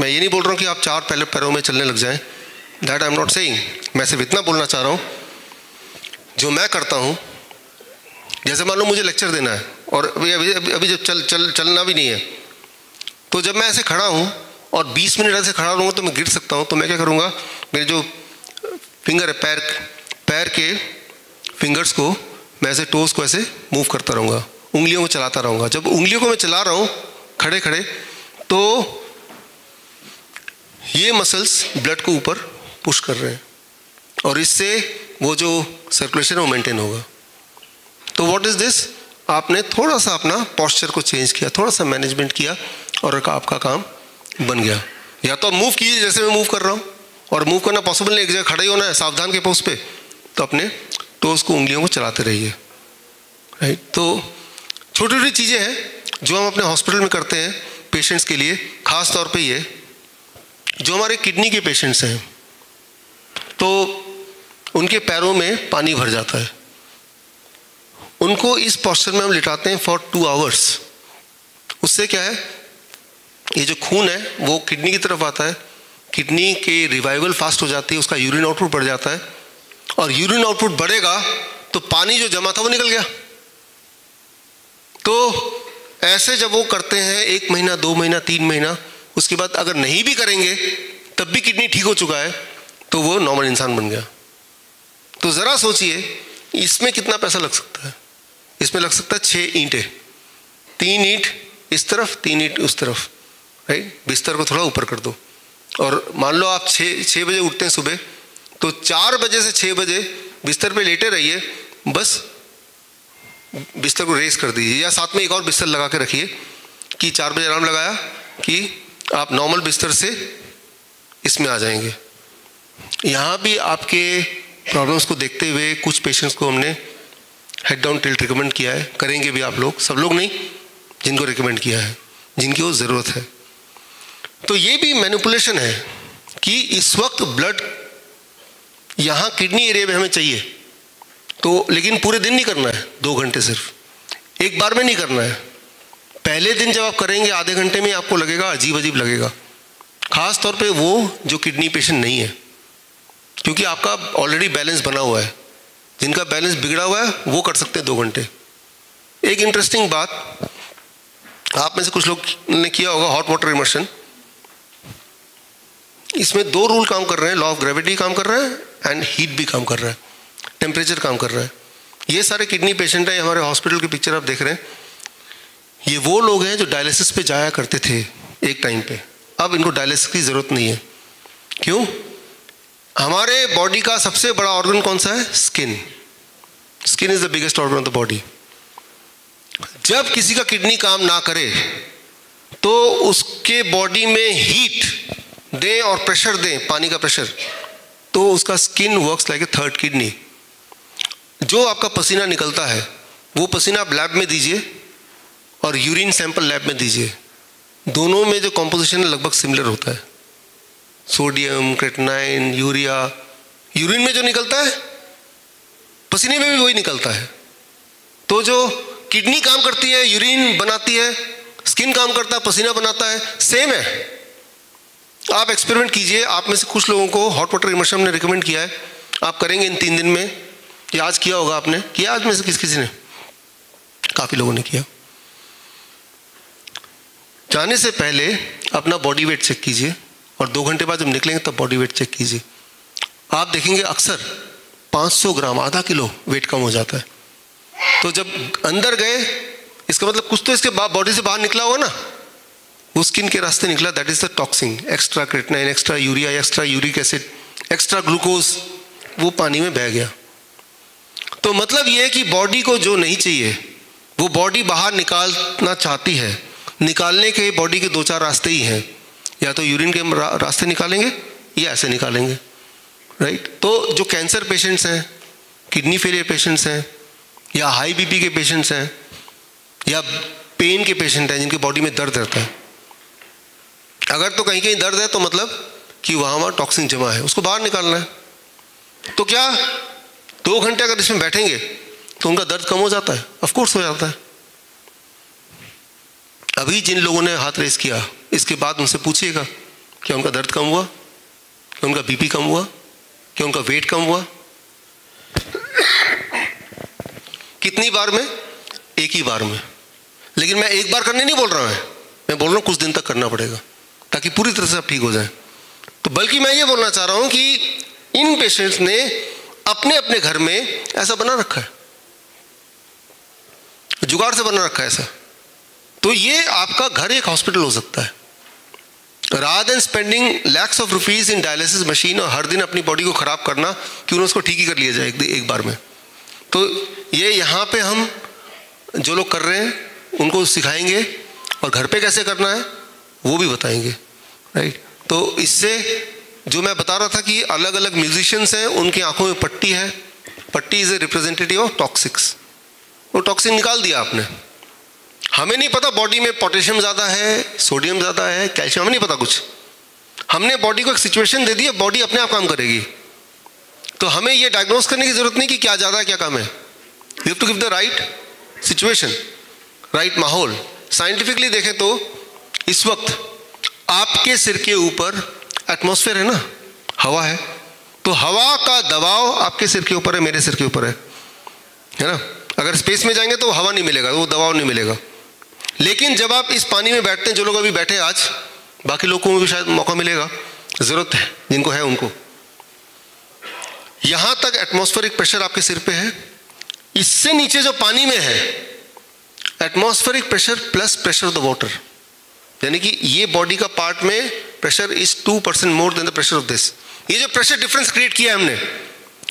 [SPEAKER 1] मैं ये नहीं बोल रहा हूँ कि आप 4 पैरों में चलने लग जाएं, that I am not saying. मैं सिर्फ इतना बोलना चाह रहा हूँ, जो मैं करता हूँ, जैसे मान लो मुझे लेक्चर देना है और अभी जब चलना भी नहीं है, तो जब मैं ऐसे खड़ा हूँ और 20 मिनट ऐसे खड़ा रहूँगा तो मैं गिर सकता हूँ। तो मैं क्या करूँगा, मेरे जो फिंगर है, पैर के फिंगर्स को मैं ऐसे टोस को ऐसे मूव करता रहूँगा, उंगलियों को चलाता रहूँगा। जब उंगलियों को मैं चला रहा हूँ खड़े खड़े, तो ये मसल्स ब्लड को ऊपर पुश कर रहे हैं और इससे वो जो सर्कुलेशन है वो मेंटेन होगा। तो व्हाट इज़ दिस, आपने थोड़ा सा अपना पोस्चर को चेंज किया, थोड़ा सा मैनेजमेंट किया और आपका काम बन गया। या तो मूव कीजिए जैसे मैं मूव कर रहा हूँ, और मूव करना पॉसिबल नहीं, एक जगह खड़ा ही होना है सावधान के पोस्ट पे, तो अपने टोस को, उंगलियों को चलाते रहिए, राइट। तो छोटी छोटी चीज़ें हैं जो हम अपने हॉस्पिटल में करते हैं पेशेंट्स के लिए। ख़ास तौर पे ये जो हमारे किडनी के पेशेंट्स हैं, तो उनके पैरों में पानी भर जाता है, उनको इस पोस्चर में हम लिटाते हैं फॉर 2 आवर्स। उससे क्या है, ये जो खून है वो किडनी की तरफ आता है, किडनी के रिवाइवल फास्ट हो जाती है, उसका यूरिन आउटपुट बढ़ जाता है, और यूरिन आउटपुट बढ़ेगा तो पानी जो जमा था वो निकल गया। तो ऐसे जब वो करते हैं 1 महीना, 2 महीना, 3 महीना, उसके बाद अगर नहीं भी करेंगे तब भी किडनी ठीक हो चुका है, तो वो नॉर्मल इंसान बन गया। तो ज़रा सोचिए इसमें कितना पैसा लग सकता है। इसमें लग सकता है 6 ईंटें, 3 ईंट इस तरफ, 3 ईंट उस तरफ, राइट। बिस्तर को थोड़ा ऊपर कर दो, और मान लो आप 6 बजे उठते हैं सुबह, तो 4 बजे से 6 बजे बिस्तर पे लेटे रहिए, बस बिस्तर को रेस कर दीजिए, या साथ में एक और बिस्तर लगा के रखिए कि 4 बजे अलार्म लगाया कि आप नॉर्मल बिस्तर से इसमें आ जाएंगे। यहाँ भी आपके प्रॉब्लम्स को देखते हुए कुछ पेशेंट्स को हमने हेड डाउन टिल्ट रिकमेंड किया है, करेंगे भी आप लोग, सब लोग नहीं, जिनको रिकमेंड किया है, जिनकी वो ज़रूरत है। तो ये भी मैनिपुलेशन है कि इस वक्त ब्लड यहाँ किडनी एरिया में हमें चाहिए, तो लेकिन पूरे दिन नहीं करना है, 2 घंटे सिर्फ एक बार में नहीं करना है। पहले दिन जब आप करेंगे आधे घंटे में आपको लगेगा अजीब अजीब लगेगा, ख़ास तौर पे वो जो किडनी पेशेंट नहीं है, क्योंकि आपका ऑलरेडी बैलेंस बना हुआ है। जिनका बैलेंस बिगड़ा हुआ है वो कर सकते हैं 2 घंटे। एक इंटरेस्टिंग बात, आप में से कुछ लोग ने किया होगा हॉट वाटर इमर्शन। इसमें 2 रूल काम कर रहे हैं, लॉ ऑफ ग्रेविटी काम कर रहा है एंड हीट भी काम कर रहा है, टेम्परेचर काम कर रहा है। ये सारे किडनी पेशेंट हैं, हमारे हॉस्पिटल की पिक्चर आप देख रहे हैं, ये वो लोग हैं जो डायलिसिस पे जाया करते थे एक टाइम पे, अब इनको डायलिसिस की ज़रूरत नहीं है। क्यों? हमारे बॉडी का सबसे बड़ा ऑर्गन कौन सा है? Skin. Skin is the biggest organ of the body. जब किसी का किडनी काम ना करे तो उसके बॉडी में हीट दें और प्रेशर दें, पानी का प्रेशर, तो उसका skin works like a 3rd kidney. जो आपका पसीना निकलता है वो पसीना आप लैब में दीजिए और यूरिन सैंपल लैब में दीजिए, दोनों में जो कॉम्पोजिशन है लगभग सिमिलर होता है। सोडियम, क्रेटिनाइन, यूरिया, यूरिन में जो निकलता है पसीने में भी वही निकलता है। तो जो किडनी काम करती है यूरिन बनाती है, स्किन काम करता है पसीना बनाता है, सेम है। आप एक्सपेरिमेंट कीजिए। आप में से कुछ लोगों को हॉट वाटर इमर्शन ने रिकमेंड किया है, आप करेंगे इन 3 दिन में, या आज किया होगा आपने, किया आज में से किसी ने? काफ़ी लोगों ने किया। जाने से पहले अपना बॉडी वेट चेक कीजिए और 2 घंटे बाद जब निकलेंगे तब बॉडी वेट चेक कीजिए। आप देखेंगे अक्सर 500 ग्राम, आधा किलो वेट कम हो जाता है। तो जब अंदर गए इसका मतलब कुछ तो इसके बॉडी से बाहर निकला होगा ना, वो स्किन के रास्ते निकला, that is the toxin. Extra creatinine, extra urea, extra uric acid, extra glucose वो पानी में बह गया। तो मतलब ये है कि बॉडी को जो नहीं चाहिए वो बॉडी बाहर निकालना चाहती है। निकालने के बॉडी के 2-4 रास्ते ही हैं, या तो यूरिन के रास्ते निकालेंगे या ऐसे निकालेंगे, राइट। तो जो कैंसर पेशेंट्स हैं, किडनी फेलियर पेशेंट्स हैं, या हाई बीपी के पेशेंट्स हैं, या पेन के पेशेंट हैं जिनकी बॉडी में दर्द रहता है, अगर तो कहीं कहीं दर्द है तो मतलब कि वहाँ टॉक्सिन जमा है, उसको बाहर निकालना है। तो क्या 2 घंटे अगर इसमें बैठेंगे तो उनका दर्द कम हो जाता है? ऑफ कोर्स हो जाता है। अभी जिन लोगों ने हाथ रेस किया इसके बाद उनसे पूछिएगा क्या उनका दर्द कम हुआ, क्या उनका बीपी कम हुआ, क्या उनका वेट कम हुआ? कितनी बार में? एक ही बार में। लेकिन मैं एक बार करने नहीं बोल रहा हूं, मैं बोल रहा हूं कुछ दिन तक करना पड़ेगा ताकि पूरी तरह से आप ठीक हो जाए। तो बल्कि मैं ये बोलना चाह रहा हूं कि इन पेशेंट्स ने अपने अपने घर में ऐसा बना रखा है, जुगाड़ से बना रखा है ऐसा। तो ये आपका घर एक हॉस्पिटल हो सकता है। Rather than spending lakhs of rupees in dialysis machine और हर दिन अपनी बॉडी को खराब करना, क्यों ना उसको ठीक ही कर लिया जाए एक बार में। तो ये यहाँ पे हम जो लोग कर रहे हैं उनको सिखाएंगे और घर पे कैसे करना है वो भी बताएंगे, राइट। तो इससे जो मैं बता रहा था कि अलग अलग म्यूजिशियंस हैं, उनकी आंखों में पट्टी है, पट्टी is a representative of toxics. वो टॉक्सिन निकाल दिया आपने। हमें नहीं पता बॉडी में पोटेशियम ज़्यादा है, सोडियम ज़्यादा है, कैल्शियम, हमें नहीं पता कुछ। हमने बॉडी को एक सिचुएशन दे दी है, बॉडी अपने आप काम करेगी। तो हमें ये डायग्नोस करने की जरूरत नहीं कि क्या ज़्यादा है क्या कम है। You have to give the right situation, right माहौल। साइंटिफिकली देखें तो इस वक्त आपके सिर के ऊपर एटमॉस्फेयर है ना, हवा है, तो हवा का दबाव आपके सिर के ऊपर है, मेरे सिर के ऊपर है ना। अगर स्पेस में जाएंगे तो हवा नहीं मिलेगा, वो दबाव नहीं मिलेगा। लेकिन जब आप इस पानी में बैठते हैं, जो लोग अभी बैठे हैं आज, बाकी लोगों को भी शायद मौका मिलेगा, ज़रूरत है जिनको है उनको, यहाँ तक एटमॉस्फेरिक प्रेशर आपके सिर पे है। इससे नीचे जो पानी में है atmospheric pressure plus pressure of the water, यानी कि ये बॉडी का पार्ट में pressure is 2% more than the pressure of this. ये जो प्रेशर डिफरेंस क्रिएट किया हमने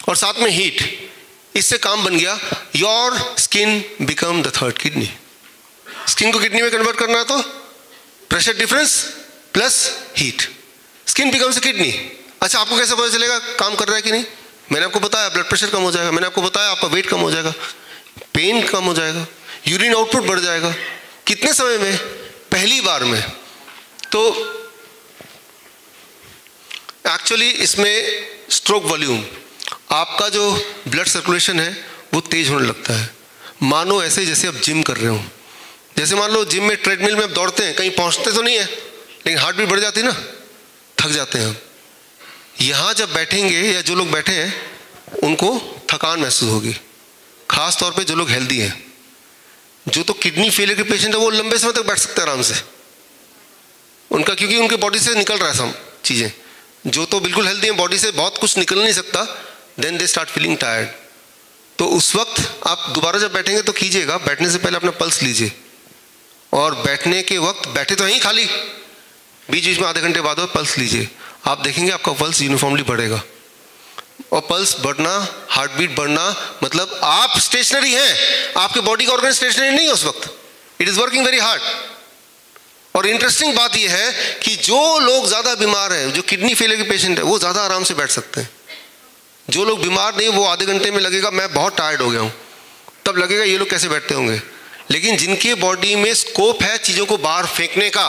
[SPEAKER 1] और साथ में हीट, इससे काम बन गया your skin become the third kidney. Skin को किडनी में कन्वर्ट करना है तो pressure difference plus heat, skin becomes a kidney. अच्छा, आपको कैसे पता चलेगा काम कर रहा है कि नहीं? मैंने आपको बताया ब्लड प्रेशर कम हो जाएगा, मैंने आपको बताया आपका वेट कम हो जाएगा, पेन कम हो जाएगा, यूरिन आउटपुट बढ़ जाएगा। कितने समय में? पहली बार में। तो एक्चुअली इसमें स्ट्रोक वॉल्यूम, आपका जो ब्लड सर्कुलेशन है वो तेज होने लगता है। मानो ऐसे जैसे आप जिम कर रहे हो, जैसे मान लो जिम में ट्रेडमिल में आप दौड़ते हैं, कहीं पहुंचते तो नहीं है लेकिन हार्ट बीट बढ़ जाती है ना, थक जाते हैं हम। यहाँ जब बैठेंगे या जो लोग बैठे हैं उनको थकान महसूस होगी, खास तौर पे जो लोग हेल्दी हैं। जो तो किडनी फेलियर के पेशेंट है वो लंबे समय तक बैठ सकते हैं आराम से, उनका क्योंकि उनके बॉडी से निकल रहा है सब चीज़ें। जो तो बिल्कुल हेल्दी हैं, बॉडी से बहुत कुछ निकल नहीं सकता, then they start feeling tired. तो उस वक्त आप दोबारा जब बैठेंगे तो कीजिएगा, बैठने से पहले अपना पल्स लीजिए और बैठने के वक्त बैठे तो यहीं खाली, बीच बीच में आधे घंटे बाद पल्स लीजिए। आप देखेंगे आपका पल्स यूनिफॉर्मली बढ़ेगा। और पल्स बढ़ना, हार्ट बीट बढ़ना, मतलब आप स्टेशनरी हैं, आपके बॉडी का ऑर्गन स्टेशनरी नहीं है उस वक्त, it is working very hard. और इंटरेस्टिंग बात यह है कि जो लोग ज़्यादा बीमार हैं, जो किडनी फेलियर के पेशेंट है, वो ज़्यादा आराम से बैठ सकते हैं। जो लोग बीमार नहीं वो आधे घंटे में लगेगा मैं बहुत टायर्ड हो गया हूँ, तब लगेगा ये लोग कैसे बैठते होंगे। लेकिन जिनके बॉडी में स्कोप है चीज़ों को बाहर फेंकने का,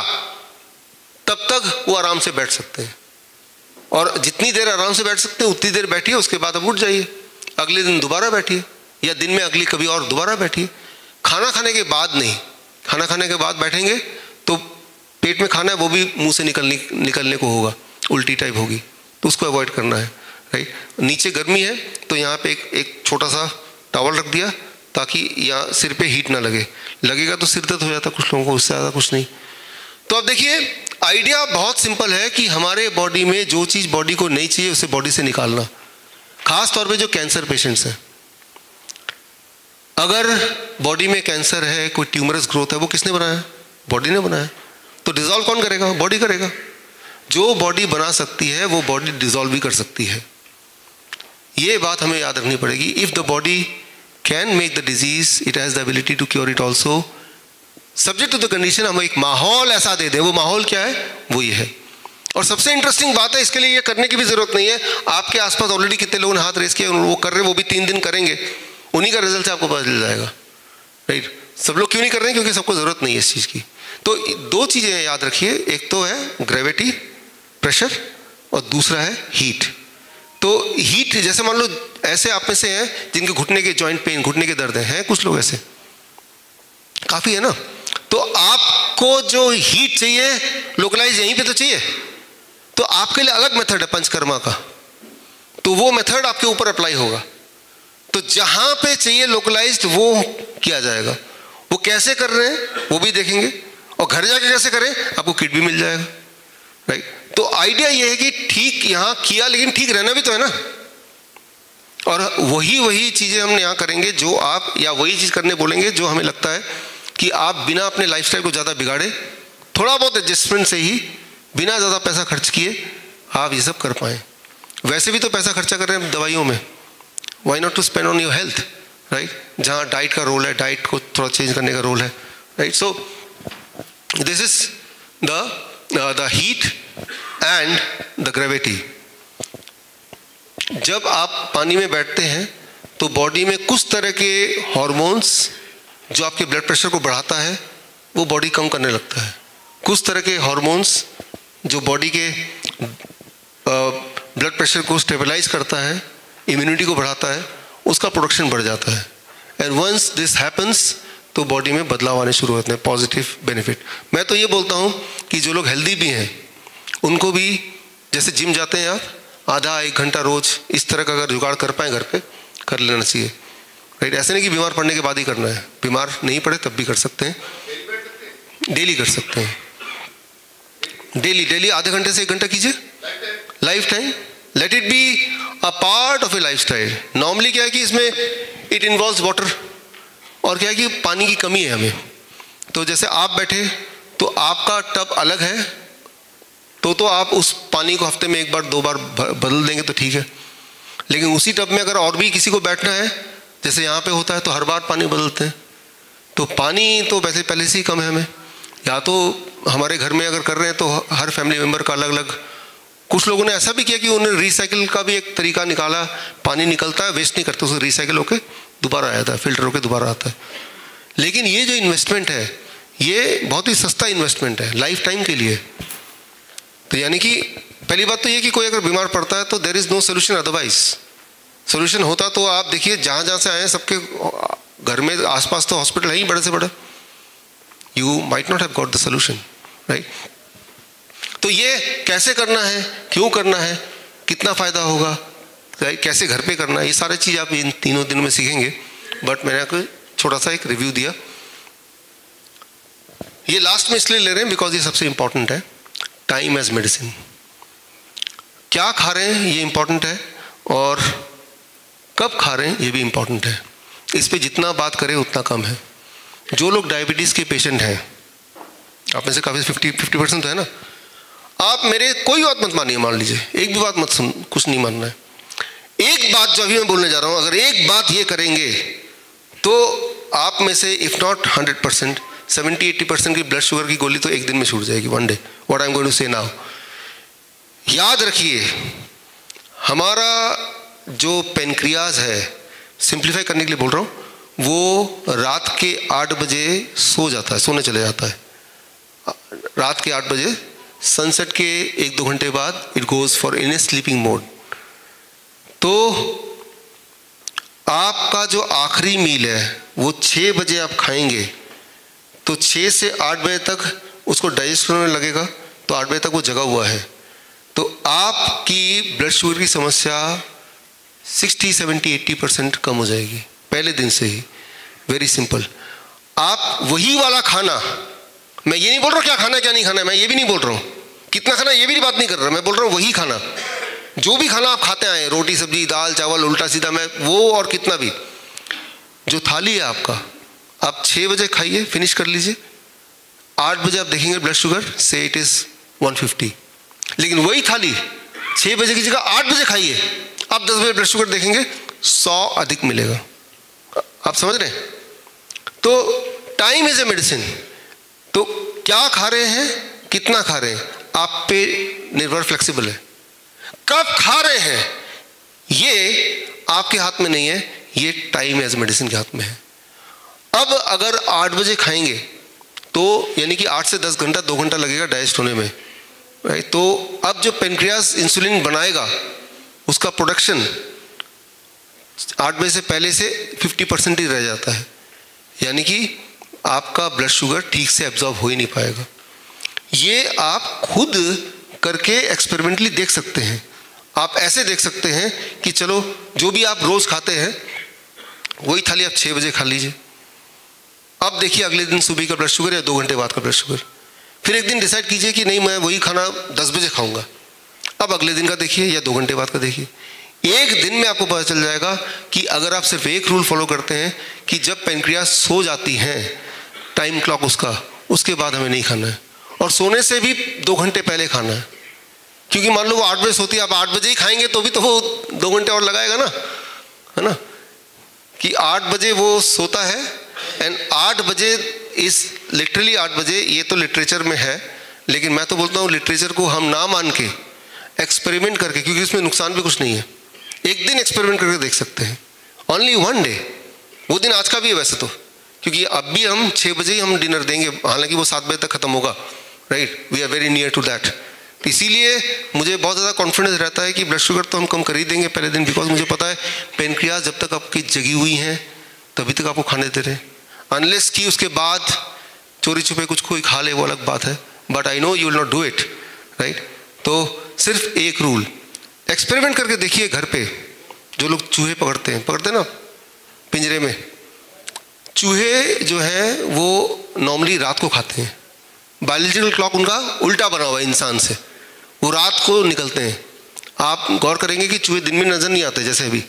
[SPEAKER 1] तब तक वो आराम से बैठ सकते हैं। और जितनी देर आराम से बैठ सकते हैं उतनी देर बैठिए, उसके बाद अब उठ जाइए, अगले दिन दोबारा बैठिए, या दिन में अगली कभी और दोबारा बैठिए। खाना खाने के बाद नहीं, खाना खाने के बाद बैठेंगे तो पेट में खाना है वो भी मुंह से निकलने को होगा, उल्टी टाइप होगी, तो उसको अवॉइड करना है, राइट। नीचे गर्मी है तो यहाँ पे एक छोटा सा टॉवल रख दिया ताकि यहाँ सिर पे हीट ना लगे, लगेगा तो सिर दर्द हो जाता कुछ लोगों को, उससे ज़्यादा कुछ नहीं। तो अब देखिए आइडिया बहुत सिंपल है कि हमारे बॉडी में जो चीज़ बॉडी को नहीं चाहिए उसे बॉडी से निकालना। खास तौर पे जो कैंसर पेशेंट्स हैं, अगर बॉडी में कैंसर है, कोई ट्यूमरस ग्रोथ है, वो किसने बनाया? बॉडी ने बनाया। तो डिसॉल्व कौन करेगा? बॉडी करेगा। जो बॉडी बना सकती है वो बॉडी डिसॉल्व भी कर सकती है। ये बात हमें याद रखनी पड़ेगी। If the body can make the disease, it has the ability to cure it also, subject to the condition हम एक माहौल ऐसा दे दें। वो माहौल क्या है? वो ये है। और सबसे इंटरेस्टिंग बात है, इसके लिए ये करने की भी जरूरत नहीं है। आपके आसपास ऑलरेडी कितने लोगों ने हाथ रेस किया, वो कर रहे हैं, वो भी 3 दिन करेंगे, उन्हीं का रिजल्ट आपको पता चल जाएगा, राइट। सब लोग क्यों नहीं कर रहे हैं? क्योंकि सबको ज़रूरत नहीं है इस चीज़ की। तो 2 चीज़ें याद रखिए, एक तो है ग्रेविटी, प्रेशर, और दूसरा है हीट। तो हीट, जैसे मान लो ऐसे आप में से हैं जिनके घुटने के जॉइंट पेन, घुटने के दर्द हैं कुछ लोग ऐसे, काफ़ी है ना। तो आपको जो हीट चाहिए लोकलाइज यहीं पे तो चाहिए, तो आपके लिए अलग मेथड है पंचकर्मा का, तो वो मेथड आपके ऊपर अप्लाई होगा। तो जहां पे चाहिए लोकलाइज्ड वो किया जाएगा। वो कैसे कर रहे हैं वो भी देखेंगे, और घर जाके कैसे करें आपको किट भी मिल जाएगा, राइट। तो आइडिया ये है कि ठीक यहाँ किया, लेकिन ठीक रहना भी तो है ना। और वही चीज़ें हम यहाँ करेंगे जो आप, या वही चीज़ करने बोलेंगे जो हमें लगता है कि आप बिना अपने लाइफस्टाइल को ज़्यादा बिगाड़े, थोड़ा बहुत एडजस्टमेंट से ही, बिना ज़्यादा पैसा खर्च किए आप ये सब कर पाएँ। वैसे भी तो पैसा खर्चा कर रहे हैं दवाइयों में, why not to spend on your health, right. जहाँ डाइट का रोल है, डाइट को थोड़ा चेंज करने का रोल है, right. So this is the heat and the gravity. जब आप पानी में बैठते हैं तो बॉडी में कुछ तरह के हॉर्मोन्स जो आपके ब्लड प्रेशर को बढ़ाता है वो बॉडी कम करने लगता है। कुछ तरह के हॉर्मोन्स जो बॉडी के ब्लड प्रेशर को स्टेबलाइज करता है, इम्यूनिटी को बढ़ाता है, उसका प्रोडक्शन बढ़ जाता है। एंड वंस दिस हैपन्स तो बॉडी में बदलाव आने शुरू होते हैं, पॉजिटिव बेनिफिट। मैं तो ये बोलता हूँ कि जो लोग हेल्दी भी हैं उनको भी, जैसे जिम जाते हैं आप, आधा 1 घंटा रोज इस तरह का अगर जुगाड़ कर पाएँ घर पे, कर लेना चाहिए, राइट। ऐसे नहीं कि बीमार पड़ने के बाद ही करना है, बीमार नहीं पड़े तब भी कर सकते हैं, डेली कर सकते हैं। डेली आधे घंटे से 1 घंटा कीजिए, life time. Let it be a part of A life style. Normally क्या है कि इसमें इट इन्वॉल्व्स वाटर, और क्या है कि पानी की कमी है हमें। तो जैसे आप बैठे तो आपका टब अलग है, तो आप उस पानी को हफ्ते में 1 बार 2 बार बदल देंगे तो ठीक है। लेकिन उसी टब में अगर और भी किसी को बैठना है, जैसे यहाँ पे होता है, तो हर बार पानी बदलते हैं। तो पानी तो वैसे पहले से ही कम है हमें, या तो हमारे घर में अगर कर रहे हैं तो हर फैमिली मेम्बर का अलग अलग। कुछ लोगों ने ऐसा भी किया कि उन्होंने रिसाइकिल का भी एक तरीका निकाला, पानी निकलता है, वेस्ट नहीं करते, उसे रिसाइकिल होकर दोबारा आ जाता है, फिल्टर होकर दोबारा आता है। लेकिन ये जो इन्वेस्टमेंट है ये बहुत ही सस्ता इन्वेस्टमेंट है लाइफ टाइम के लिए। तो यानी कि पहली बात तो ये कि कोई अगर बीमार पड़ता है तो there is no solution otherwise. Solution होता तो आप देखिए जहाँ जहाँ से आए हैं सबके घर में आसपास तो हॉस्पिटल है ही बड़े से बड़े, you might not have got the solution, right. तो ये कैसे करना है, क्यों करना है, कितना फ़ायदा होगा, कैसे घर पे करना है, ये सारी चीज़ आप इन 3 दिनों में सीखेंगे। बट मैंने आपको छोटा सा एक रिव्यू दिया, ये लास्ट में इसलिए ले रहे हैं बिकॉज ये सबसे इंपॉर्टेंट है। टाइम एज मेडिसिन, क्या खा रहे हैं ये इंपॉर्टेंट है, और कब खा रहे हैं ये भी इंपॉर्टेंट है। इस पे जितना बात करें उतना कम है। जो लोग डायबिटीज़ के पेशेंट हैं, आप में से काफ़ी 50% तो है ना, आप मेरे कोई बात मत मानिए, मान लीजिए एक भी बात मत सुन, कुछ नहीं मानना है। एक बात जो अभी मैं बोलने जा रहा हूँ, अगर एक बात ये करेंगे तो आप में से इफ नॉट 100%, 70-80% की ब्लड शुगर की गोली तो एक दिन में छूट जाएगी, one day. What I am going to say now, याद रखिए, हमारा जो पेनक्रियाज है, सिंप्लीफाई करने के लिए बोल रहा हूँ, वो रात के 8 बजे सो जाता है, सोने चले जाता है। रात के 8 बजे सनसेट के 1-2 घंटे बाद it goes for in A sleeping mode. तो आपका जो आखिरी मील है वो 6 बजे आप खाएंगे, तो 6 से 8 बजे तक उसको डाइजेस्ट होने लगेगा, तो 8 बजे तक वो जगा हुआ है। तो आपकी ब्लड शुगर की समस्या 60, 70, 80% कम हो जाएगी पहले दिन से ही। Very simple. आप वही वाला खाना, मैं ये नहीं बोल रहा हूँ क्या खाना क्या नहीं खाना, मैं ये भी नहीं बोल रहा हूँ कितना खाना, ये भी बात नहीं कर रहा, मैं बोल रहा हूँ वही खाना, जो भी खाना आप खाते आए, रोटी सब्जी दाल चावल उल्टा सीधा, मैं वो और कितना भी, जो थाली है आपका, आप 6 बजे खाइए, फिनिश कर लीजिए। 8 बजे आप देखेंगे ब्लड शुगर से इट इज़ 150। लेकिन वही थाली 6 बजे की जगह 8 बजे खाइए, आप 10 बजे ब्लड शुगर देखेंगे 100 अधिक मिलेगा। आप समझ रहे हैं? तो टाइम इज ए मेडिसिन। तो क्या खा रहे हैं, कितना खा रहे हैं, आप पे निर्भर, फ्लेक्सिबल है। कब खा रहे हैं ये आपके हाथ में नहीं है, ये टाइम एज मेडिसिन के हाथ में है। अब अगर 8 बजे खाएंगे तो यानी कि 8 से 10 घंटा, 2 घंटा लगेगा डाइजेस्ट होने में, राइट। तो अब जो पेनक्रियास इंसुलिन बनाएगा उसका प्रोडक्शन 8 बजे से पहले से 50% ही रह जाता है, यानी कि आपका ब्लड शुगर ठीक से एब्जॉर्ब हो ही नहीं पाएगा। ये आप खुद करके एक्सपेरिमेंटली देख सकते हैं। आप ऐसे देख सकते हैं कि चलो जो भी आप रोज़ खाते हैं वही थाली आप 6 बजे खा लीजिए। अब देखिए अगले दिन सुबह का ब्लड शुगर या 2 घंटे बाद का ब्लड शुगर। फिर एक दिन डिसाइड कीजिए कि नहीं मैं वही खाना 10 बजे खाऊंगा। अब अगले दिन का देखिए या 2 घंटे बाद का देखिए। एक दिन में आपको पता चल जाएगा कि अगर आप सिर्फ एक रूल फॉलो करते हैं कि जब पेनक्रियास सो जाती हैं, टाइम क्लॉक उसका, उसके बाद हमें नहीं खाना है, और सोने से भी 2 घंटे पहले खाना है। क्योंकि मान लो वो 8 बजे सोती है, आप 8 बजे ही खाएंगे तो भी तो वो 2 घंटे और लगाएगा ना, है ना, कि 8 बजे वो सोता है एंड 8 बजे इस लिटरली 8 बजे, ये तो लिटरेचर में है, लेकिन मैं तो बोलता हूँ लिटरेचर को हम ना मान के एक्सपेरिमेंट करके, क्योंकि इसमें नुकसान भी कुछ नहीं है, एक दिन एक्सपेरिमेंट करके देख सकते हैं। ओनली 1 डे, वो दिन आज का भी है वैसे तो, क्योंकि अब भी हम 6 बजे ही हम डिनर देंगे, हालांकि वो 7 बजे तक ख़त्म होगा, right. We are very near to that. इसीलिए मुझे बहुत ज़्यादा कॉन्फिडेंस रहता है कि ब्लड शुगर तो हम कम कर ही देंगे पहले दिन, बिकॉज मुझे पता है पेनक्रियास जब तक आपकी जगी हुई हैं तभी तक आपको खाने देते रहे, अनलेस कि उसके बाद चोरी छुपे कुछ कोई खा ले, वो अलग बात है, but I know you will not do it, right. तो सिर्फ एक रूल, एक्सपेरिमेंट करके देखिए घर पे। जो लोग चूहे पकड़ते हैं ना पिंजरे में, चूहे जो हैं वो नॉर्मली रात को खाते हैं, बायोलॉजिकल क्लॉक उनका उल्टा बना हुआ है इंसान से, वो रात को निकलते हैं। आप गौर करेंगे कि चूहे दिन में नज़र नहीं आते, जैसे अभी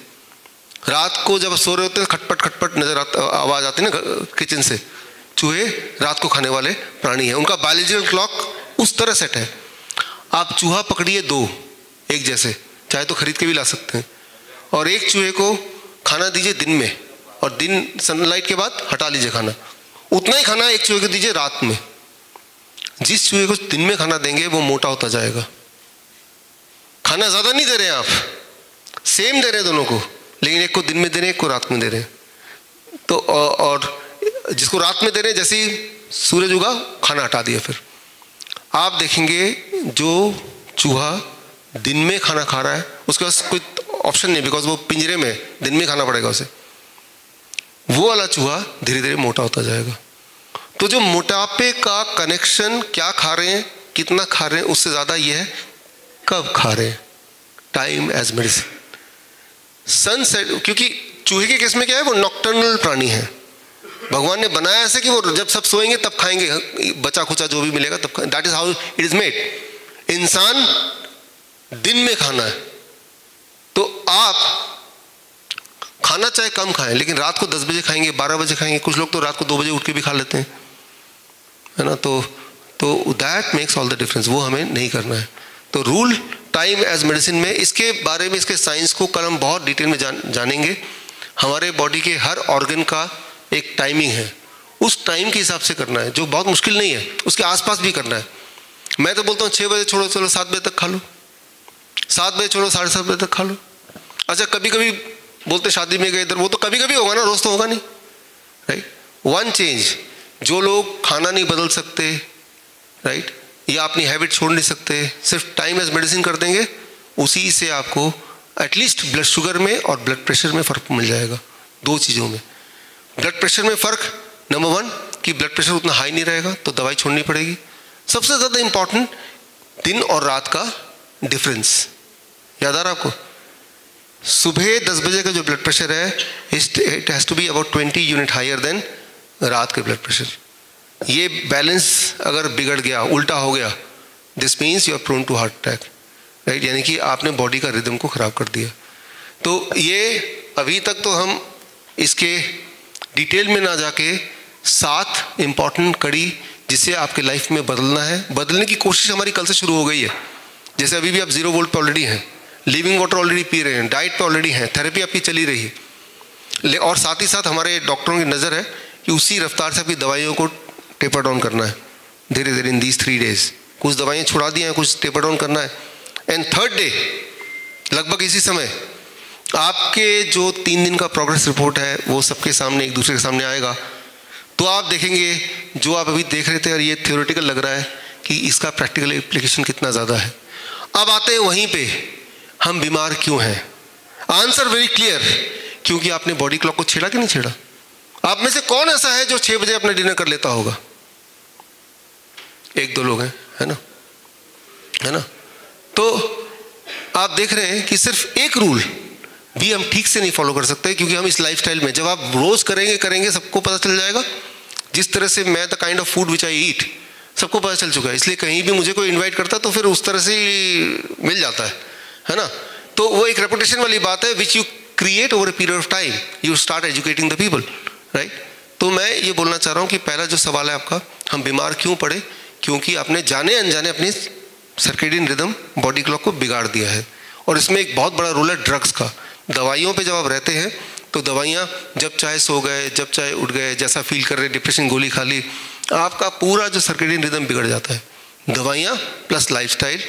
[SPEAKER 1] रात को जब सो रहे होते हैं खटपट खटपट नजर आवाज़ आती है ना किचन से, चूहे रात को खाने वाले प्राणी हैं, उनका बायोलॉजिकल क्लॉक उस तरह सेट है। आप चूहा पकड़िए 2 एक जैसे, चाहे तो खरीद के भी ला सकते हैं, और एक चूहे को खाना दीजिए दिन में और दिन सनलाइट के बाद हटा लीजिए खाना, उतना ही खाना एक चूहे को दीजिए रात में। जिस चूहे को दिन में खाना देंगे वो मोटा होता जाएगा। खाना ज़्यादा नहीं दे रहे हैं आप, सेम दे रहे हैं दोनों को, लेकिन एक को दिन में दे रहे हैं, एक को रात में दे रहे हैं। तो और जिसको रात में दे रहे हैं जैसे ही सूरज उगा खाना हटा दिया, फिर आप देखेंगे जो चूहा दिन में खाना खा रहा है उसके पास कोई ऑप्शन नहीं, बिकॉज वो पिंजरे में, दिन में खाना पड़ेगा उसे, वो वाला चूहा धीरे धीरे मोटा होता जाएगा। तो जो मोटापे का कनेक्शन क्या खा रहे हैं, कितना खा रहे हैं, उससे ज़्यादा ये है कब खा रहे हैं, टाइम एज मेडिसिन। सनसेट, क्योंकि चूहे के केस में क्या है, वो नॉक्टर्नल प्राणी है, भगवान ने बनाया ऐसे कि वो जब सब सोएंगे तब खाएंगे, बचा खुचा जो भी मिलेगा तब खाएंगे, that is how it is made. इंसान दिन में खाना है, तो आप खाना चाहे कम खाएं, लेकिन रात को 10 बजे खाएंगे, 12 बजे खाएंगे, कुछ लोग तो रात को 2 बजे उठ के भी खा लेते हैं, है ना। तो that makes all the difference, वो हमें नहीं करना है। तो रूल टाइम एज मेडिसिन में, इसके बारे में, इसके साइंस को कल हम बहुत डिटेल में जानेंगे। हमारे बॉडी के हर ऑर्गन का एक टाइमिंग है, उस टाइम के हिसाब से करना है, जो बहुत मुश्किल नहीं है, उसके आसपास भी करना है। मैं तो बोलता हूँ 6 बजे छोड़ो, चलो 7 बजे तक खा लो, 7 बजे छोड़ो 7:30 बजे तक खा लो, अच्छा कभी कभी बोलते शादी में गए इधर, वो तो कभी कभी होगा ना, रोज तो होगा नहीं, राइट। वन चेंज, जो लोग खाना नहीं बदल सकते, राइट, या अपनी हैबिट छोड़ नहीं सकते, सिर्फ टाइम एज मेडिसिन कर देंगे, उसी से आपको एटलीस्ट ब्लड शुगर में और ब्लड प्रेशर में फ़र्क मिल जाएगा। दो चीज़ों में, ब्लड प्रेशर में फ़र्क, नंबर वन कि ब्लड प्रेशर उतना हाई नहीं रहेगा तो दवाई छोड़नी पड़ेगी। सबसे ज़्यादा इंपॉर्टेंट, दिन और रात का डिफरेंस, याद आ रहा आपको? सुबह 10 बजे का जो ब्लड प्रेशर है, it has to be about 20 unit higher than रात के ब्लड प्रेशर। ये बैलेंस अगर बिगड़ गया, उल्टा हो गया, this means you are prone to heart attack, right, यानी कि आपने बॉडी का रिदम को ख़राब कर दिया। तो ये अभी तक तो हम इसके डिटेल में ना जाके 7 इम्पॉर्टेंट कड़ी जिसे आपके लाइफ में बदलना है, बदलने की कोशिश हमारी कल से शुरू हो गई है। जैसे अभी भी आप 0 वोल्ट पे ऑलरेडी हैं, लिविंग वाटर ऑलरेडी पी रहे हैं, डाइट पे ऑलरेडी हैं, थेरेपी आपकी चली रही है, और साथ ही साथ हमारे डॉक्टरों की नज़र है कि उसी रफ्तार से आपकी दवाइयों को टेपर डाउन करना है धीरे धीरे इन दीज 3 डेज। कुछ दवाइयाँ छुड़ा दी हैं, कुछ टेपर डाउन करना है, एंड थर्ड डे लगभग इसी समय आपके जो 3 दिन का प्रोग्रेस रिपोर्ट है वो सबके सामने, एक दूसरे के सामने आएगा। तो आप देखेंगे जो आप अभी देख रहे थे और ये थ्योरेटिकल लग रहा है कि इसका प्रैक्टिकल एप्लीकेशन कितना ज़्यादा है। अब आते हैं वहीं पे, हम बीमार क्यों हैं? आंसर वेरी क्लियर, क्योंकि आपने बॉडी क्लॉक को छेड़ा कि नहीं छेड़ा? आप में से कौन ऐसा है जो 6 बजे अपना डिनर कर लेता होगा? 1-2 लोग हैं, है ना, है ना। तो आप देख रहे हैं कि सिर्फ एक रूल भी हम ठीक से नहीं फॉलो कर सकते, क्योंकि हम इस लाइफस्टाइल में, जब आप रोज करेंगे सबको पता चल जाएगा। जिस तरह से मैं the kind of food which I eat सबको पता चल चुका है, इसलिए कहीं भी मुझे कोई इनवाइट करता तो फिर उस तरह से मिल जाता है ना। तो वो एक रेपुटेशन वाली बात है which you create over a period of time, you start educating the people, right. तो मैं ये बोलना चाह रहा हूँ कि पहला जो सवाल है आपका, हम बीमार क्यों पड़े? क्योंकि आपने जाने अनजाने अपनी सर्केडियन रिदम, बॉडी क्लॉक को बिगाड़ दिया है। और इसमें एक बहुत बड़ा रोल है ड्रग्स का। दवाइयों पे जब आप रहते हैं तो दवाइयाँ जब चाहे सो गए, जब चाहे उठ गए, जैसा फील कर रहे, डिप्रेशन गोली खा ली, आपका पूरा जो सर्केडियन रिदम बिगड़ जाता है। दवाइयाँ प्लस लाइफस्टाइल।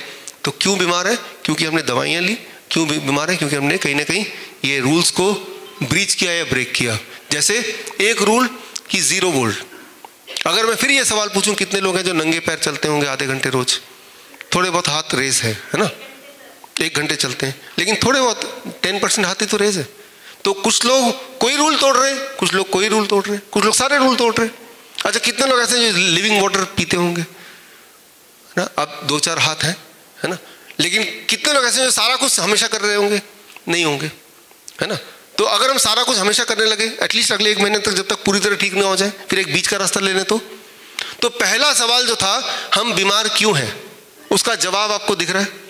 [SPEAKER 1] तो क्यों बीमार है? क्योंकि हमने दवाइयाँ ली। क्यों बीमार है? क्योंकि हमने कहीं ना कहीं ये रूल्स को ब्रीच किया या ब्रेक किया। जैसे एक रूल कि 0 वोल्ट। अगर मैं फिर ये सवाल पूछूं, कितने लोग हैं जो नंगे पैर चलते होंगे आधे घंटे रोज? थोड़े बहुत हाथ रेज है ना, 1 घंटे चलते हैं, लेकिन थोड़े बहुत 10% हाथ ही तो रेज है। तो कुछ लोग कोई रूल तोड़ रहे हैं, कुछ लोग कोई रूल तोड़ रहे हैं, कुछ लोग सारे रूल तोड़ रहे हैं। अच्छा, कितने लोग ऐसे जो लिविंग वाटर पीते होंगे ना? अब 2-4 हाथ हैं, है ना। लेकिन कितने लोग ऐसे जो सारा कुछ हमेशा कर रहे होंगे? नहीं होंगे, है ना। तो अगर हम सारा कुछ हमेशा करने लगे, एटलीस्ट अगले 1 महीने तक, जब तक पूरी तरह ठीक ना हो जाए, फिर एक बीच का रास्ता ले लें तो पहला सवाल जो था, हम बीमार क्यों हैं, उसका जवाब आपको दिख रहा है।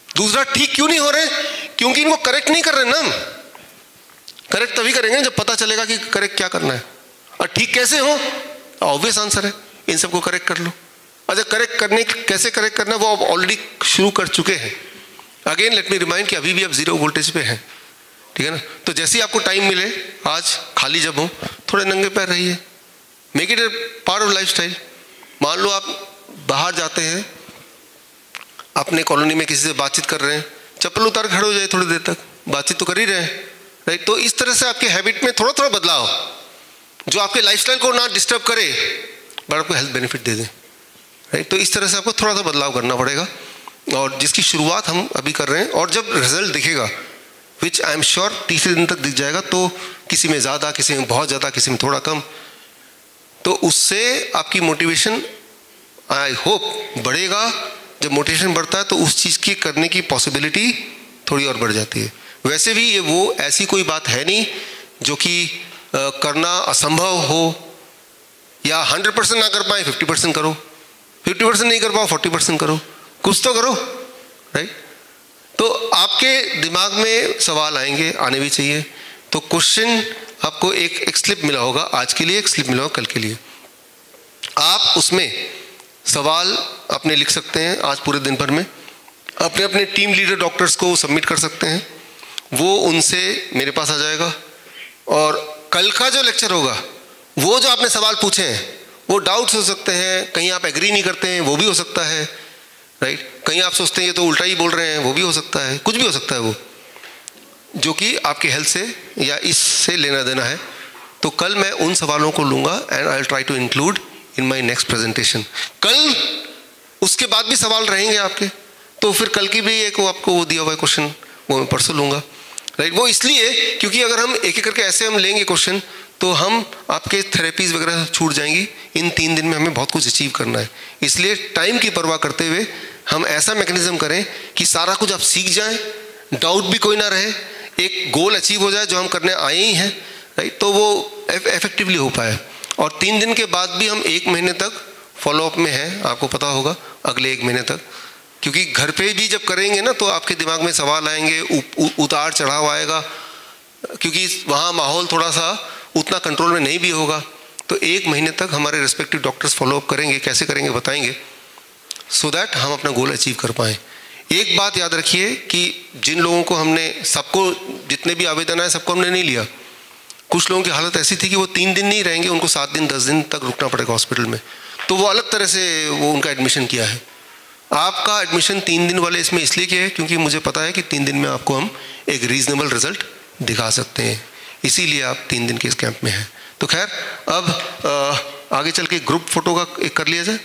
[SPEAKER 1] दूसरा, ठीक क्यों नहीं हो रहे? क्योंकि इनको करेक्ट नहीं कर रहे ना हम। करेक्ट तभी करेंगे जब पता चलेगा कि करेक्ट क्या करना है। और ठीक कैसे हो? ऑब्वियस आंसर है, इन सबको करेक्ट कर लो। अच्छा, करेक्ट करने, कैसे करेक्ट करना वो आप ऑलरेडी शुरू कर चुके हैं। अगेन लेट मी रिमाइंड कि अभी भी आप 0 वोल्टेज पे हैं, ठीक है ना। तो जैसे ही आपको टाइम मिले, आज खाली जब हो, थोड़े नंगे पैर रहिए, make it A part of lifestyle. मान लो आप बाहर जाते हैं, अपने कॉलोनी में किसी से बातचीत कर रहे हैं, चप्पल उतार खड़े हो जाए, थोड़ी देर तक बातचीत तो कर ही रहे हैं, राइट। तो इस तरह से आपके हैबिट में थोड़ा थोड़ा बदलाव, जो आपके लाइफस्टाइल को ना डिस्टर्ब करे बट आपको हेल्थ बेनिफिट दे दे, राइट। तो इस तरह से आपको थोड़ा सा बदलाव करना पड़ेगा, और जिसकी शुरुआत हम अभी कर रहे हैं। और जब रिजल्ट दिखेगा, विच आई एम श्योर तीसरे दिन तक दिख जाएगा, तो किसी में ज़्यादा, किसी में बहुत ज़्यादा, किसी में थोड़ा कम, तो उससे आपकी मोटिवेशन आई होप बढ़ेगा। जब मोटिवेशन बढ़ता है तो उस चीज़ की करने की पॉसिबिलिटी थोड़ी और बढ़ जाती है। वैसे भी ये वो ऐसी कोई बात है नहीं जो कि करना असंभव हो, या 100% ना कर पाए 50% करो, 50% नहीं कर पाओ 40% करो, कुछ तो करो, राइट। तो आपके दिमाग में सवाल आएंगे, आने भी चाहिए। तो क्वेश्चन आपको एक स्लिप मिला होगा, आज के लिए एक स्लिप मिला होगा, कल के लिए आप उसमें सवाल अपने लिख सकते हैं। आज पूरे दिन भर में अपने अपने टीम लीडर डॉक्टर्स को सबमिट कर सकते हैं, वो उनसे मेरे पास आ जाएगा। और कल का जो लेक्चर होगा, वो जो आपने सवाल पूछे हैं वो डाउट्स हो सकते हैं, कहीं आप एग्री नहीं करते हैं, वो भी हो सकता है, राइट। कहीं आप सोचते हैं ये तो उल्टा ही बोल रहे हैं, वो भी हो सकता है, कुछ भी हो सकता है वो। जो कि आपके हेल्थ से या इससे लेना देना है। तो कल मैं उन सवालों को लूँगा and I will try to include in my next presentation. कल उसके बाद भी सवाल रहेंगे आपके, तो फिर कल की भी एक आपको वो दिया हुआ क्वेश्चन वो मैं परसों लूँगा, राइट। वो इसलिए क्योंकि अगर हम एक एक करके ऐसे हम लेंगे क्वेश्चन तो हम आपके थेरेपीज़ वगैरह छूट जाएंगी। इन 3 दिन में हमें बहुत कुछ अचीव करना है, इसलिए टाइम की परवाह करते हुए हम ऐसा मैकेनिज्म करें कि सारा कुछ आप सीख जाएं, डाउट भी कोई ना रहे, एक गोल अचीव हो जाए जो हम करने आए ही हैं, राइट। तो वो इफेक्टिवली हो पाए। और 3 दिन के बाद भी हम 1 महीने तक फॉलोअप में हैं, आपको पता होगा, अगले 1 महीने तक। क्योंकि घर पे भी जब करेंगे ना तो आपके दिमाग में सवाल आएंगे, उतार चढ़ाव आएगा, क्योंकि वहाँ माहौल थोड़ा सा उतना कंट्रोल में नहीं भी होगा। तो 1 महीने तक हमारे रिस्पेक्टिव डॉक्टर्स फॉलोअप करेंगे, कैसे करेंगे बताएंगे, सो दैट हम अपना गोल अचीव कर पाएँ। एक बात याद रखिए कि जिन लोगों को हमने, सबको जितने भी आवेदन आए सबको हमने नहीं लिया। कुछ लोगों की हालत ऐसी थी कि वो 3 दिन नहीं रहेंगे, उनको 7 दिन 10 दिन तक रुकना पड़ेगा हॉस्पिटल में, तो वो अलग तरह से वो उनका एडमिशन किया है। आपका एडमिशन 3 दिन वाले इसमें इसलिए किया है क्योंकि मुझे पता है कि 3 दिन में आपको हम एक रीजनेबल रिजल्ट दिखा सकते हैं, इसीलिए आप 3 दिन के इस कैंप में हैं। तो खैर अब आगे चल के ग्रुप फोटो का एक कर लिया जाए।